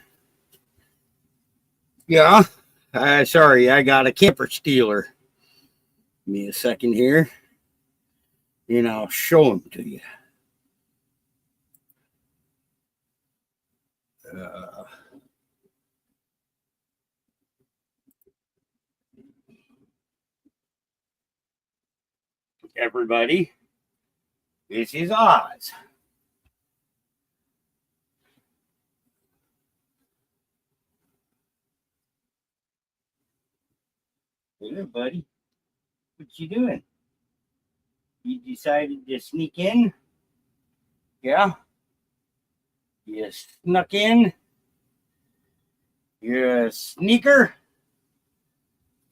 Yeah. Sorry, I got a camper stealer. Give me a second here. And I'll show him to you. Everybody, this is Oz. Hello, buddy. What you doing? You decided to sneak in? Yeah? You snuck in? You're a sneaker?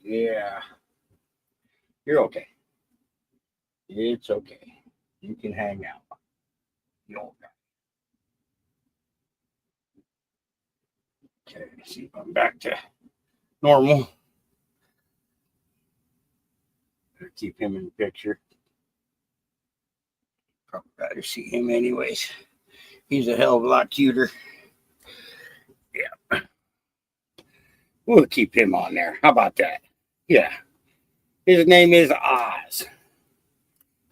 Yeah. You're okay. It's okay. You can hang out. You old guy. Okay, let's see if I'm back to normal. Better keep him in the picture. Probably rather see him anyways. He's a hell of a lot cuter. Yeah. We'll keep him on there. How about that? Yeah. His name is Oz.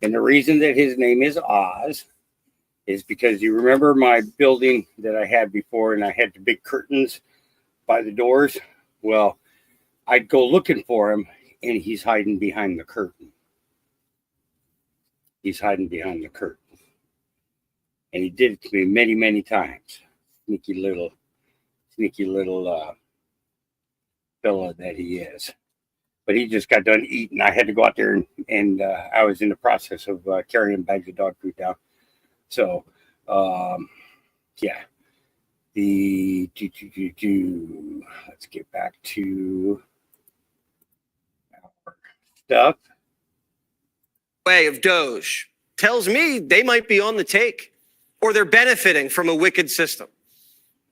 And the reason that his name is Oz is because you remember my building that I had before and I had the big curtains by the doors? Well, I'd go looking for him and he's hiding behind the curtain. He's hiding behind the curtain. And he did it to me many, many times. Sneaky little fella that he is. But he just got done eating. I had to go out there and I was in the process of carrying bags of dog food down. So, yeah. Let's get back to our stuff. Way of Doge tells me they might be on the take or they're benefiting from a wicked system.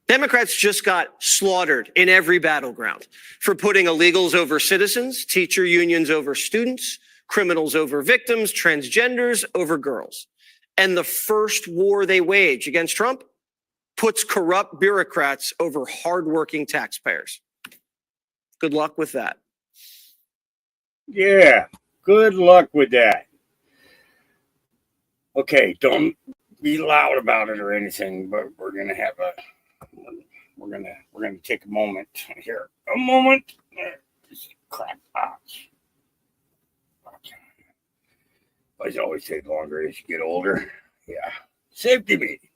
Democrats just got slaughtered in every battleground for putting illegals over citizens, teacher unions over students, criminals over victims, transgenders over girls. And the first war they wage against Trump puts corrupt bureaucrats over hardworking taxpayers. Good luck with that. Yeah, good luck with that. Okay, don't be loud about it or anything, but we're gonna take a moment here. A moment. Crap. Those always take longer as you get older. Yeah. Safety meeting.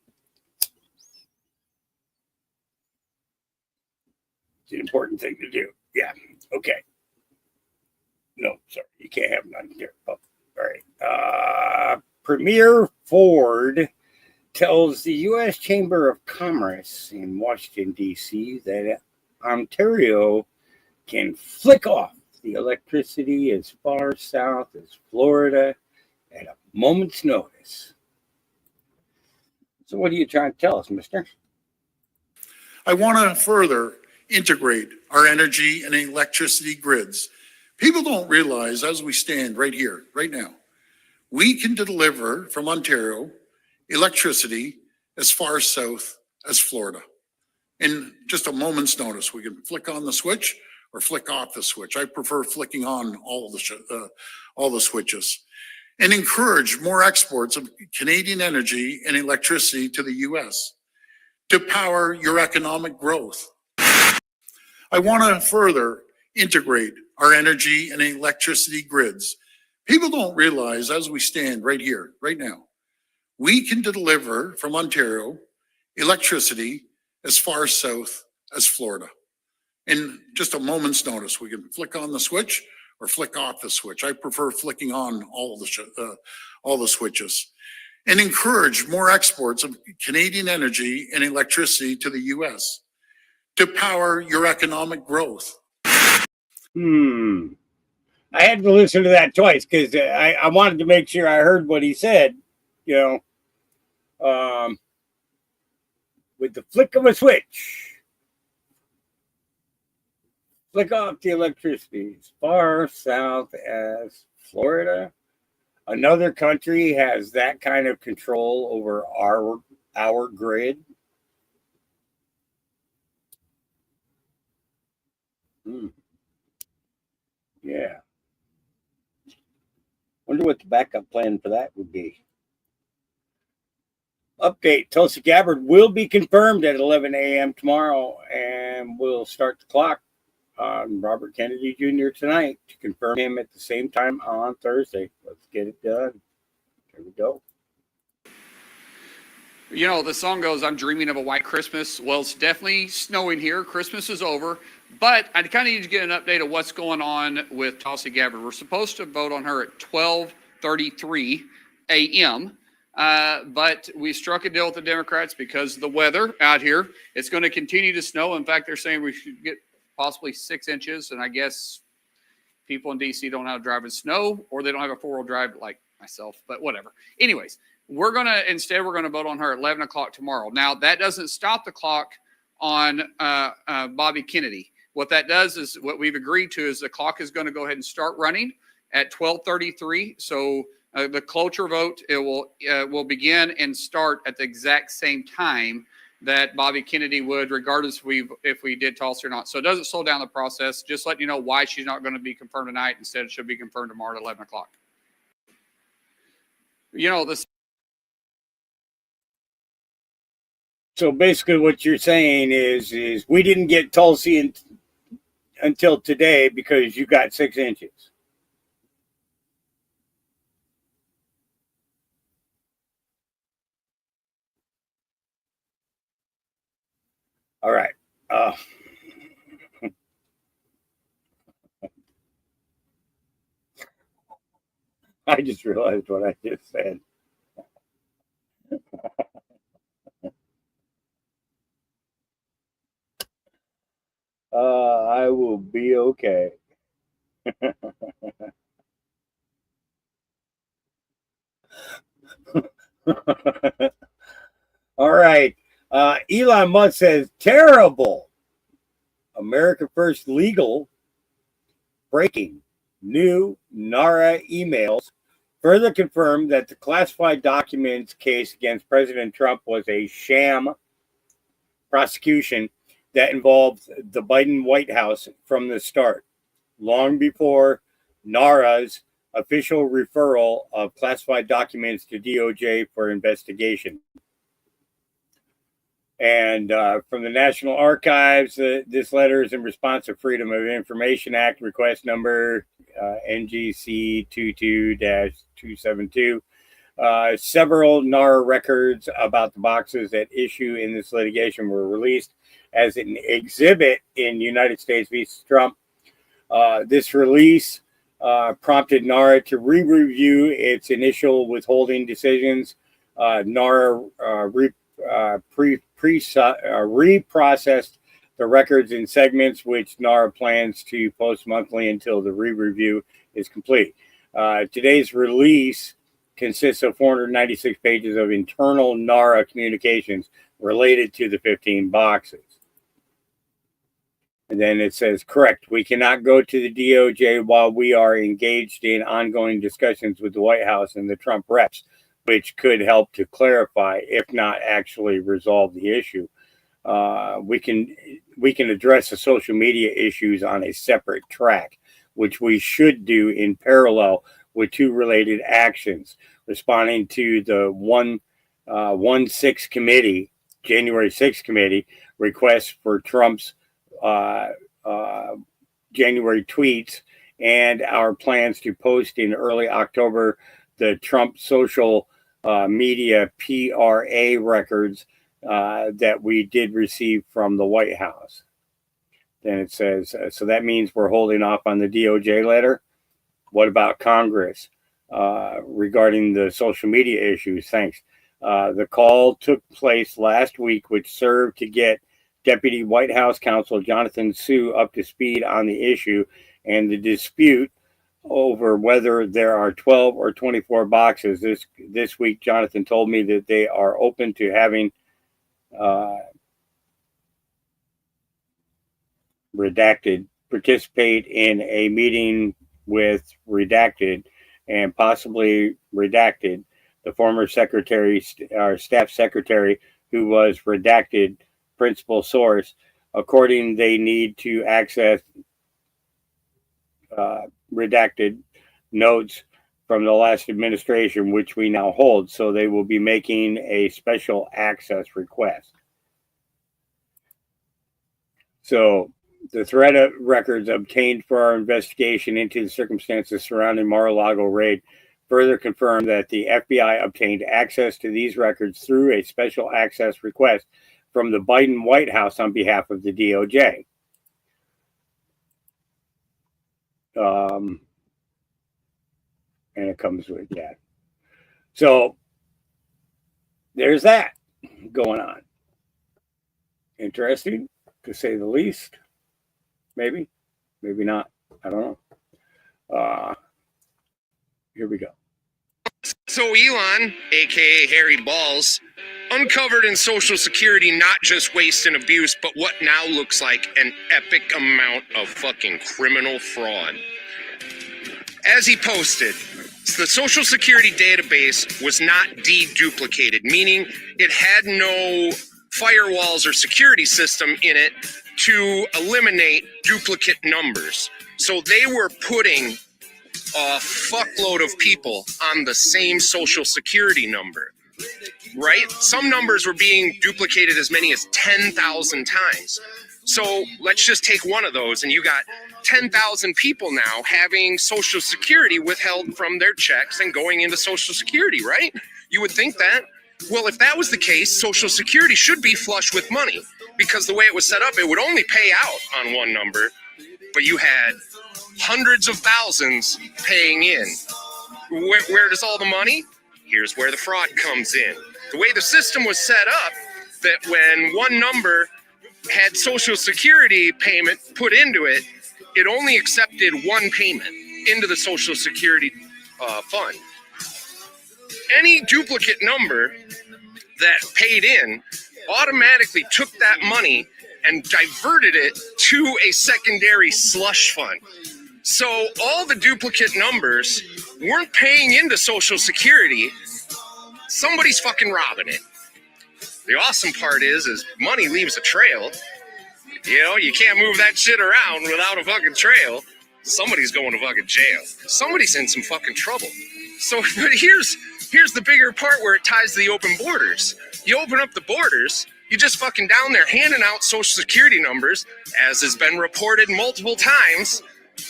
It's an important thing to do. Yeah. Okay. No, sorry. You can't have none here. Oh, all right. Premier Ford tells the U.S. Chamber of Commerce in Washington, D.C. that Ontario can flick off the electricity as far south as Florida at a moment's notice. So what are you trying to tell us, mister? I want to further integrate our energy and electricity grids. People don't realize, as we stand right here, right now, we can deliver from Ontario electricity as far south as Florida. In just a moment's notice, we can flick on the switch or flick off the switch. I prefer flicking on all the switches, and encourage more exports of Canadian energy and electricity to the U.S. to power your economic growth. I want to further integrate our energy and electricity grids. People don't realize, as we stand right here, right now, we can deliver from Ontario electricity as far south as Florida. In just a moment's notice, we can flick on the switch or flick off the switch. I prefer flicking on all the switches, and encourage more exports of Canadian energy and electricity to the U.S. to power your economic growth. I had to listen to that twice because I wanted to make sure I heard what he said, with the flick of a switch. Flick off the electricity as far south as Florida. Another country has that kind of control over our grid. Yeah. Wonder what the backup plan for that would be. Update, Tulsi Gabbard will be confirmed at 11 a.m. tomorrow, and we'll start the clock on Robert Kennedy Jr. tonight to confirm him at the same time on Thursday. Let's get it done. Here we go. You know, the song goes, I'm dreaming of a white Christmas. Well, it's definitely snowing here. Christmas is over. But I kind of need to get an update of what's going on with Tulsi Gabbard. We're supposed to vote on her at 12:33 a.m., but we struck a deal with the Democrats because of the weather out here. It's going to continue to snow. In fact, they're saying we should get possibly 6 inches, and I guess people in D.C. don't know how to drive in snow, or they don't have a four-wheel drive like myself, but whatever. Anyways, we're going to vote on her at 11 o'clock tomorrow. Now, that doesn't stop the clock on Bobby Kennedy. What that does is what we've agreed to is the clock is going to go ahead and start running at 12:33. So the cloture vote, it will begin and start at the exact same time that Bobby Kennedy would, regardless if we did Tulsi or not. So it doesn't slow down the process. Just letting you know why she's not going to be confirmed tonight. Instead, she'll be confirmed tomorrow at 11 o'clock. You know, this. So basically what you're saying is we didn't get Tulsi until today because you got 6 inches. All right. I just realized what I just said. I will be okay. All right. Elon Musk says, terrible. America First Legal breaking. New NARA emails further confirmed that the classified documents case against President Trump was a sham prosecution that involved the Biden White House from the start, long before NARA's official referral of classified documents to DOJ for investigation. And from the National Archives, this letter is in response to Freedom of Information Act request number NGC 22-272. Several NARA records about the boxes at issue in this litigation were released as an exhibit in United States v. Trump. This release prompted NARA to re-review its initial withholding decisions. NARA reprocessed the records in segments, which NARA plans to post monthly until the re-review is complete. Today's release consists of 496 pages of internal NARA communications related to the 15 boxes. And then it says, correct, we cannot go to the DOJ while we are engaged in ongoing discussions with the White House and the Trump reps, which could help to clarify, if not actually resolve the issue. We can address the social media issues on a separate track, which we should do in parallel with two related actions, responding to the 1-6 committee, January 6th committee, request for Trump's January tweets and our plans to post in early October the Trump social media PRA records that we did receive from the White House. Then it says, so that means we're holding off on the DOJ letter. What about Congress regarding the social media issues? Thanks. The call took place last week, which served to get Deputy White House Counsel Jonathan Su up to speed on the issue and the dispute over whether there are 12 or 24 boxes. This week, Jonathan told me that they are open to having Redacted participate in a meeting with Redacted and possibly Redacted, the former secretary, our staff secretary, who was Redacted principal source. According, they need to access redacted notes from the last administration, which we now hold. So they will be making a special access request. So the threat of records obtained for our investigation into the circumstances surrounding Mar-a-Lago raid further confirmed that the FBI obtained access to these records through a special access request from the Biden White House on behalf of the DOJ. And it comes with that. So there's that going on. Interesting, to say the least. Maybe, maybe not. I don't know. Here we go. So Elon, aka Harry Balls, uncovered in Social Security not just waste and abuse, but what now looks like an epic amount of fucking criminal fraud. As he posted, the Social Security database was not deduplicated, meaning it had no firewalls or security system in it to eliminate duplicate numbers. So they were putting a fuckload of people on the same Social Security number, right? Some numbers were being duplicated as many as 10,000 times. So let's just take one of those, and you got 10,000 people now having Social Security withheld from their checks and going into Social Security, right? You would think that. Well, if that was the case, Social Security should be flush with money, because the way it was set up, it would only pay out on one number, but you had hundreds of thousands paying in. Where does all the money? Here's where the fraud comes in. The way the system was set up, that when one number had Social Security payment put into it, it only accepted one payment into the Social Security fund. Any duplicate number that paid in automatically took that money and diverted it to a secondary slush fund. So all the duplicate numbers weren't paying into Social Security. Somebody's fucking robbing it. The awesome part is money leaves a trail. You know, you can't move that shit around without a fucking trail. Somebody's going to fucking jail. Somebody's in some fucking trouble. So, but here's the bigger part where it ties to the open borders. You open up the borders, you just fucking down there handing out Social Security numbers, as has been reported multiple times.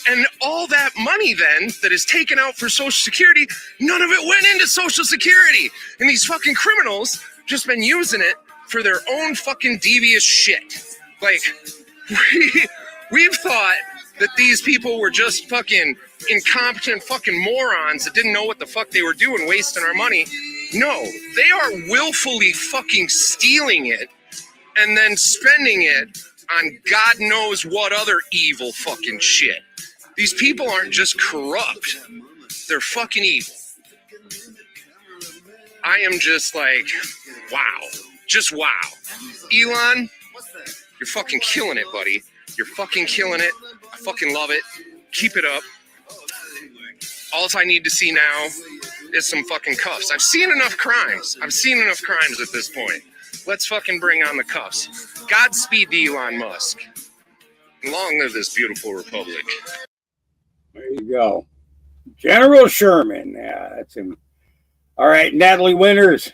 And all that money then that is taken out for Social Security, none of it went into Social Security. And these fucking criminals just been using it for their own fucking devious shit. Like, we've thought that these people were just fucking incompetent fucking morons that didn't know what the fuck they were doing, wasting our money. No, they are willfully fucking stealing it and then spending it on God knows what other evil fucking shit. These people aren't just corrupt, they're fucking evil. I am just like, wow. Just wow. Elon, you're fucking killing it, buddy. You're fucking killing it. I fucking love it. Keep it up. All I need to see now is some fucking cuffs. I've seen enough crimes. I've seen enough crimes at this point. Let's fucking bring on the cuffs. Godspeed to Elon Musk. Long live this beautiful republic. There you go. General Sherman. Yeah, that's him. All right, Natalie Winters.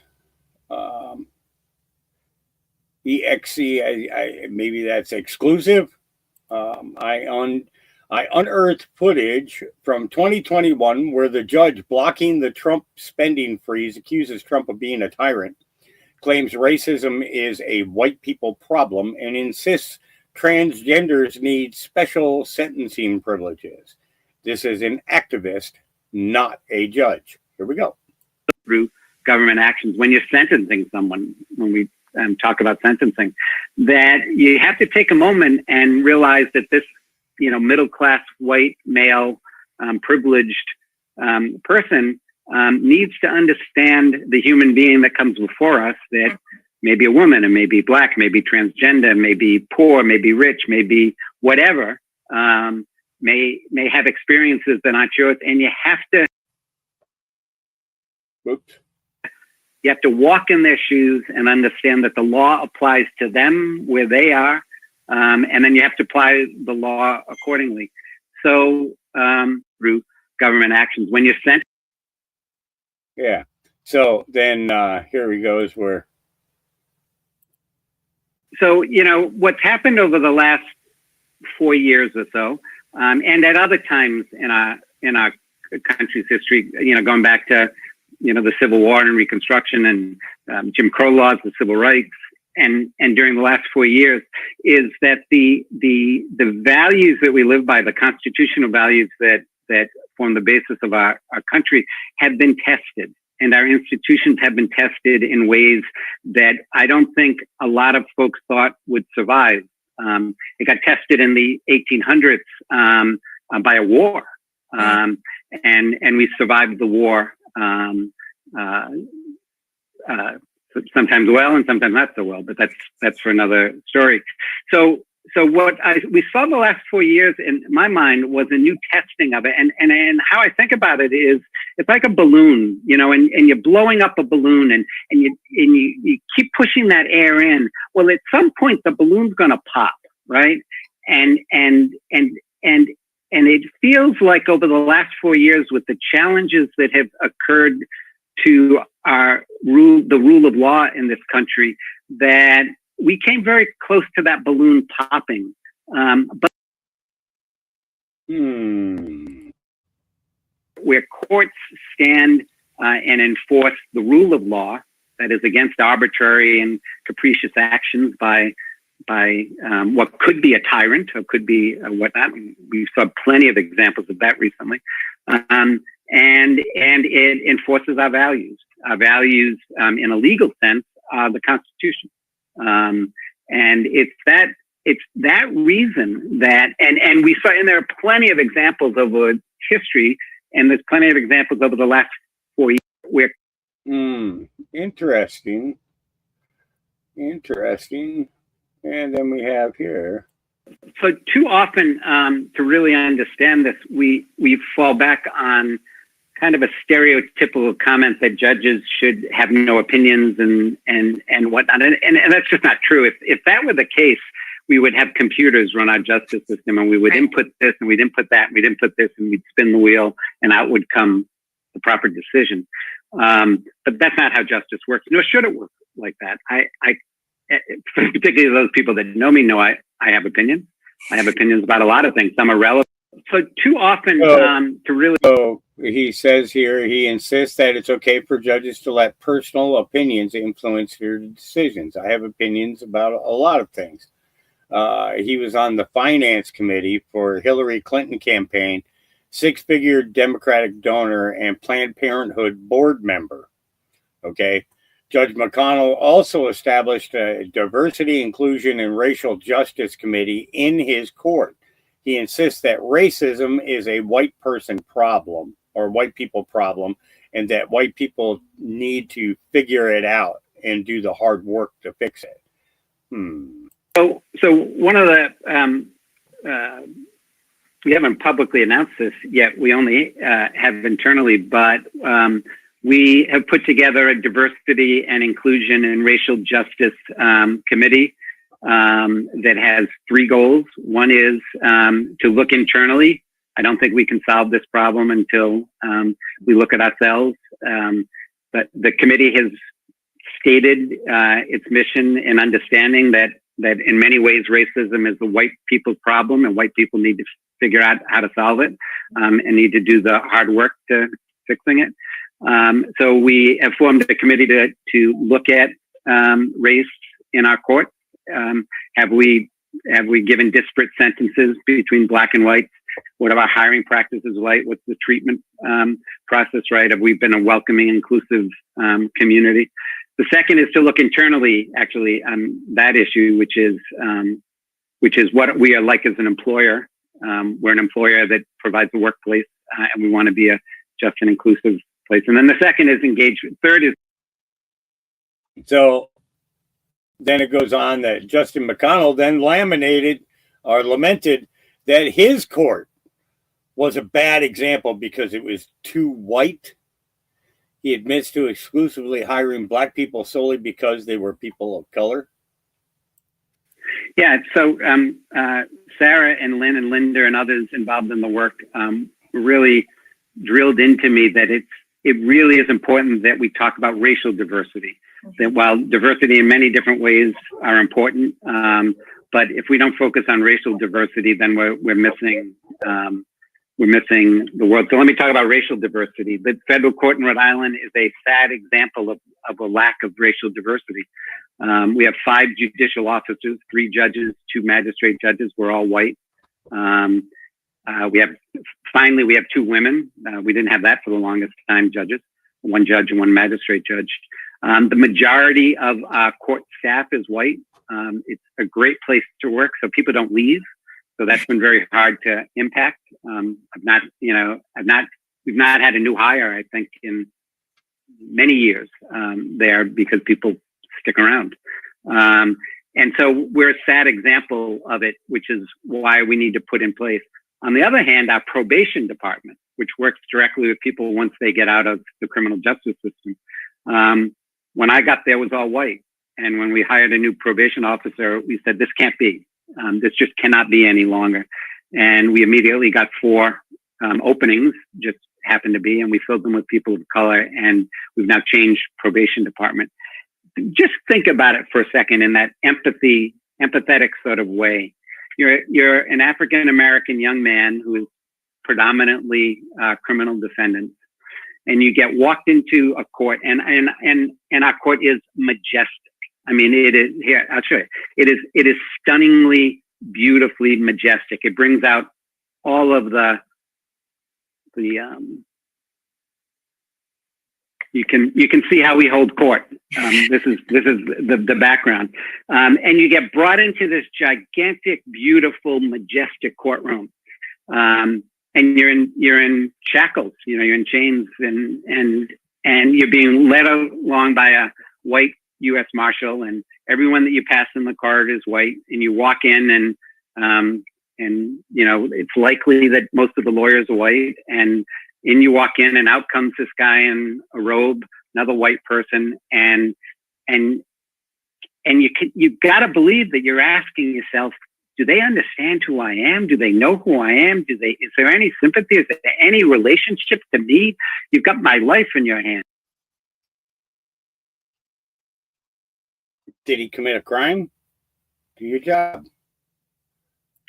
EXC, maybe that's exclusive. I unearthed footage from 2021 where the judge blocking the Trump spending freeze accuses Trump of being a tyrant, claims racism is a white people problem, and insists transgenders need special sentencing privileges. This is an activist, not a judge. Here we go. Through government actions, when you're sentencing someone, when we talk about sentencing, that you have to take a moment and realize that this, middle-class white male privileged person needs to understand the human being that comes before us, that may be a woman, and may be black, may be transgender, may be poor, may be rich, may be whatever, may have experiences that aren't yours, and you have to You have to walk in their shoes and understand that the law applies to them where they are, and then you have to apply the law accordingly. So through government actions, when you're sent. Yeah. So then here he goes. Where. So what's happened over the last 4 years or so, and at other times in our country's history, going back to the Civil War and Reconstruction and Jim Crow laws, the civil rights and during the last 4 years is that the values that we live by, the constitutional values that form the basis of our country, have been tested. And our institutions have been tested in ways that I don't think a lot of folks thought would survive. It got tested in the 1800s by a war, and we survived the war. Sometimes well and sometimes not so well, but that's for another story. So what we saw the last 4 years in my mind was a new testing of it, and how I think about it is it's like a balloon, you know, and you're blowing up a balloon and you keep pushing that air in. Well, at some point the balloon's going to pop, right? And it feels like over the last 4 years, with the challenges that have occurred to the rule of law in this country, that we came very close to that balloon popping. But where courts stand and enforce the rule of law, that is against arbitrary and capricious actions by what could be a tyrant or could be whatnot. We saw plenty of examples of that recently. And it enforces our values. Our values, in a legal sense, are the Constitution. And it's that reason that, and we saw, and there are plenty of examples over history, and there's plenty of examples over the last 4 years where. Interesting. And then we have here. So too often, to really understand this, we fall back on kind of a stereotypical comment that judges should have no opinions and whatnot. And that's just not true. If that were the case, we would have computers run our justice system, and we would input this and we'd input that and we'd input this and we'd spin the wheel and out would come the proper decision. But that's not how justice works, nor should it work like that. I particularly those people that know me know I have opinions. I have opinions about a lot of things. Some are relevant. So too often to really. So he says here, he insists that it's okay for judges to let personal opinions influence their decisions. I have opinions about a lot of things. He was on the finance committee for Hillary Clinton campaign, 6-figure Democratic donor, and Planned Parenthood board member. Okay. Judge McConnell also established a diversity, inclusion, and racial justice committee in his court. He insists that racism is a white person problem or white people problem, and that white people need to figure it out and do the hard work to fix it. So one of the, we haven't publicly announced this yet. We only have internally, but we have put together a diversity and inclusion and racial justice committee that has 3 goals. One is to look internally. I don't think we can solve this problem until we look at ourselves. But the committee has stated its mission in understanding that in many ways racism is a white people's problem, and white people need to figure out how to solve it and need to do the hard work to fixing it. So we have formed a committee to look at race in our court. Have we given disparate sentences between black and white? What are our hiring practices like? What's the treatment process, right? Have we been a welcoming, inclusive community? The second is to look internally, actually, on that issue, which is what we are like as an employer. We're an employer that provides a workplace, and we want to be a just and inclusive place. And then the second is engagement. Third is. So then it goes on that Justin McConnell then lamented that his court was a bad example because it was too white. He admits to exclusively hiring black people solely because they were people of color. Yeah, so Sarah and Lynn and Linda and others involved in the work really drilled into me that it really is important that we talk about racial diversity. That while diversity in many different ways are important, but if we don't focus on racial diversity, then we're missing we're missing the world. So let me talk about racial diversity. The federal court in Rhode Island is a sad example of a lack of racial diversity. We have 5 judicial officers, 3 judges, 2 magistrate judges. We're all white. We have 2 women. We didn't have that for the longest time, judges, 1 judge and 1 magistrate judge. The majority of our court staff is white. It's a great place to work, so people don't leave. So that's been very hard to impact. We've not had a new hire, I think, in many years there because people stick around. And so we're a sad example of it, which is why we need to put in place. On the other hand, our probation department, which works directly with people once they get out of the criminal justice system. When I got there, it was all white. And when we hired a new probation officer, we said, this can't be. This just cannot be any longer. And we immediately got 4 openings, just happened to be, and we filled them with people of color. And we've now changed probation department. Just think about it for a second in that empathetic sort of way. You're an African-American young man who is predominantly criminal defendant, and you get walked into a court, and our court is majestic. I mean, it is here. I'll show you. It is stunningly, beautifully majestic. It brings out all of the you can see how we hold court. This is the background, and you get brought into this gigantic, beautiful, majestic courtroom, and you're in shackles. You're in chains, and you're being led along by a white U.S. Marshal, and everyone that you pass in the corridor is white. And you walk in, and it's likely that most of the lawyers are white. And in you walk in, and out comes this guy in a robe, another white person, and you got to believe that you're asking yourself, do they understand who I am? Do they know who I am? Is there any sympathy? Is there any relationship to me? You've got my life in your hands. Did he commit a crime? Do your job.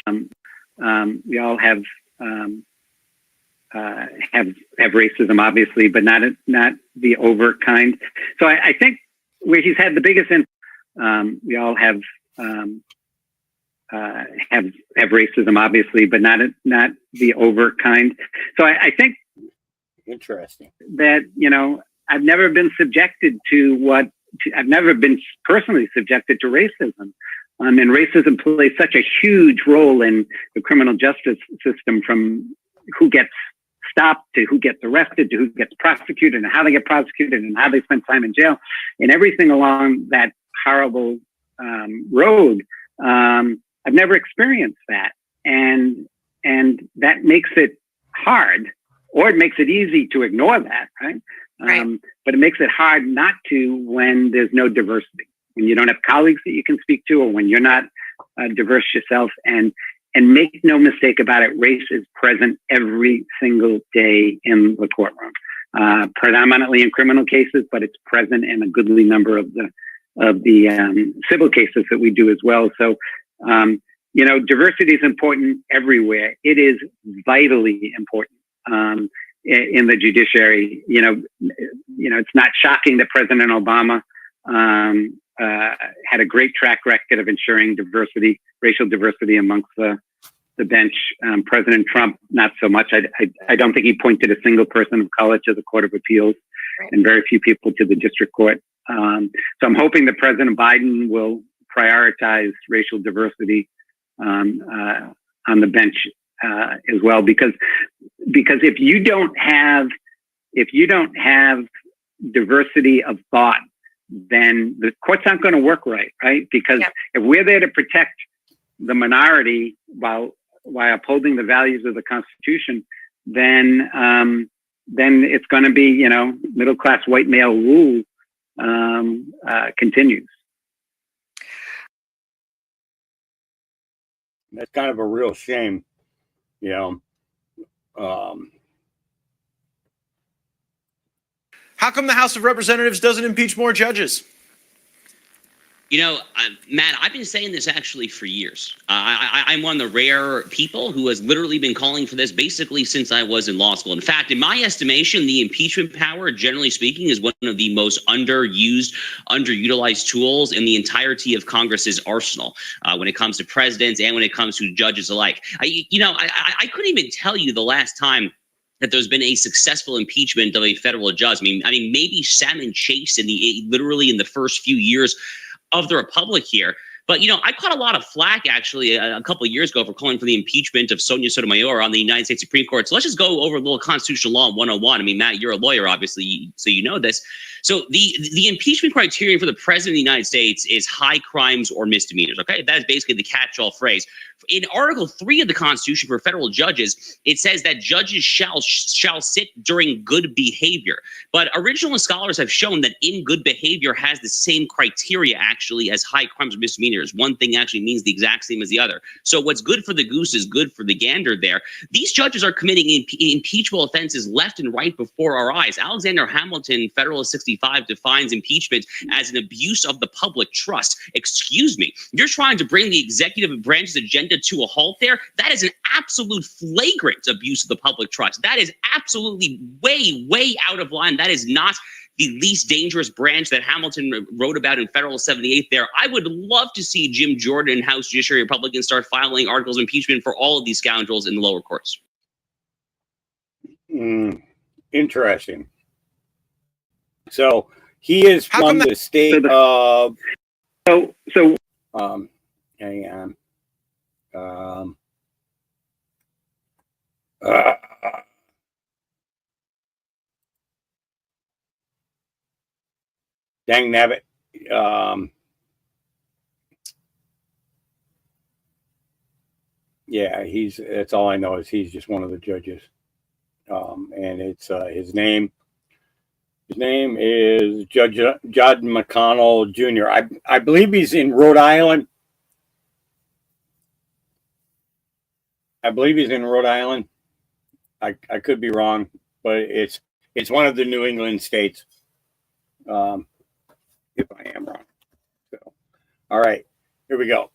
We all have racism, obviously, but not the overt kind. So I think where he's had the biggest impact, we all have racism, obviously, but not the overt kind. So I think interesting that I've never been subjected to I've never been personally subjected to racism. And racism plays such a huge role in the criminal justice system, from who gets stopped to who gets arrested to who gets prosecuted and how they get prosecuted and how they spend time in jail and everything along that horrible road. I've never experienced that. And that makes it hard, or it makes it easy to ignore that, right? But it makes it hard not to when there's no diversity, when you don't have colleagues that you can speak to, or when you're not diverse yourself. And make no mistake about it, race is present every single day in the courtroom, predominantly in criminal cases, but it's present in a goodly number of the civil cases that we do as well. So, diversity is important everywhere. It is vitally important. In the judiciary, it's not shocking that President Obama had a great track record of ensuring diversity, racial diversity amongst the bench. President Trump, not so much. I don't think he pointed a single person of color to the Court of Appeals, and very few people to the district court. So I'm hoping that President Biden will prioritize racial diversity on the bench as well, because if you don't have diversity of thought, then the courts aren't going to work right? Because if we're there to protect the minority while upholding the values of the Constitution, then it's going to be middle class white male rule continues. That's kind of a real shame. How come the House of Representatives doesn't impeach more judges? You know, Matt, I've been saying this actually for years. I'm one of the rare people who has literally been calling for this basically since I was in law school. In fact, in my estimation, the impeachment power, generally speaking, is one of the most underutilized tools in the entirety of Congress's arsenal when it comes to presidents and when it comes to judges alike. I couldn't even tell you the last time that there's been a successful impeachment of a federal judge. I mean, maybe Salmon Chase literally in the first few years of the Republic here. But, I caught a lot of flack, actually, a couple of years ago for calling for the impeachment of Sonia Sotomayor on the United States Supreme Court. So let's just go over a little constitutional law 101. I mean, Matt, you're a lawyer, obviously, so you know this. So the impeachment criterion for the president of the United States is high crimes or misdemeanors, okay? That is basically the catch-all phrase. In Article 3 of the Constitution for federal judges, it says that judges shall sit during good behavior. But originalist scholars have shown that in good behavior has the same criteria, actually, as high crimes or misdemeanors. One thing actually means the exact same as the other. So what's good for the goose is good for the gander there. These judges are committing impeachable offenses left and right before our eyes. Alexander Hamilton, Federalist 65, defines impeachment as an abuse of the public trust. Excuse me. You're trying to bring the executive branch's agenda to a halt there. That is an absolute flagrant abuse of the public trust. That is absolutely way out of line. That is not the least dangerous branch that Hamilton wrote about in Federalist 78 there. I would love to see Jim Jordan and House Judiciary Republicans start filing articles of impeachment for all of these scoundrels in the lower courts. Interesting. So he is from the state of... hang on. Dang nabbit. Yeah, that's all I know is he's just one of the judges. And it's his name is Judge Judd McConnell Jr. I believe he's in Rhode Island. I could be wrong, but it's one of the New England states. If I am wrong. So, all right, here we go.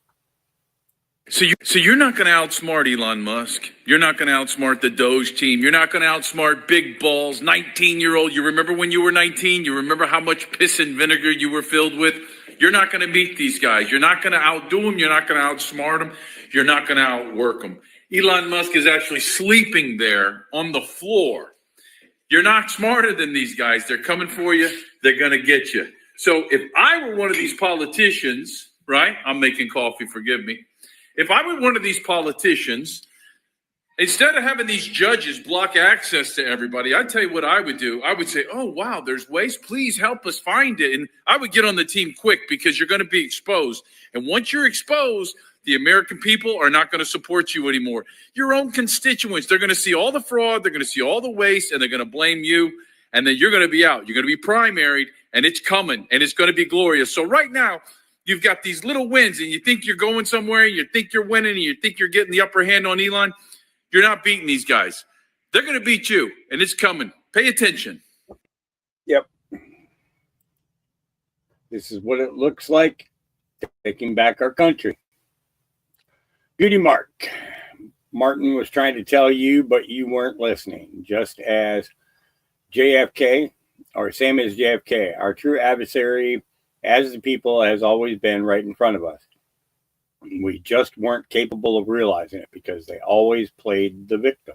So you're not going to outsmart Elon Musk. You're not going to outsmart the Doge team. You're not going to outsmart Big Balls, 19-year-old. You remember when you were 19? You remember how much piss and vinegar you were filled with? You're not going to beat these guys. You're not going to outdo them. You're not going to outsmart them. You're not going to outwork them. Elon Musk is actually sleeping there on the floor. You're not smarter than these guys. They're coming for you. They're going to get you. So if I were one of these politicians, right? I'm making coffee, forgive me. If I were one of these politicians, instead of having these judges block access to everybody, I'd tell you what I would do. I would say, oh, wow, there's waste. Please help us find it. And I would get on the team quick because you're going to be exposed. And once you're exposed, the American people are not going to support you anymore. Your own constituents, they're going to see all the fraud, they're going to see all the waste, and they're going to blame you. And then you're going to be out. You're going to be primaried, and it's coming, and it's going to be glorious. So right now, you've got these little wins, and you think you're going somewhere, you think you're winning, and you think you're getting the upper hand on Elon. You're not beating these guys. They're going to beat you, and it's coming. Pay attention. Yep. This is what it looks like, taking back our country. Beauty Mark. Martin was trying to tell you, but you weren't listening. Just as JFK, or same as JFK, our true adversary as the people has always been right in front of us. We just weren't capable of realizing it because they always played the victim.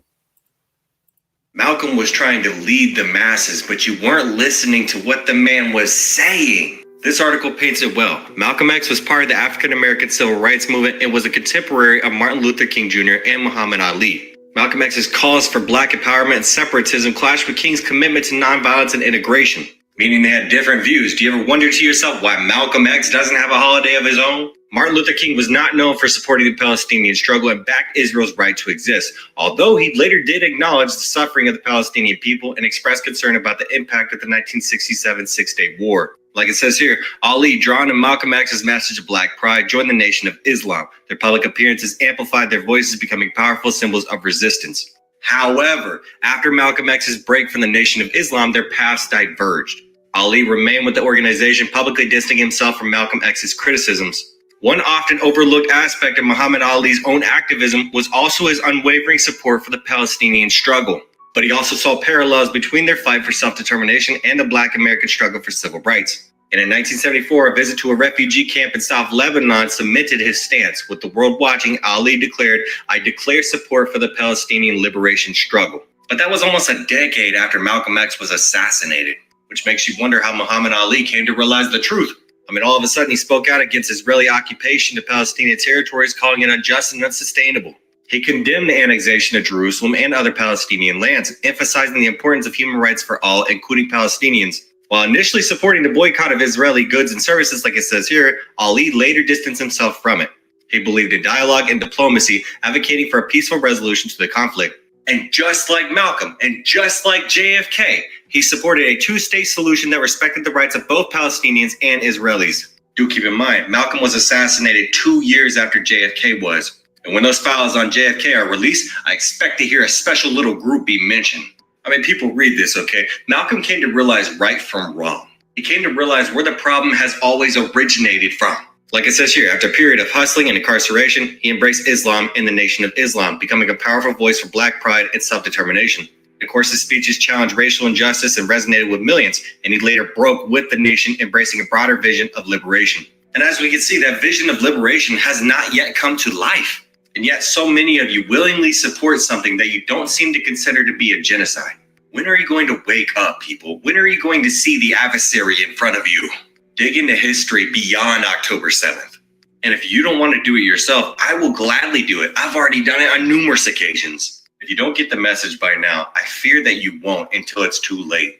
Malcolm was trying to lead the masses, but you weren't listening to what the man was saying. This article paints it well. Malcolm X was part of the African American Civil Rights Movement and was a contemporary of Martin Luther King Jr. and Muhammad Ali. Malcolm X's calls for black empowerment and separatism clashed with King's commitment to nonviolence and integration, meaning they had different views. Do you ever wonder to yourself why Malcolm X doesn't have a holiday of his own? Martin Luther King was not known for supporting the Palestinian struggle and backed Israel's right to exist, although he later did acknowledge the suffering of the Palestinian people and expressed concern about the impact of the 1967 Six-Day War. Like it says here, Ali, drawn in Malcolm X's message of black pride, joined the Nation of Islam. Their public appearances amplified their voices, becoming powerful symbols of resistance. However, after Malcolm X's break from the Nation of Islam, their paths diverged. Ali remained with the organization, publicly distancing himself from Malcolm X's criticisms. One often overlooked aspect of Muhammad Ali's own activism was also his unwavering support for the Palestinian struggle. But he also saw parallels between their fight for self-determination and the Black American struggle for civil rights. And in 1974, a visit to a refugee camp in South Lebanon cemented his stance. With the world watching, Ali declared, "I declare support for the Palestinian liberation struggle." But that was almost a decade after Malcolm X was assassinated, which makes you wonder how Muhammad Ali came to realize the truth. I mean, all of a sudden he spoke out against Israeli occupation of Palestinian territories, calling it unjust and unsustainable. He condemned the annexation of Jerusalem and other Palestinian lands, emphasizing the importance of human rights for all, including Palestinians. While initially supporting the boycott of Israeli goods and services, like it says here, Ali later distanced himself from it. He believed in dialogue and diplomacy, advocating for a peaceful resolution to the conflict. And just like Malcolm, and just like JFK, he supported a two-state solution that respected the rights of both Palestinians and Israelis. Do keep in mind, Malcolm was assassinated 2 years after JFK was. And when those files on JFK are released, I expect to hear a special little group be mentioned. I mean, people read this, okay? Malcolm came to realize right from wrong. He came to realize where the problem has always originated from. Like it says here, after a period of hustling and incarceration, he embraced Islam and the Nation of Islam, becoming a powerful voice for Black pride and self-determination. Of course, his speeches challenged racial injustice and resonated with millions, and he later broke with the nation, embracing a broader vision of liberation. And as we can see, that vision of liberation has not yet come to life. And yet so many of you willingly support something that you don't seem to consider to be a genocide. When are you going to wake up, people? When are you going to see the adversary in front of you? Dig into history beyond October 7th. And if you don't want to do it yourself, I will gladly do it. I've already done it on numerous occasions. If you don't get the message by now, I fear that you won't until it's too late.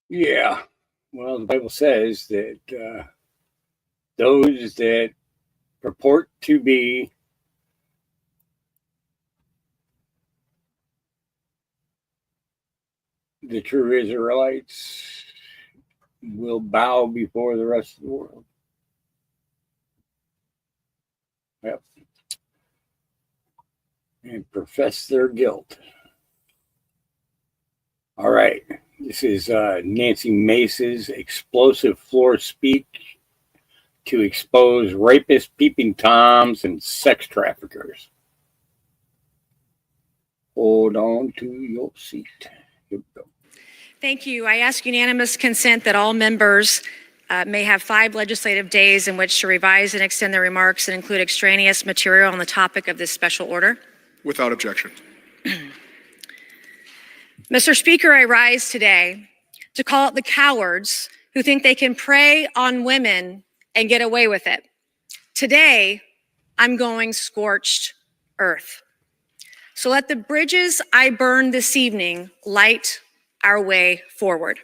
Yeah. Well, the Bible says that those that purport to be the true Israelites will bow before the rest of the world. Yep. And profess their guilt. All right. This is Nancy Mace's explosive floor speech to expose rapists, peeping toms, and sex traffickers. Hold on to your seat. Here we go. Thank you. I ask unanimous consent that all members may have 5 legislative days in which to revise and extend their remarks and include extraneous material on the topic of this special order. Without objection. Mr. Speaker, I rise today to call out the cowards who think they can prey on women and get away with it. Today, I'm going scorched earth. So let the bridges I burn this evening light our way forward.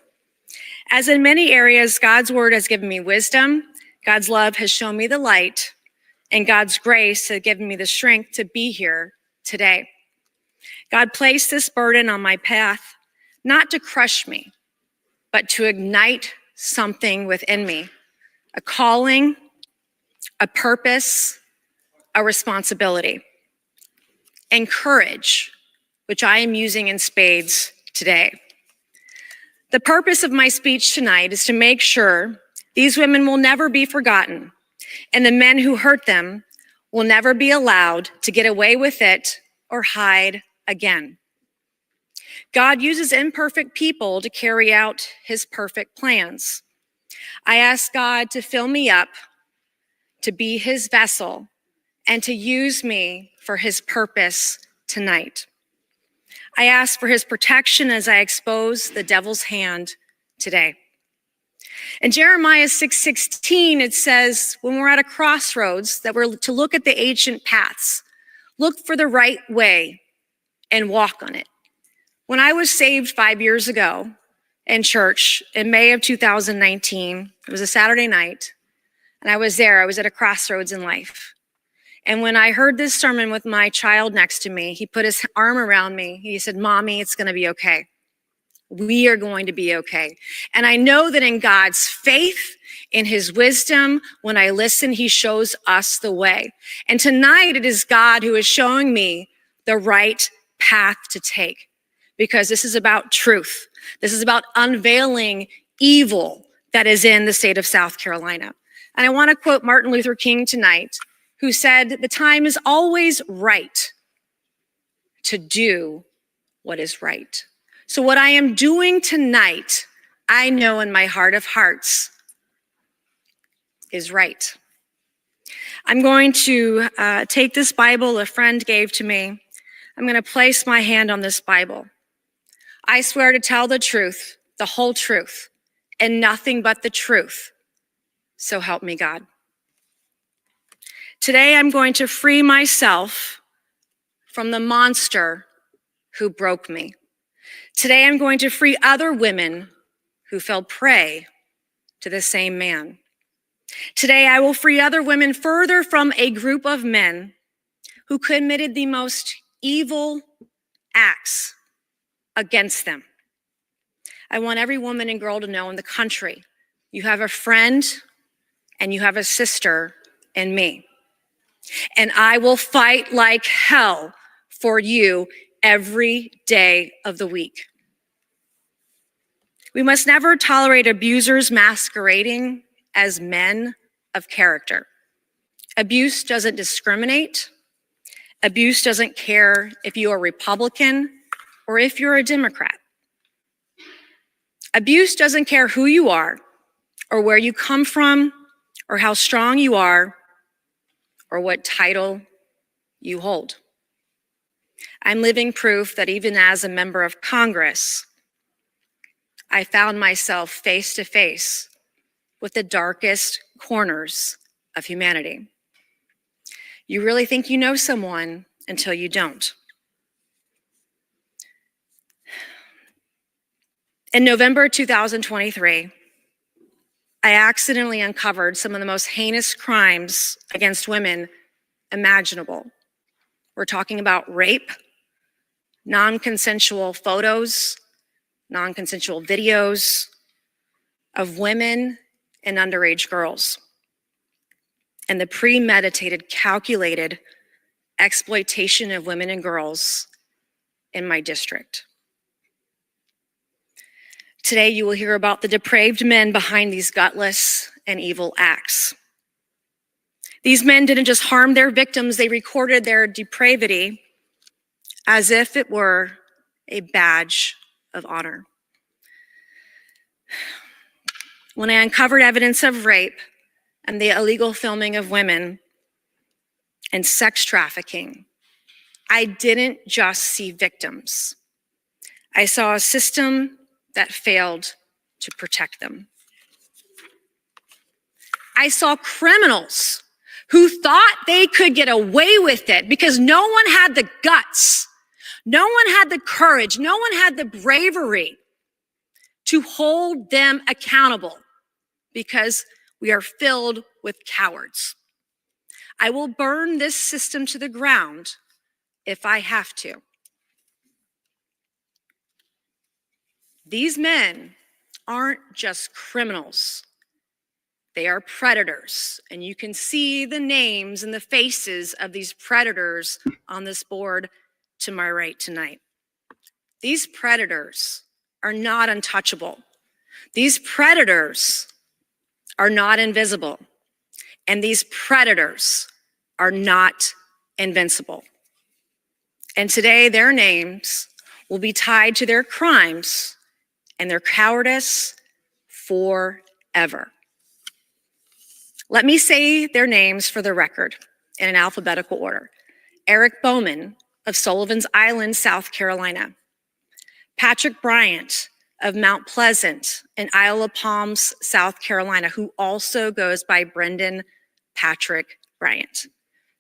As in many areas, God's word has given me wisdom, God's love has shown me the light, and God's grace has given me the strength to be here today. God placed this burden on my path, not to crush me, but to ignite something within me, a calling, a purpose, a responsibility, and courage, which I am using in spades today. The purpose of my speech tonight is to make sure these women will never be forgotten, and the men who hurt them will never be allowed to get away with it or hide again. God uses imperfect people to carry out his perfect plans. I ask God to fill me up, to be his vessel, and to use me for his purpose tonight. I ask for his protection as I expose the devil's hand today. In Jeremiah 6:16, it says, when we're at a crossroads, that we're to look at the ancient paths, look for the right way and walk on it. When I was saved 5 years ago in church in May of 2019, it was a Saturday night, and I was at a crossroads in life. And when I heard this sermon with my child next to me, he put his arm around me. He said, Mommy, it's going to be okay. We are going to be okay. And I know that in God's faith, in his wisdom, when I listen, he shows us the way. And tonight it is God who is showing me the right path to take. because this is about truth. This is about unveiling evil that is in the state of South Carolina. And I want to quote Martin Luther King tonight, who said, "The time is always right to do what is right." So what I am doing tonight, I know in my heart of hearts is right. I'm going to take this Bible a friend gave to me. I'm going to place my hand on this Bible. I swear to tell the truth, the whole truth, and nothing but the truth. So help me God. Today I'm going to free myself from the monster who broke me. Today I'm going to free other women who fell prey to the same man. Today I will free other women further from a group of men who committed the most evil acts against them. I want every woman and girl to know in the country, you have a friend and you have a sister in me. And I will fight like hell for you every day of the week. We must never tolerate abusers masquerading as men of character. Abuse doesn't discriminate. Abuse doesn't care if you are Republican or if you're a Democrat. Abuse doesn't care who you are or where you come from or how strong you are or what title you hold. I'm living proof that even as a member of Congress, I found myself face to face with the darkest corners of humanity. You really think you know someone until you don't. In November 2023, I accidentally uncovered some of the most heinous crimes against women imaginable. We're talking about rape, non-consensual photos, non-consensual videos of women and underage girls, and the premeditated, calculated exploitation of women and girls in my district. Today, you will hear about the depraved men behind these gutless and evil acts. These men didn't just harm their victims, they recorded their depravity as if it were a badge of honor. When I uncovered evidence of rape and the illegal filming of women and sex trafficking, I didn't just see victims. I saw a system that failed to protect them. I saw criminals who thought they could get away with it because no one had the guts, no one had the courage, no one had the bravery to hold them accountable because we are filled with cowards. I will burn this system to the ground if I have to. These men aren't just criminals. They are predators, and you can see the names and the faces of these predators on this board to my right tonight. These predators are not untouchable. These predators are not invisible, and these predators are not invincible. And today, their names will be tied to their crimes and their cowardice forever. Let me say their names for the record in an alphabetical order. Eric Bowman of Sullivan's Island, South Carolina. Patrick Bryant of Mount Pleasant in Isle of Palms, South Carolina, who also goes by Brendan Patrick Bryant.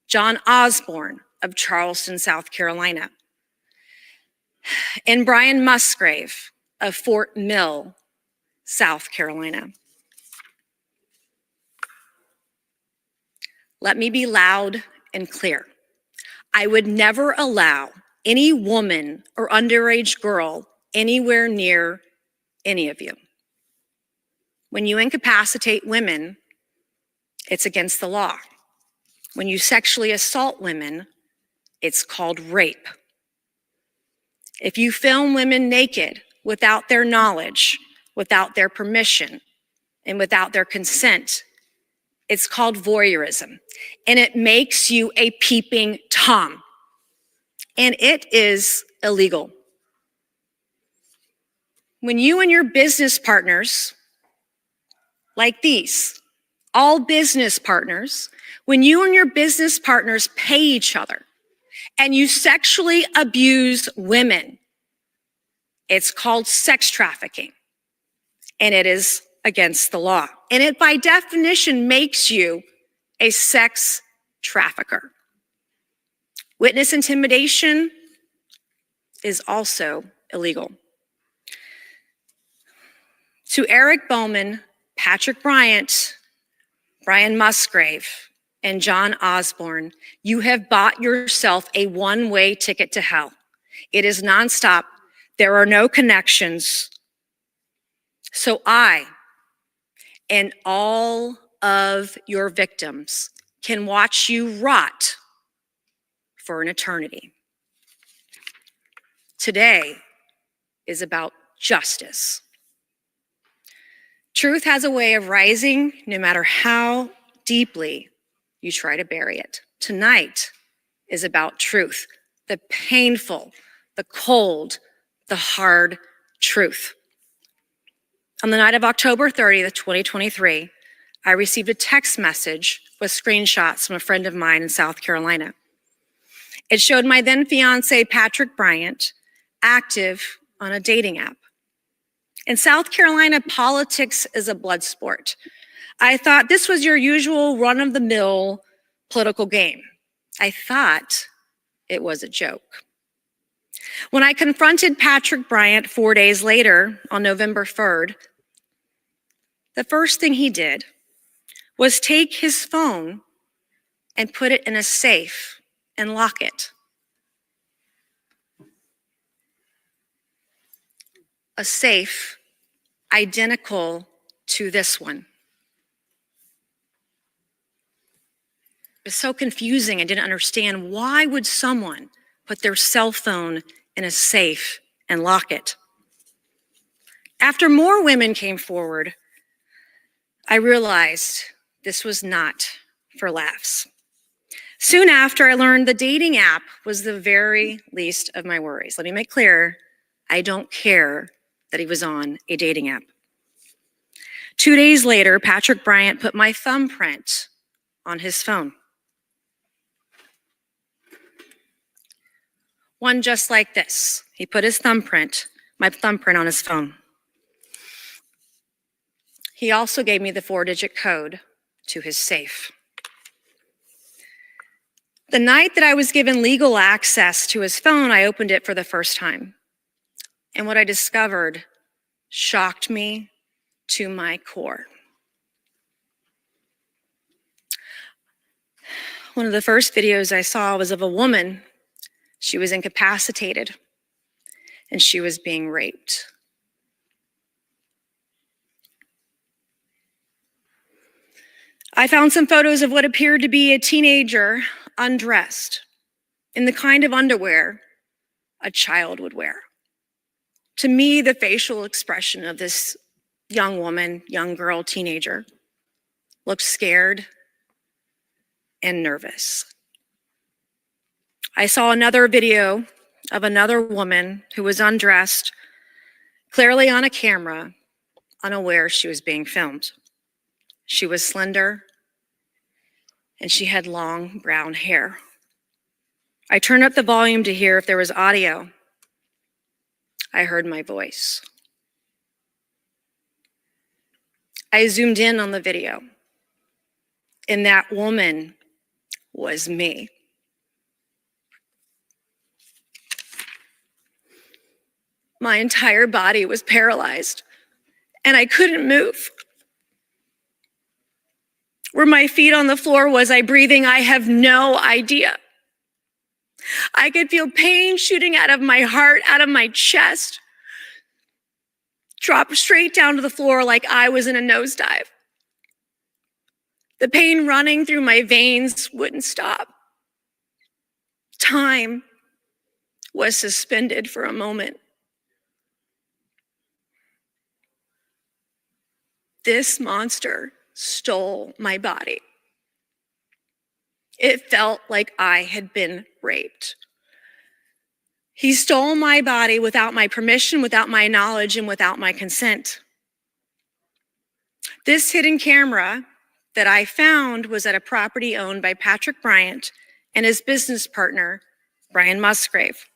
John Osborne of Charleston, South Carolina. And Brian Musgrave of Fort Mill, South Carolina. Let me be loud and clear. I would never allow any woman or underage girl anywhere near any of you. When you incapacitate women, it's against the law. When you sexually assault women, it's called rape. If you film women naked without their knowledge, without their permission, and without their consent, it's called voyeurism, and it makes you a peeping Tom, and it is illegal. When you and your business partners, like these, all business partners, when you and your business partners pay each other and you sexually abuse women, it's called sex trafficking, and it is against the law. And it, by definition, makes you a sex trafficker. Witness intimidation is also illegal. To Eric Bowman, Patrick Bryant, Brian Musgrave, and John Osborne, you have bought yourself a one-way ticket to hell. It is nonstop. There are no connections. So I and all of your victims can watch you rot for an eternity. Today is about justice. Truth has a way of rising no matter how deeply you try to bury it. Tonight is about truth, the painful, the cold, the hard truth. On the night of October 30th, 2023, I received a text message with screenshots from a friend of mine in South Carolina. It showed my then fiance, Patrick Bryant, active on a dating app. In South Carolina, politics is a blood sport. I thought this was your usual run-of-the-mill political game. I thought it was a joke. When I confronted Patrick Bryant 4 days later, on November 3rd, the first thing he did was take his phone and put it in a safe and lock it. A safe identical to this one. It was so confusing. I didn't understand, why would someone put their cell phone in a safe and lock it? After more women came forward, I realized this was not for laughs. Soon after, I learned the dating app was the very least of my worries. Let me make clear, I don't care that he was on a dating app. 2 days later, Patrick Bryant put my thumbprint on his phone. One just like this. He put his thumbprint, my thumbprint on his phone. He also gave me the 4-digit code to his safe. The night that I was given legal access to his phone, I opened it for the first time. And what I discovered shocked me to my core. One of the first videos I saw was of a woman. She was incapacitated and she was being raped. I found some photos of what appeared to be a teenager undressed in the kind of underwear a child would wear. To me, the facial expression of this young woman, young girl, teenager, looked scared and nervous. I saw another video of another woman who was undressed, clearly on a camera, unaware she was being filmed. She was slender and she had long brown hair. I turned up the volume to hear if there was audio. I heard my voice. I zoomed in on the video, and that woman was me. My entire body was paralyzed, and I couldn't move. Were my feet on the floor? Was I breathing? I have no idea. I could feel pain shooting out of my heart, out of my chest, drop straight down to the floor like I was in a nosedive. The pain running through my veins wouldn't stop. Time was suspended for a moment. This monster stole my body. It felt like I had been raped. He stole my body without my permission, without my knowledge, and without my consent. This hidden camera that I found was at a property owned by Patrick Bryant and his business partner, Brian Musgrave.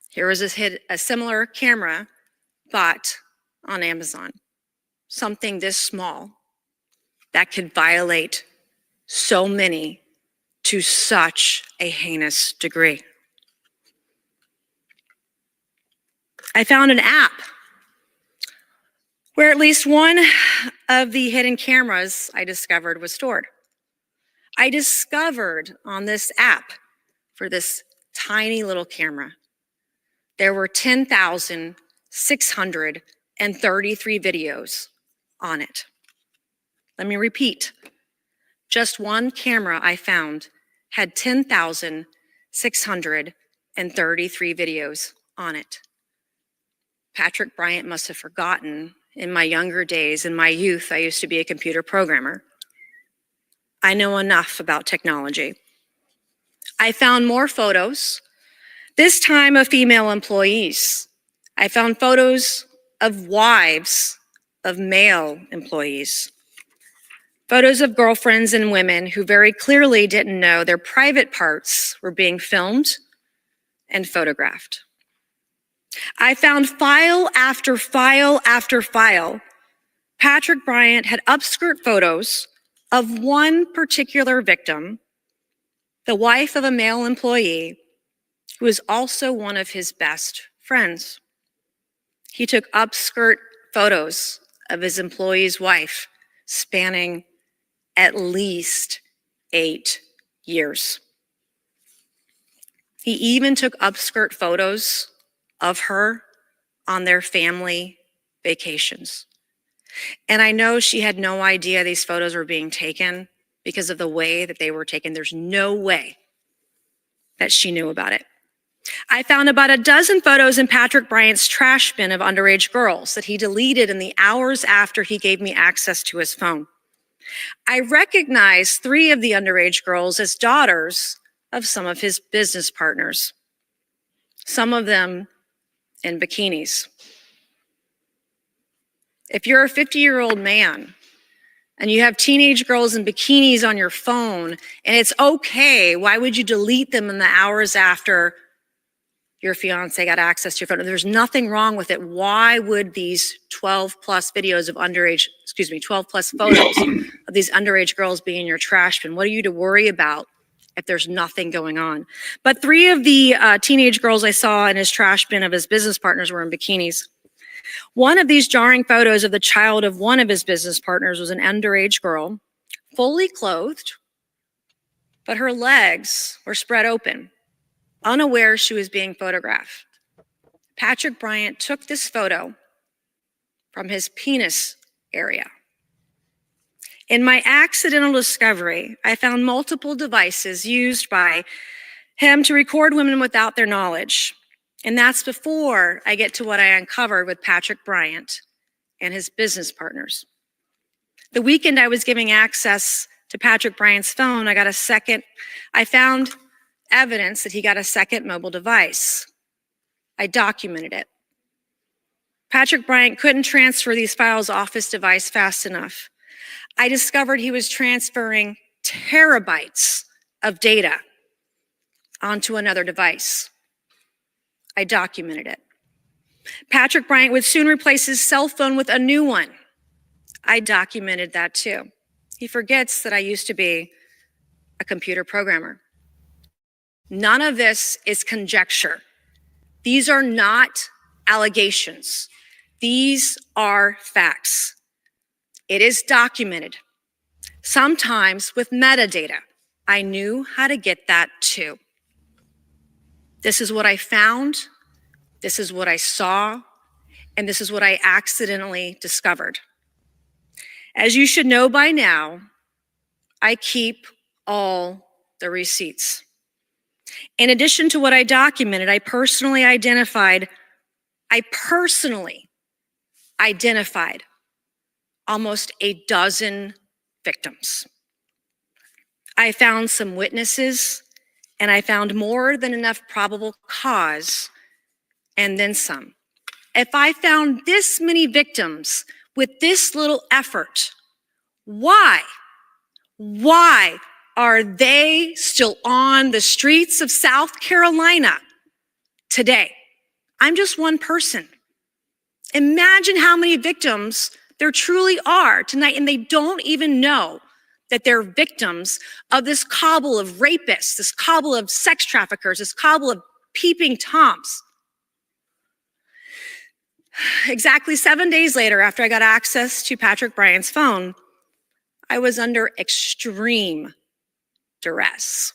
Here was a similar camera bought on Amazon. Something this small that could violate so many to such a heinous degree. I found an app where at least one of the hidden cameras I discovered was stored. I discovered on this app for this tiny little camera, there were 10,633 videos on it. Let me repeat. Just one camera I found had 10,633 videos on it. Patrick Bryant must have forgotten in my younger days, in my youth, I used to be a computer programmer. I know enough about technology. I found more photos, this time of female employees. I found photos of wives of male employees. Photos of girlfriends and women who very clearly didn't know their private parts were being filmed and photographed. I found file after file after file. Patrick Bryant had upskirt photos of one particular victim, the wife of a male employee, who was also one of his best friends. He took upskirt photos of his employee's wife spanning at least 8 years. He even took upskirt photos of her on their family vacations. And I know she had no idea these photos were being taken because of the way that they were taken. There's no way that she knew about it. I found about a dozen photos in Patrick Bryant's trash bin of underage girls that he deleted in the hours after he gave me access to his phone. I recognized 3 of the underage girls as daughters of some of his business partners, some of them in bikinis. If you're a 50-year-old man and you have teenage girls in bikinis on your phone and it's okay, why would you delete them in the hours after your fiance got access to your phone? There's nothing wrong with it. Why would these 12 plus videos of 12 plus photos of these underage girls be in your trash bin? What are you to worry about if there's nothing going on? But 3 of the teenage girls I saw in his trash bin of his business partners were in bikinis. One of these jarring photos of the child of one of his business partners was an underage girl, fully clothed, but her legs were spread open, unaware she was being photographed. Patrick Bryant took this photo from his penis area. In my accidental discovery, I found multiple devices used by him to record women without their knowledge. And that's before I get to what I uncovered with Patrick Bryant and his business partners. The weekend I was giving access to Patrick Bryant's phone, I found evidence that he got a second mobile device. I documented it. Patrick Bryant couldn't transfer these files off his device fast enough. I discovered he was transferring terabytes of data onto another device. I documented it. Patrick Bryant would soon replace his cell phone with a new one. I documented that too. He forgets that I used to be a computer programmer. None of this is conjecture. These are not allegations. These are facts. It is documented, sometimes with metadata. I knew how to get that too. This is what I found, this is what I saw, and this is what I accidentally discovered. As you should know by now, I keep all the receipts. In addition to what I documented, I personally identified almost a dozen victims. I found some witnesses, and I found more than enough probable cause, and then some. If I found this many victims with this little effort, why are they still on the streets of South Carolina today? I'm just one person. Imagine how many victims there truly are tonight, and they don't even know that they're victims of this cabal of rapists, this cabal of sex traffickers, this cabal of peeping Toms. Exactly 7 days later, after I got access to Patrick Bryant's phone, I was under extreme duress.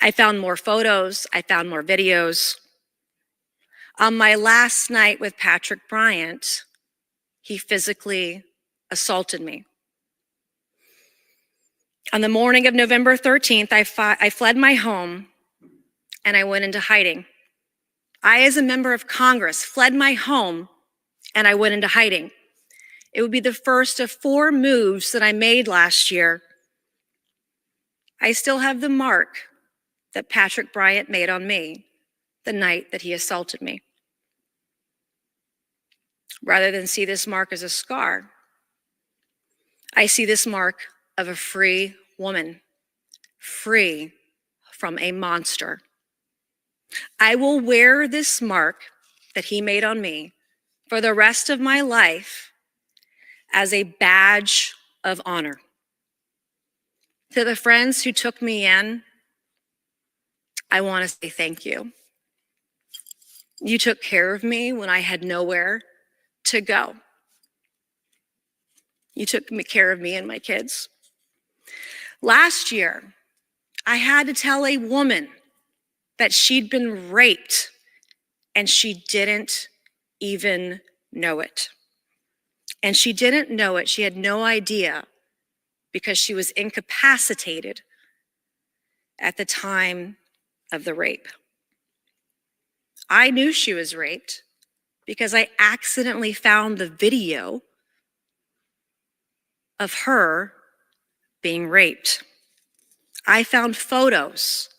I found more photos, I found more videos. On my last night with Patrick Bryant, he physically assaulted me. On the morning of November 13th, I fled my home and I went into hiding. I, as a member of Congress, fled my home and I went into hiding. It would be the first of 4 moves that I made last year. I still have the mark that Patrick Bryant made on me the night that he assaulted me. Rather than see this mark as a scar, I see this mark of a free woman, free from a monster. I will wear this mark that he made on me for the rest of my life as a badge of honor. To the friends who took me in, I want to say thank you. You took care of me when I had nowhere to go. You took care of me and my kids. Last year, I had to tell a woman that she'd been raped and she didn't even know it. And she didn't know it. She had no idea because she was incapacitated at the time of the rape. I knew she was raped because I accidentally found the video of her being raped. I found photos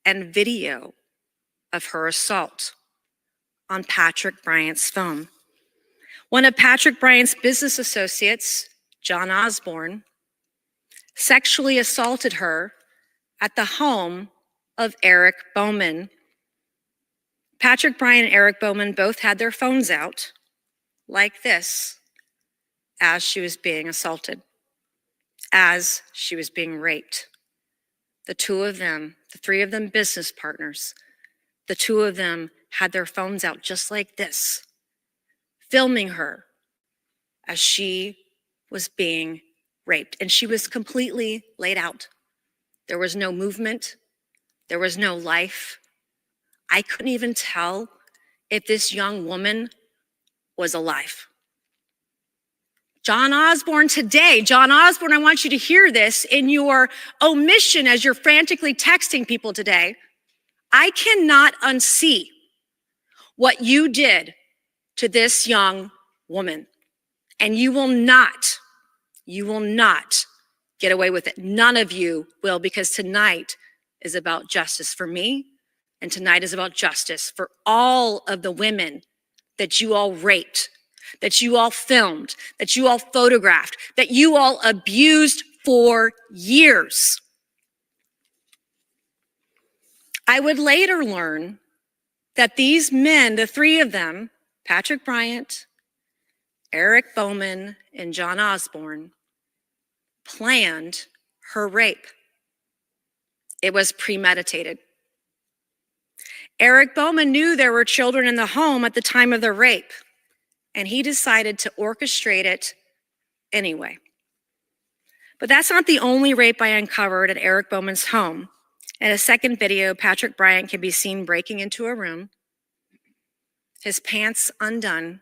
and video of her assault on Patrick Bryant's phone. One of Patrick Bryant's business associates, John Osborne, sexually assaulted her at the home of Eric Bowman. Patrick Bryant and Eric Bowman both had their phones out like this as she was being assaulted, as she was being raped. The two of them, the 3 of them business partners, the 2 of them had their phones out just like this, filming her as she was being raped. And she was completely laid out. There was no movement. There was no life. I couldn't even tell if this young woman was alive. John Osborne today, John Osborne, I want you to hear this in your omission as you're frantically texting people today. I cannot unsee what you did to this young woman. And you will not get away with it. None of you will, because tonight is about justice for me, and tonight is about justice for all of the women that you all raped, that you all filmed, that you all photographed, that you all abused for years. I would later learn that these men, the 3 of them, Patrick Bryant, Eric Bowman, and John Osborne, planned her rape. It was premeditated. Eric Bowman knew there were children in the home at the time of the rape, and he decided to orchestrate it anyway. But that's not the only rape I uncovered at Eric Bowman's home. In a second video, Patrick Bryant can be seen breaking into a room, his pants undone,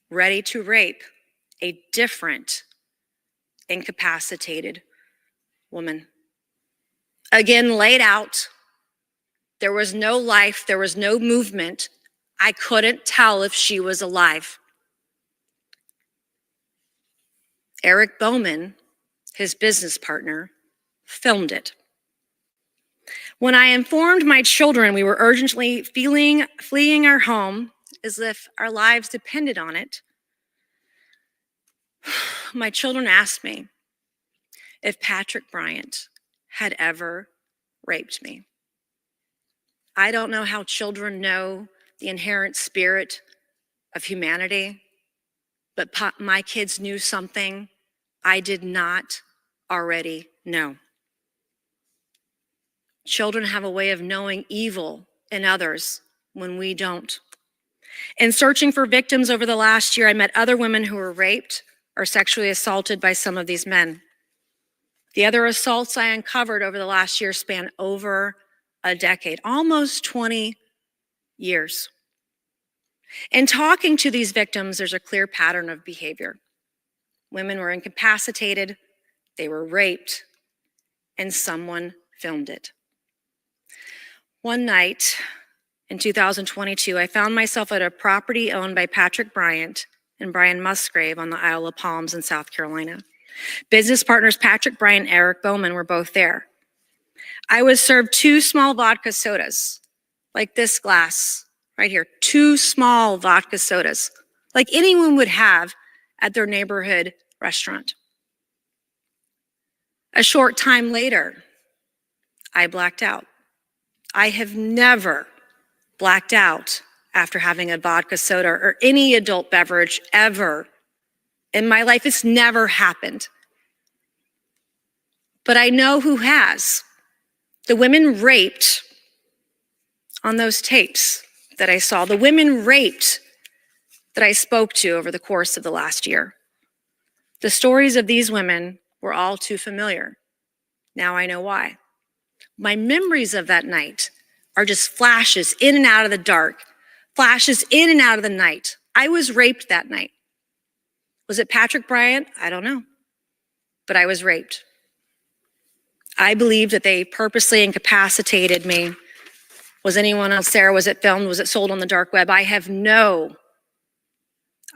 ready to rape a different incapacitated woman. Again, laid out There was no life, there was no movement. I couldn't tell if she was alive. Eric Bowman, his business partner, filmed it. When I informed my children we were urgently fleeing our home as if our lives depended on it, my children asked me if Patrick Bryant had ever raped me. I don't know how children know the inherent spirit of humanity, but my kids knew something I did not already know. Children have a way of knowing evil in others when we don't. In searching for victims over the last year, I met other women who were raped or sexually assaulted by some of these men. The other assaults I uncovered over the last year span over a decade, almost 20 years. In talking to these victims, there's a clear pattern of behavior. Women were incapacitated, they were raped, and someone filmed it. One night in 2022, I found myself at a property owned by Patrick Bryant and Brian Musgrave on the Isle of Palms in South Carolina. Business partners Patrick Bryant and Eric Bowman were both there. I was served 2 small vodka sodas, like this glass right here, 2 small vodka sodas, like anyone would have at their neighborhood restaurant. A short time later, I blacked out. I have never blacked out after having a vodka soda or any adult beverage ever in my life. It's never happened. But I know who has. The women raped on those tapes that I saw, the women raped that I spoke to over the course of the last year. The stories of these women were all too familiar. Now I know why. My memories of that night are just flashes in and out of the dark, flashes in and out of the night. I was raped that night. Was it Patrick Bryant? I don't know. But I was raped. I believe that they purposely incapacitated me. Was anyone else there? Was it filmed? Was it sold on the dark web? I have no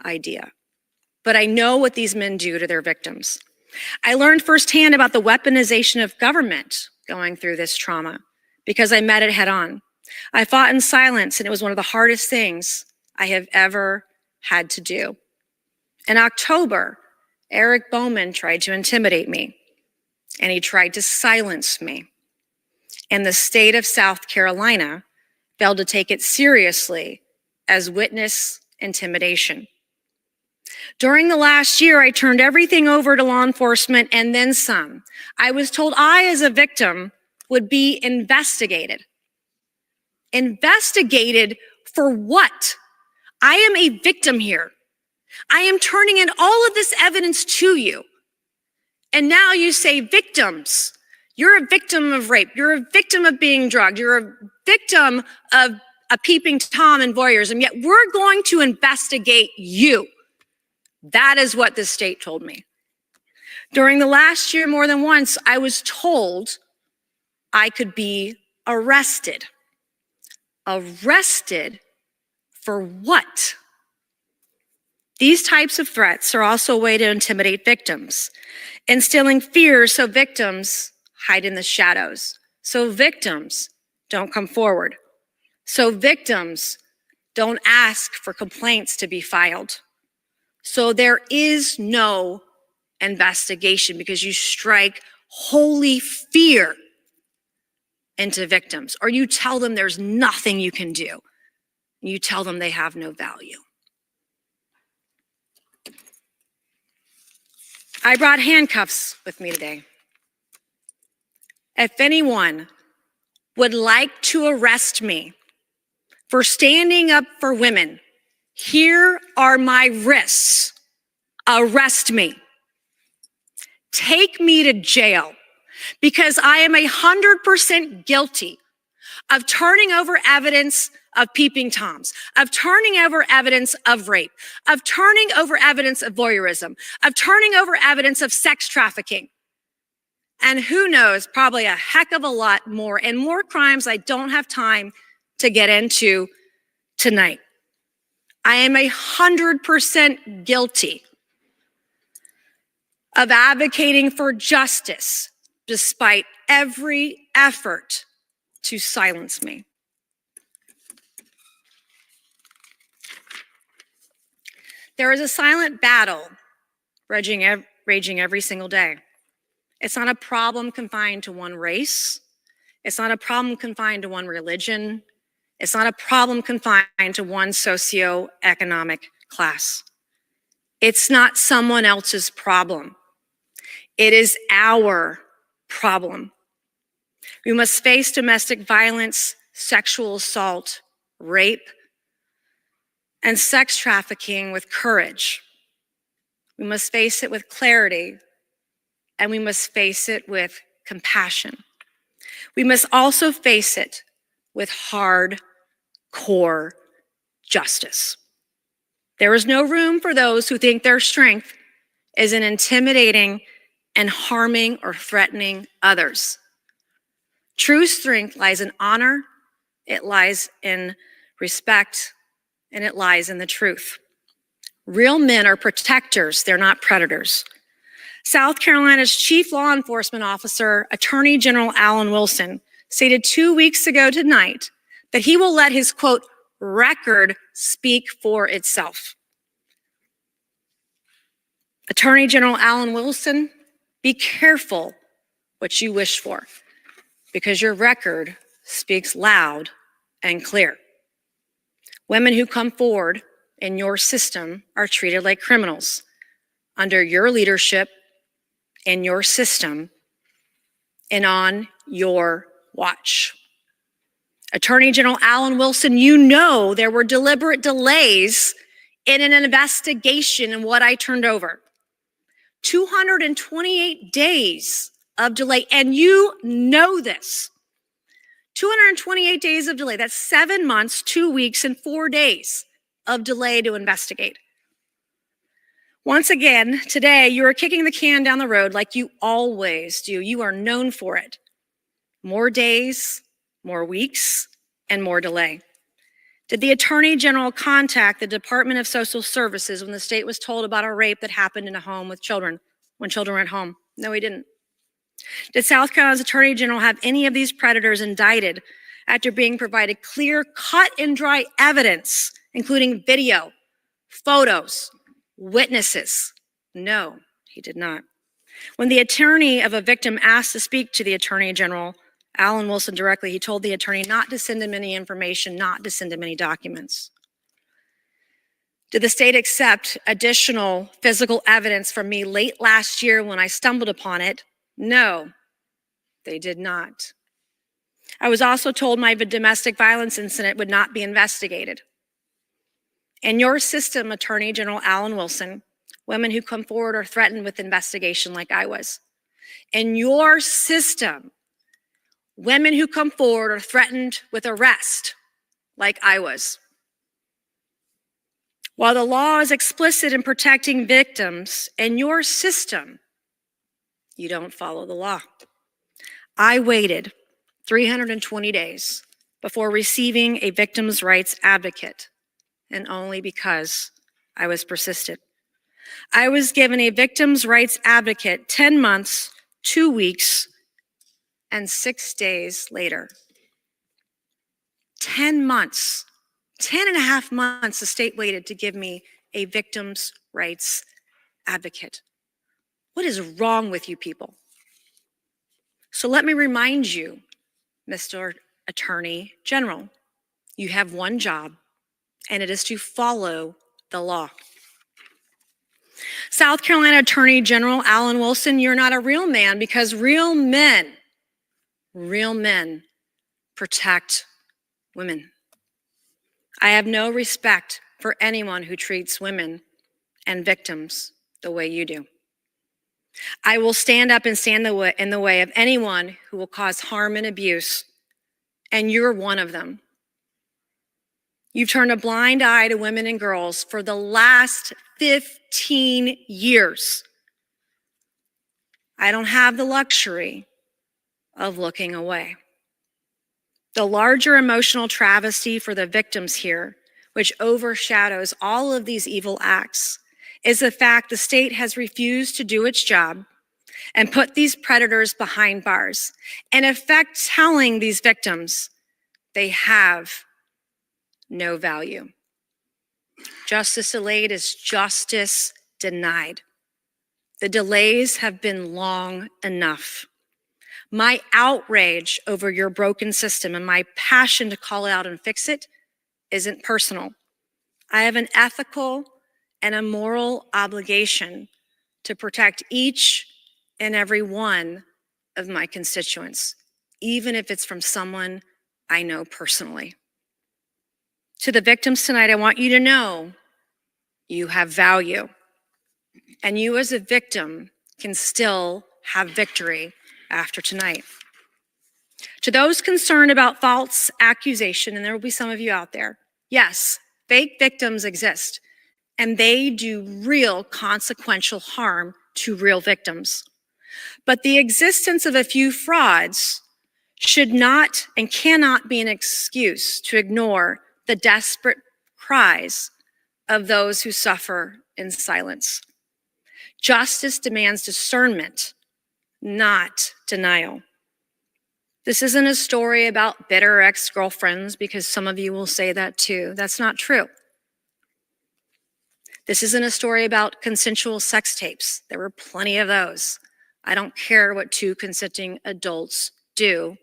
idea. But I know what these men do to their victims. I learned firsthand about the weaponization of government going through this trauma because I met it head on. I fought in silence, and it was one of the hardest things I have ever had to do. In October, Eric Bowman tried to intimidate me, and he tried to silence me. And the state of South Carolina failed to take it seriously as witness intimidation. During the last year, I turned everything over to law enforcement and then some. I was told I, as a victim, would be investigated. Investigated for what? I am a victim here. I am turning in all of this evidence to you. And now you say victims. You're a victim of rape. You're a victim of being drugged. You're a victim of a peeping Tom and voyeurism. Yet we're going to investigate you. That is what the state told me. During the last year, more than once, I was told I could be arrested. Arrested for what? These types of threats are also a way to intimidate victims, instilling fear so victims hide in the shadows, so victims don't come forward, so victims don't ask for complaints to be filed. So there is no investigation because you strike holy fear into victims, or you tell them there's nothing you can do. You tell them they have no value. I brought handcuffs with me today. If anyone would like to arrest me for standing up for women, here are my wrists. Arrest me. Take me to jail because I am 100% guilty of turning over evidence of peeping Toms, of turning over evidence of rape, of turning over evidence of voyeurism, of turning over evidence of sex trafficking. and who knows, probably a heck of a lot more, and more crimes I don't have time to get into tonight. I am 100% guilty of advocating for justice despite every effort to silence me. There is a silent battle raging every single day. It's not a problem confined to one race. It's not a problem confined to one religion. It's not a problem confined to one socioeconomic class. It's not someone else's problem. It is our problem. We must face domestic violence, sexual assault, rape, and sex trafficking with courage. We must face it with clarity, and we must face it with compassion. We must also face it with hardcore justice. There is no room for those who think their strength is in intimidating and harming or threatening others. True strength lies in honor, it lies in respect, and it lies in the truth. Real men are protectors, they're not predators. South Carolina's chief law enforcement officer, Attorney General Alan Wilson, stated 2 weeks ago tonight that he will let his, quote, record speak for itself. Attorney General Alan Wilson, be careful what you wish for, because your record speaks loud and clear. Women who come forward in your system are treated like criminals under your leadership, in your system, and on your watch. Attorney General Alan Wilson, you know there were deliberate delays in an investigation in what I turned over. 228 days of delay, and you know this. 228 days of delay, that's 7 months, 2 weeks, and 4 days of delay to investigate. Once again, today, you are kicking the can down the road like you always do. You are known for it. More days, more weeks, and more delay. Did the Attorney General contact the Department of Social Services when the state was told about a rape that happened in a home with children, when children were at home? No, he didn't. Did South Carolina's Attorney General have any of these predators indicted after being provided clear, cut and dry evidence, including video, photos, witnesses? No, he did not. When the attorney of a victim asked to speak to the Attorney General, Alan Wilson directly, he told the attorney not to send him any information, not to send him any documents. Did the state accept additional physical evidence from me late last year when I stumbled upon it? No, they did not. I was also told my domestic violence incident would not be investigated. In your system, Attorney General Alan Wilson, women who come forward are threatened with investigation like I was. In your system, women who come forward are threatened with arrest like I was. While the law is explicit in protecting victims, in your system, you don't follow the law. I waited 320 days before receiving a victim's rights advocate, and only because I was persistent. I was given a victim's rights advocate 10 months, 2 weeks, and 6 days later. 10 months, 10 and a half months the state waited to give me a victim's rights advocate. What is wrong with you people? So let me remind you, Mr. Attorney General, you have one job, and it is to follow the law. South Carolina Attorney General Alan Wilson, you're not a real man, because real men protect women. I have no respect for anyone who treats women and victims the way you do. I will stand up and stand in the way of anyone who will cause harm and abuse, and you're one of them. You've turned a blind eye to women and girls for the last 15 years. I don't have the luxury of looking away. The larger emotional travesty for the victims here, which overshadows all of these evil acts, is the fact the state has refused to do its job and put these predators behind bars, in effect telling these victims they have no value. Justice delayed is justice denied. The delays have been long enough. My outrage over your broken system and my passion to call it out and fix it isn't personal. I have an ethical and a moral obligation to protect each and every one of my constituents, even if it's from someone I know personally. To the victims tonight, I want you to know you have value, and you as a victim can still have victory after tonight. To those concerned about false accusation, and there will be some of you out there, yes, fake victims exist, and they do real consequential harm to real victims. But the existence of a few frauds should not and cannot be an excuse to ignore the desperate cries of those who suffer in silence. Justice demands discernment, not denial. This isn't a story about bitter ex-girlfriends, because some of you will say that too. That's not true. This isn't a story about consensual sex tapes. There were plenty of those. I don't care what two consenting adults do.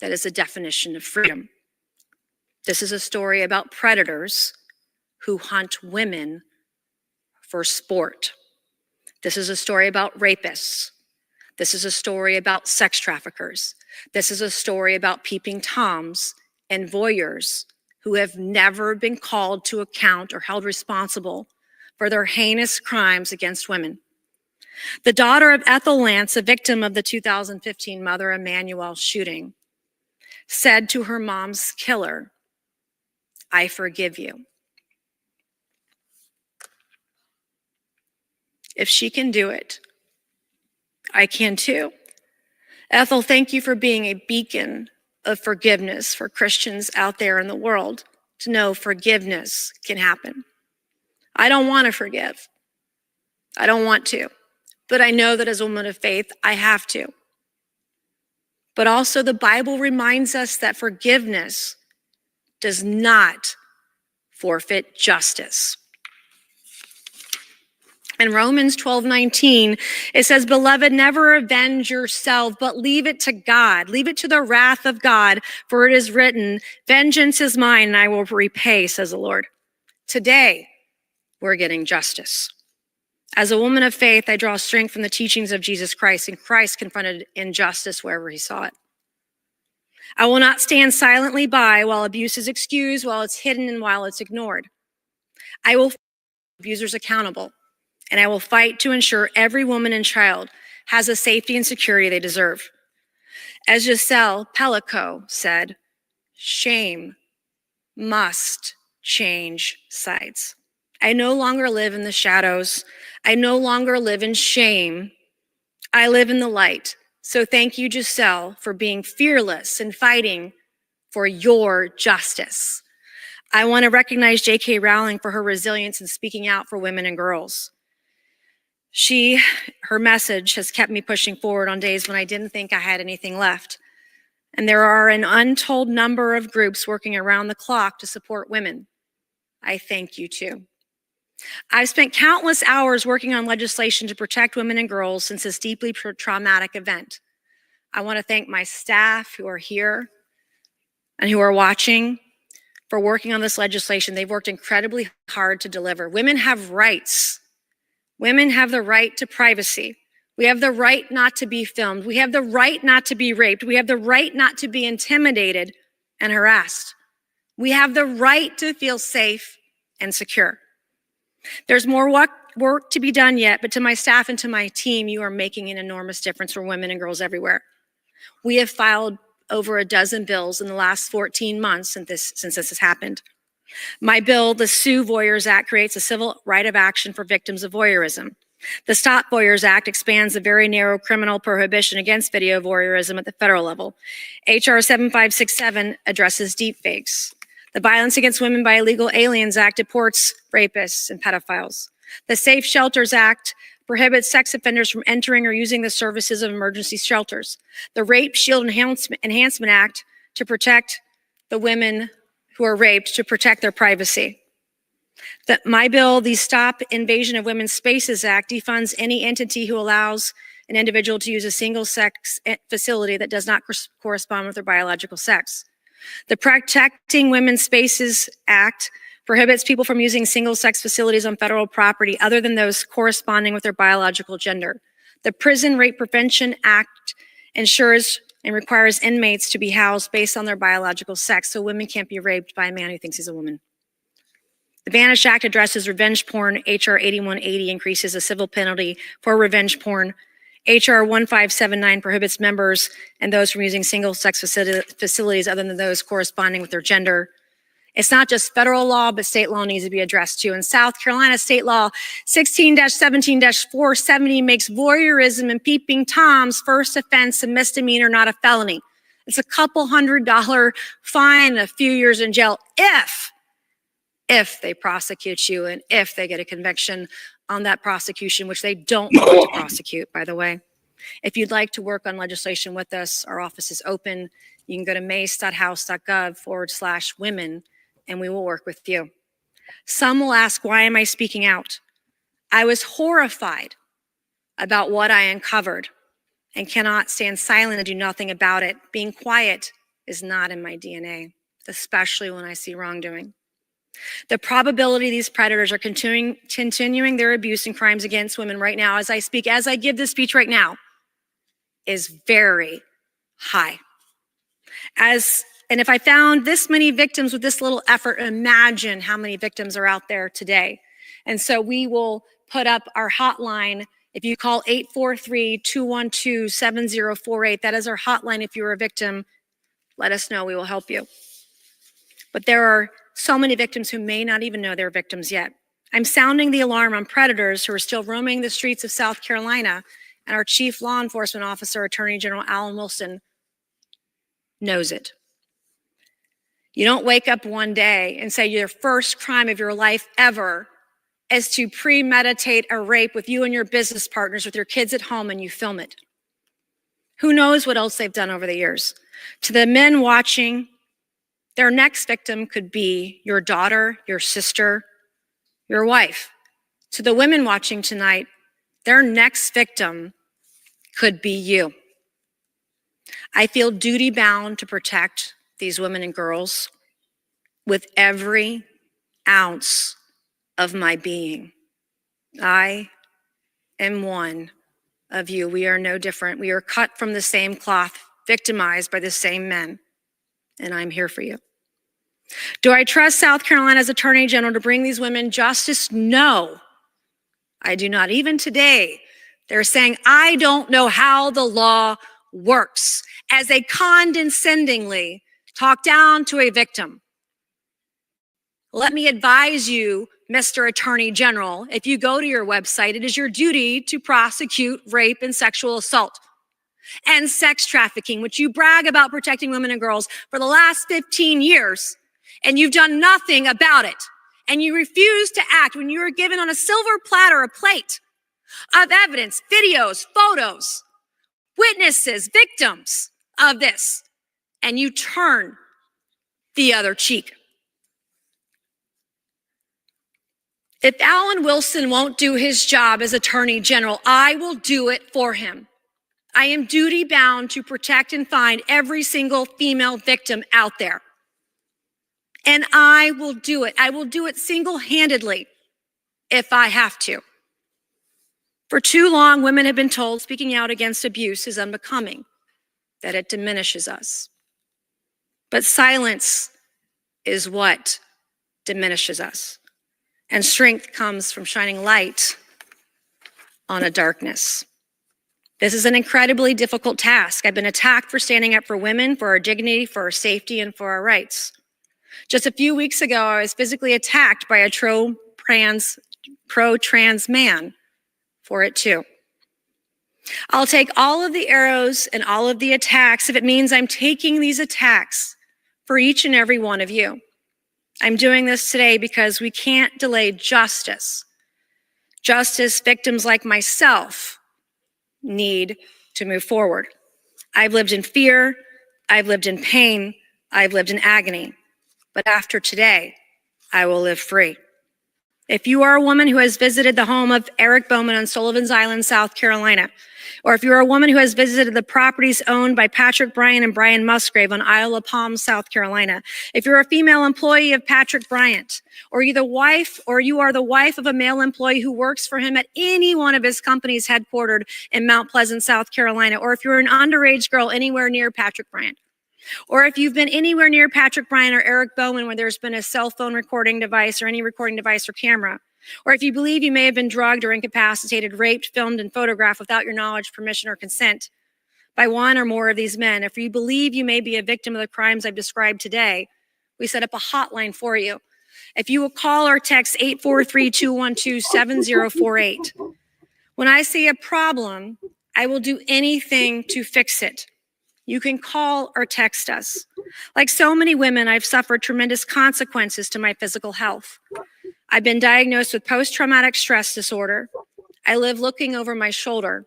That is the definition of freedom. This is a story about predators who hunt women for sport. This is a story about rapists. This is a story about sex traffickers. This is a story about peeping toms and voyeurs who have never been called to account or held responsible for their heinous crimes against women. The daughter of Ethel Lance, a victim of the 2015 Mother Emanuel shooting, said to her mom's killer, "I forgive you." If she can do it, I can too. Ethel, thank you for being a beacon of forgiveness for Christians out there in the world to know forgiveness can happen. I don't want to forgive. I don't want to, but I know that as a woman of faith, I have to. But also the Bible reminds us that forgiveness does not forfeit justice. In Romans 12:19, it says, "Beloved, never avenge yourself, but leave it to God. Leave it to the wrath of God, for it is written, 'Vengeance is mine, and I will repay,' says the Lord." Today, we're getting justice. As a woman of faith, I draw strength from the teachings of Jesus Christ, and Christ confronted injustice wherever he saw it. I will not stand silently by while abuse is excused, while it's hidden, and while it's ignored. I will hold abusers accountable, and I will fight to ensure every woman and child has the safety and security they deserve. As Giselle Pellico said, shame must change sides. I no longer live in the shadows. I no longer live in shame. I live in the light. So thank you, Giselle, for being fearless and fighting for your justice. I want to recognize J.K. Rowling for her resilience in speaking out for women and girls. Her message has kept me pushing forward on days when I didn't think I had anything left. And there are an untold number of groups working around the clock to support women. I thank you too. I've spent countless hours working on legislation to protect women and girls since this deeply traumatic event. I want to thank my staff who are here and who are watching for working on this legislation. They've worked incredibly hard to deliver. Women have rights. Women have the right to privacy. We have the right not to be filmed. We have the right not to be raped. We have the right not to be intimidated and harassed. We have the right to feel safe and secure. There's more work to be done yet, but to my staff and to my team, you are making an enormous difference for women and girls everywhere. We have filed over a dozen bills in the last 14 months since this has happened. My bill, the Sue Voyeurs Act, creates a civil right of action for victims of voyeurism. The Stop Voyeurs Act expands the very narrow criminal prohibition against video voyeurism at the federal level. HR 7567 addresses deepfakes. The Violence Against Women by Illegal Aliens Act deports rapists and pedophiles. The Safe Shelters Act prohibits sex offenders from entering or using the services of emergency shelters. The Rape Shield Enhancement Act to protect the women who are raped, to protect their privacy. My bill, the Stop Invasion of Women's Spaces Act, defunds any entity who allows an individual to use a single-sex facility that does not correspond with their biological sex. The Protecting Women's Spaces Act prohibits people from using single-sex facilities on federal property other than those corresponding with their biological gender. The Prison Rape Prevention Act ensures and requires inmates to be housed based on their biological sex, so women can't be raped by a man who thinks he's a woman. The Banish Act addresses revenge porn. HR 8180 increases the civil penalty for revenge porn. HR 1579 prohibits members and those from using single-sex facilities other than those corresponding with their gender. It's not just federal law, but state law needs to be addressed too. In South Carolina, state law 16-17-470 makes voyeurism and peeping Toms first offense a misdemeanor, not a felony. It's a couple $100 fine and a few years in jail if they prosecute you and if they get a conviction on that prosecution, which they don't want to prosecute, by the way. If you'd like to work on legislation with us, our office is open. You can go to mace.house.gov/women, and we will work with you. Some will ask, why am I speaking out? I was horrified about what I uncovered and cannot stand silent and do nothing about it. Being quiet is not in my DNA, especially when I see wrongdoing. The probability these predators are continuing their abuse and crimes against women right now, as I speak, as I give this speech right now, is very high. And if I found this many victims with this little effort, imagine how many victims are out there today. And so we will put up our hotline. If you call 843-212-7048, that is our hotline. If you're a victim, let us know. We will help you. But there are so many victims who may not even know they're victims yet. I'm sounding the alarm on predators who are still roaming the streets of South Carolina, and our Chief Law Enforcement Officer, Attorney General Alan Wilson, knows it. You don't wake up one day and say your first crime of your life ever is to premeditate a rape with you and your business partners with your kids at home and you film it. Who knows what else they've done over the years? To the men watching, their next victim could be your daughter, your sister, your wife. To the women watching tonight, their next victim could be you. I feel duty bound to protect these women and girls with every ounce of my being. I am one of you. We are no different. We are cut from the same cloth, victimized by the same men, and I'm here for you. Do I trust South Carolina's Attorney General to bring these women justice? No, I do not. Even today, they're saying, I don't know how the law works, as they condescendingly talk down to a victim. Let me advise you, Mr. Attorney General, if you go to your website, it is your duty to prosecute rape and sexual assault and sex trafficking, which you brag about protecting women and girls for the last 15 years, and you've done nothing about it. And you refuse to act when you are given on a silver platter, a plate of evidence, videos, photos, witnesses, victims of this, and you turn the other cheek. If Alan Wilson won't do his job as Attorney General, I will do it for him. I am duty bound to protect and find every single female victim out there. And I will do it. I will do it single-handedly if I have to. For too long, women have been told speaking out against abuse is unbecoming, that it diminishes us. But silence is what diminishes us. And strength comes from shining light on a darkness. This is an incredibly difficult task. I've been attacked for standing up for women, for our dignity, for our safety, and for our rights. Just a few weeks ago, I was physically attacked by a pro-trans man for it too. I'll take all of the arrows and all of the attacks if it means I'm taking these attacks for each and every one of you. I'm doing this today because we can't delay justice. Justice victims like myself need to move forward. I've lived in fear, I've lived in pain, I've lived in agony. But after today, I will live free. If you are a woman who has visited the home of Eric Bowman on Sullivan's Island, South Carolina, or if you're a woman who has visited the properties owned by Patrick Bryant and Brian Musgrave on Isle of Palm, South Carolina, if you're a female employee of Patrick Bryant, or you are the wife of a male employee who works for him at any one of his companies headquartered in Mount Pleasant, South Carolina, or if you're an underage girl anywhere near Patrick Bryant, or if you've been anywhere near Patrick Bryant or Eric Bowman where there's been a cell phone recording device or any recording device or camera, or if you believe you may have been drugged or incapacitated, raped, filmed, and photographed without your knowledge, permission, or consent by one or more of these men, if you believe you may be a victim of the crimes I've described today, we set up a hotline for you. If you will call or text 843-212-7048. When I see a problem, I will do anything to fix it. You can call or text us. Like so many women, I've suffered tremendous consequences to my physical health. I've been diagnosed with post-traumatic stress disorder. I live looking over my shoulder.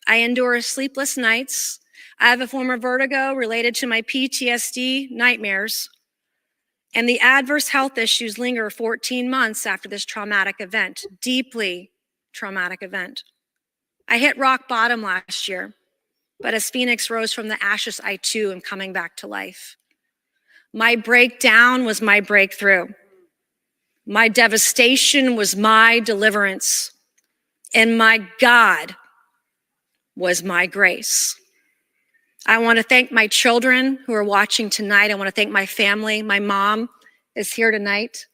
I endure sleepless nights. I have a form of vertigo related to my PTSD nightmares. And the adverse health issues linger 14 months after this traumatic event, deeply traumatic event. I hit rock bottom last year, but as Phoenix rose from the ashes, I too am coming back to life. My breakdown was my breakthrough. My devastation was my deliverance, and my God was my grace. I want to thank my children who are watching tonight. I want to thank my family. My mom is here tonight.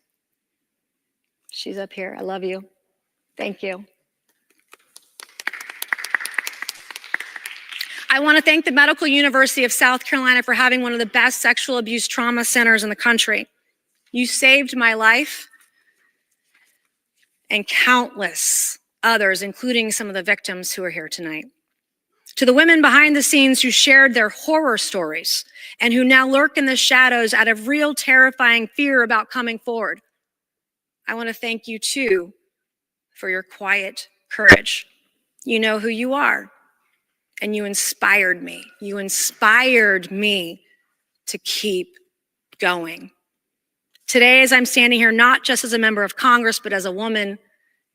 She's up here. I love you. Thank you. I want to thank the Medical University of South Carolina for having one of the best sexual abuse trauma centers in the country. You saved my life and countless others, including some of the victims who are here tonight. To the women behind the scenes who shared their horror stories and who now lurk in the shadows out of real terrifying fear about coming forward, I want to thank you too for your quiet courage. You know who you are, and you inspired me. You inspired me to keep going. Today, as I'm standing here, not just as a member of Congress, but as a woman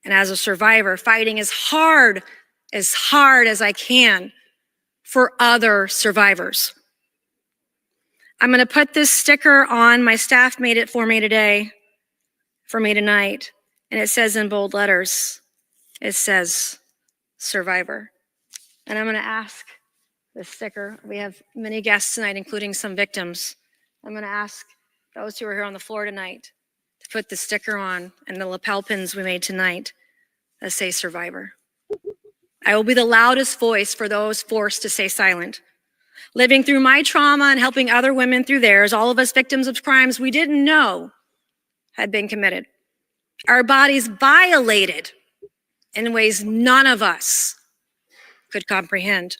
and as a survivor, fighting as hard as I can for other survivors. I'm going to put this sticker on. My staff made it for me today, for me tonight, and it says in bold letters, it says survivor. And I'm going to ask this sticker. We have many guests tonight, including some victims. I'm going to ask those who are here on the floor tonight to put the sticker on and the lapel pins we made tonight that say survivor. I will be the loudest voice for those forced to stay silent. Living through my trauma and helping other women through theirs, all of us victims of crimes we didn't know had been committed. Our bodies violated in ways none of us could comprehend.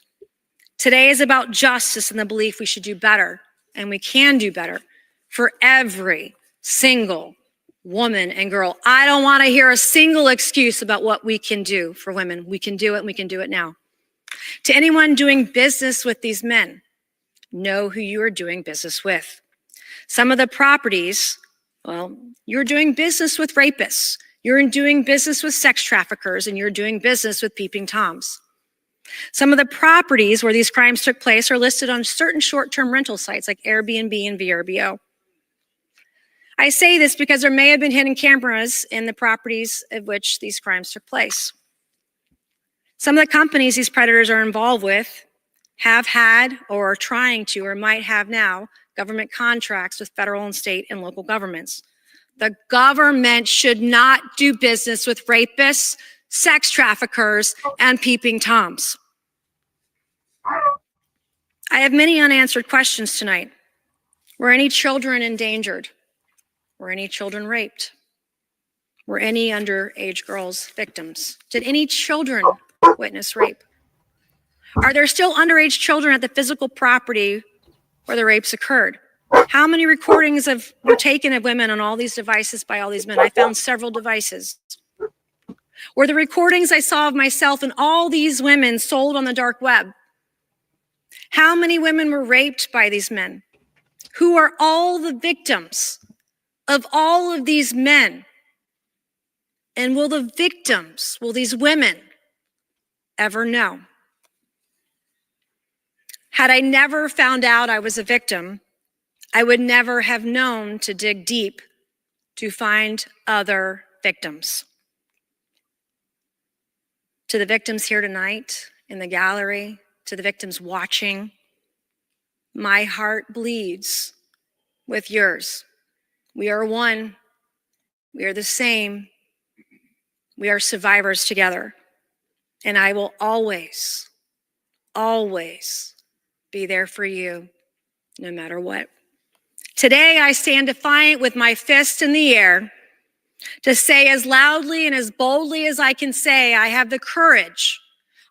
Today is about justice and the belief we should do better, and we can do better for every single woman and girl. I don't want to hear a single excuse about what we can do for women. We can do it, and we can do it now. To anyone doing business with these men, know who you are doing business with. Some of the properties, well, you're doing business with rapists. You're doing business with sex traffickers, and you're doing business with peeping toms. Some of the properties where these crimes took place are listed on certain short-term rental sites like Airbnb and VRBO. I say this because there may have been hidden cameras in the properties of which these crimes took place. Some of the companies these predators are involved with have had or are trying to or might have now government contracts with federal and state and local governments. The government should not do business with rapists, sex traffickers, and peeping toms. I have many unanswered questions tonight. Were any children endangered? Were any children raped? Were any underage girls victims? Did any children witness rape? Are there still underage children at the physical property where the rapes occurred? How many recordings were taken of women on all these devices by all these men? I found several devices. Were the recordings I saw of myself and all these women sold on the dark web? How many women were raped by these men? Who are all the victims of all of these men? And will the victims, will these women ever know? Had I never found out I was a victim, I would never have known to dig deep to find other victims. To the victims here tonight in the gallery, to the victims watching, my heart bleeds with yours. We are one. We are the same. We are survivors together. And I will always, always be there for you, no matter what. Today, I stand defiant with my fist in the air to say as loudly and as boldly as I can say, I have the courage,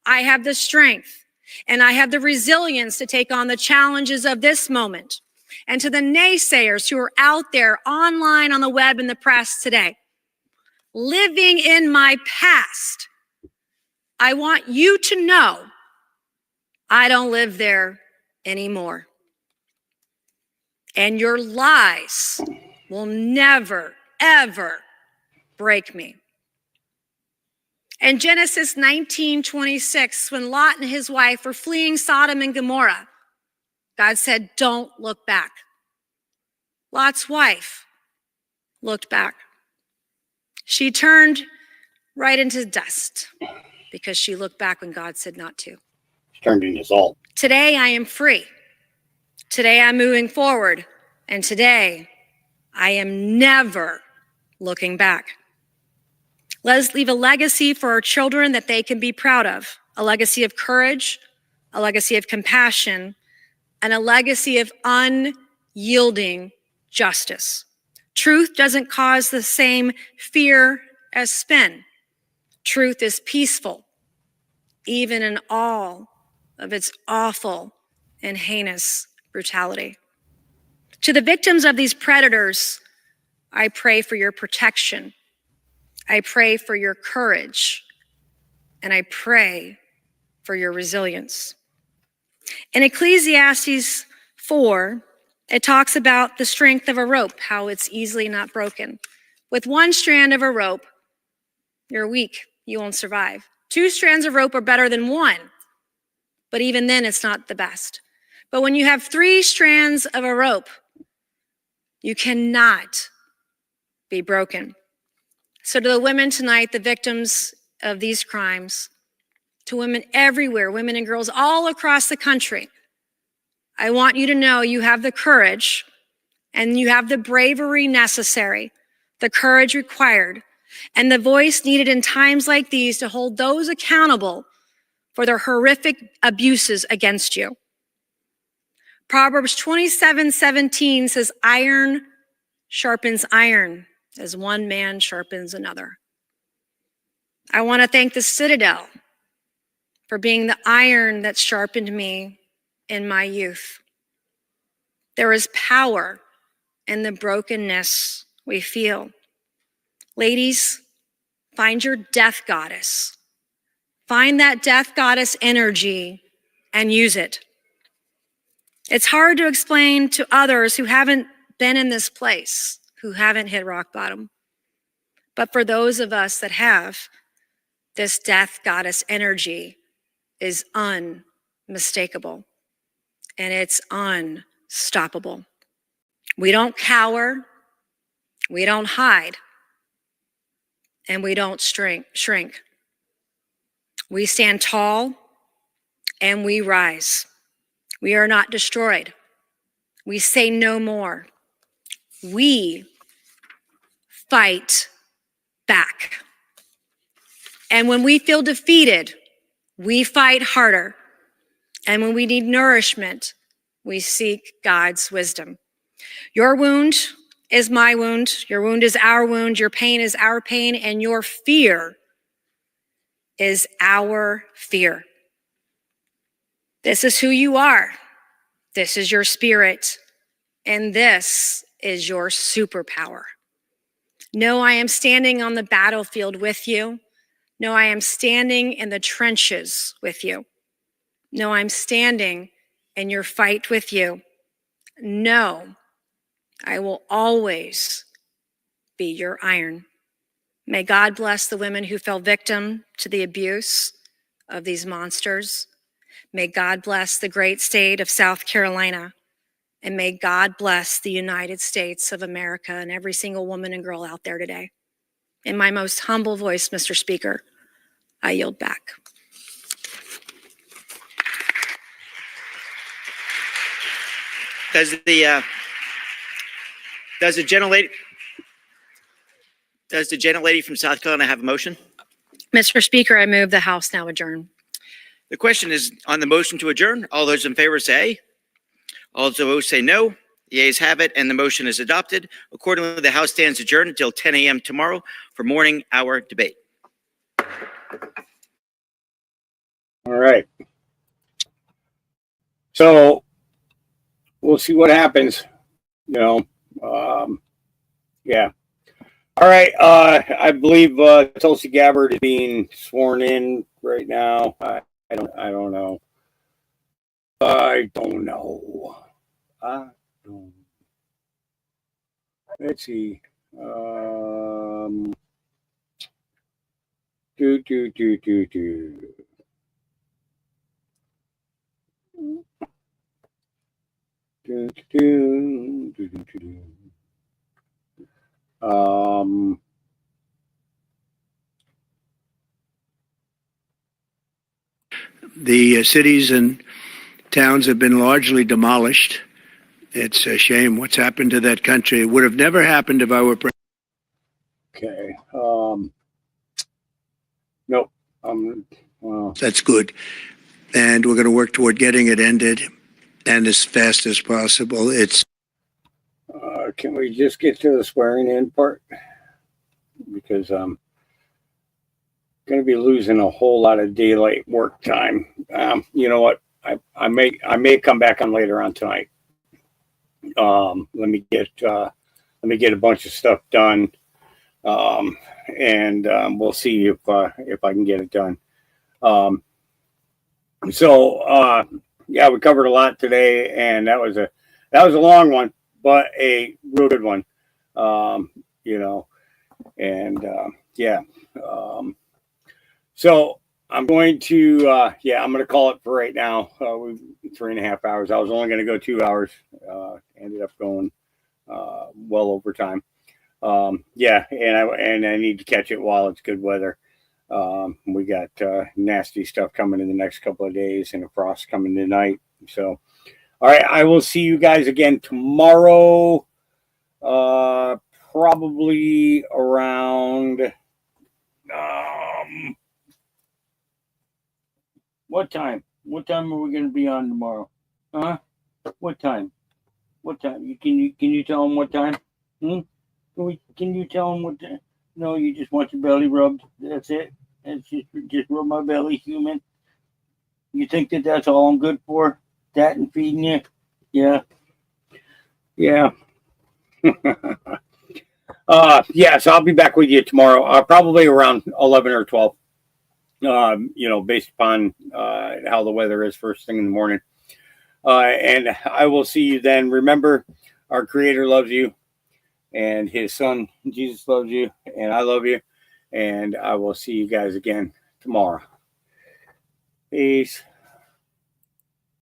I have the strength, and I have the resilience to take on the challenges of this moment. And to the naysayers who are out there online, on the web, and the press today, living in my past, I want you to know I don't live there anymore. And your lies will never, ever break me. In Genesis 19:26, when Lot and his wife were fleeing Sodom and Gomorrah, God said, don't look back. Lot's wife looked back. She turned right into dust because she looked back when God said not to. She turned into salt. Today I am free. Today I'm moving forward. And today I am never looking back. Let us leave a legacy for our children that they can be proud of. A legacy of courage, a legacy of compassion, and a legacy of unyielding justice. Truth doesn't cause the same fear as spin. Truth is peaceful, even in all of its awful and heinous brutality. To the victims of these predators, I pray for your protection. I pray for your courage, and I pray for your resilience. In Ecclesiastes 4, it talks about the strength of a rope, how it's easily not broken. With one strand of a rope, you're weak, you won't survive. 2 strands of rope are better than 1, but even then it's not the best. But when you have 3 strands of a rope, you cannot be broken. So to the women tonight, the victims of these crimes, to women everywhere, women and girls all across the country, I want you to know you have the courage and you have the bravery necessary, the courage required, and the voice needed in times like these to hold those accountable for their horrific abuses against you. Proverbs 27:17 says, iron sharpens iron as one man sharpens another. I want to thank the Citadel for being the iron that sharpened me in my youth. There is power in the brokenness we feel. Ladies, find your death goddess. Find that death goddess energy and use it. It's hard to explain to others who haven't been in this place, who haven't hit rock bottom. But for those of us that have, this death goddess energy is unmistakable and it's unstoppable. We don't cower, we don't hide, and we don't shrink. We stand tall and we rise. We are not destroyed. We say no more. We fight back. And when we feel defeated, we fight harder. And when we need nourishment, we seek God's wisdom. Your wound is my wound. Your wound is our wound. Your pain is our pain. And your fear is our fear. This is who you are. This is your spirit. And this is your superpower. No, I am standing on the battlefield with you. No, I am standing in the trenches with you. No, I'm standing in your fight with you. No, I will always be your iron. May God bless the women who fell victim to the abuse of these monsters. May God bless the great state of South Carolina. And may God bless the United States of America and every single woman and girl out there today. In my most humble voice, Mr. Speaker, I yield back. Does the gentlelady from South Carolina have a motion? Mr. Speaker, I move the House now adjourn. The question is on the motion to adjourn. All those in favor say aye. All those opposed say no. The ayes have it, and the motion is adopted. Accordingly, the House stands adjourned until 10 a.m. tomorrow for morning hour debate. All right. So we'll see what happens. Yeah. All right. I believe Tulsi Gabbard is being sworn in right now. I don't know. Let's see. The cities and towns have been largely demolished. It's a shame what's happened to that country. It would have never happened if I were president. Okay. Nope. Well, That's good. And we're going to work toward getting it ended and as fast as possible. It's can we just get to the swearing in part? Because I'm going to be losing a whole lot of daylight work time. You know what? I may come back on later on tonight. Let me get a bunch of stuff done, and we'll see if I can get it done. Yeah, we covered a lot today, and that was a long one, but a real good one. So I'm going to I'm going to call it for right now. 3.5 hours. I was only going to go 2 hours. Ended up going well over time. And I need to catch it while it's good weather. We got nasty stuff coming in the next couple of days and a frost coming tonight. So, all right, I will see you guys again tomorrow. Probably around what time? What time are we going to be on tomorrow? Huh? What time? What time? Can you tell them what time? Can you tell them what time? No, you just want your belly rubbed. That's it. That's just rub my belly, human. You think that's all I'm good for? That and feeding you? Yeah. So I'll be back with you tomorrow, probably around 11 or 12. Based upon how the weather is first thing in the morning. And I will see you then. Remember, our Creator loves you, and His Son, Jesus, loves you, and I love you. And I will see you guys again tomorrow. Peace.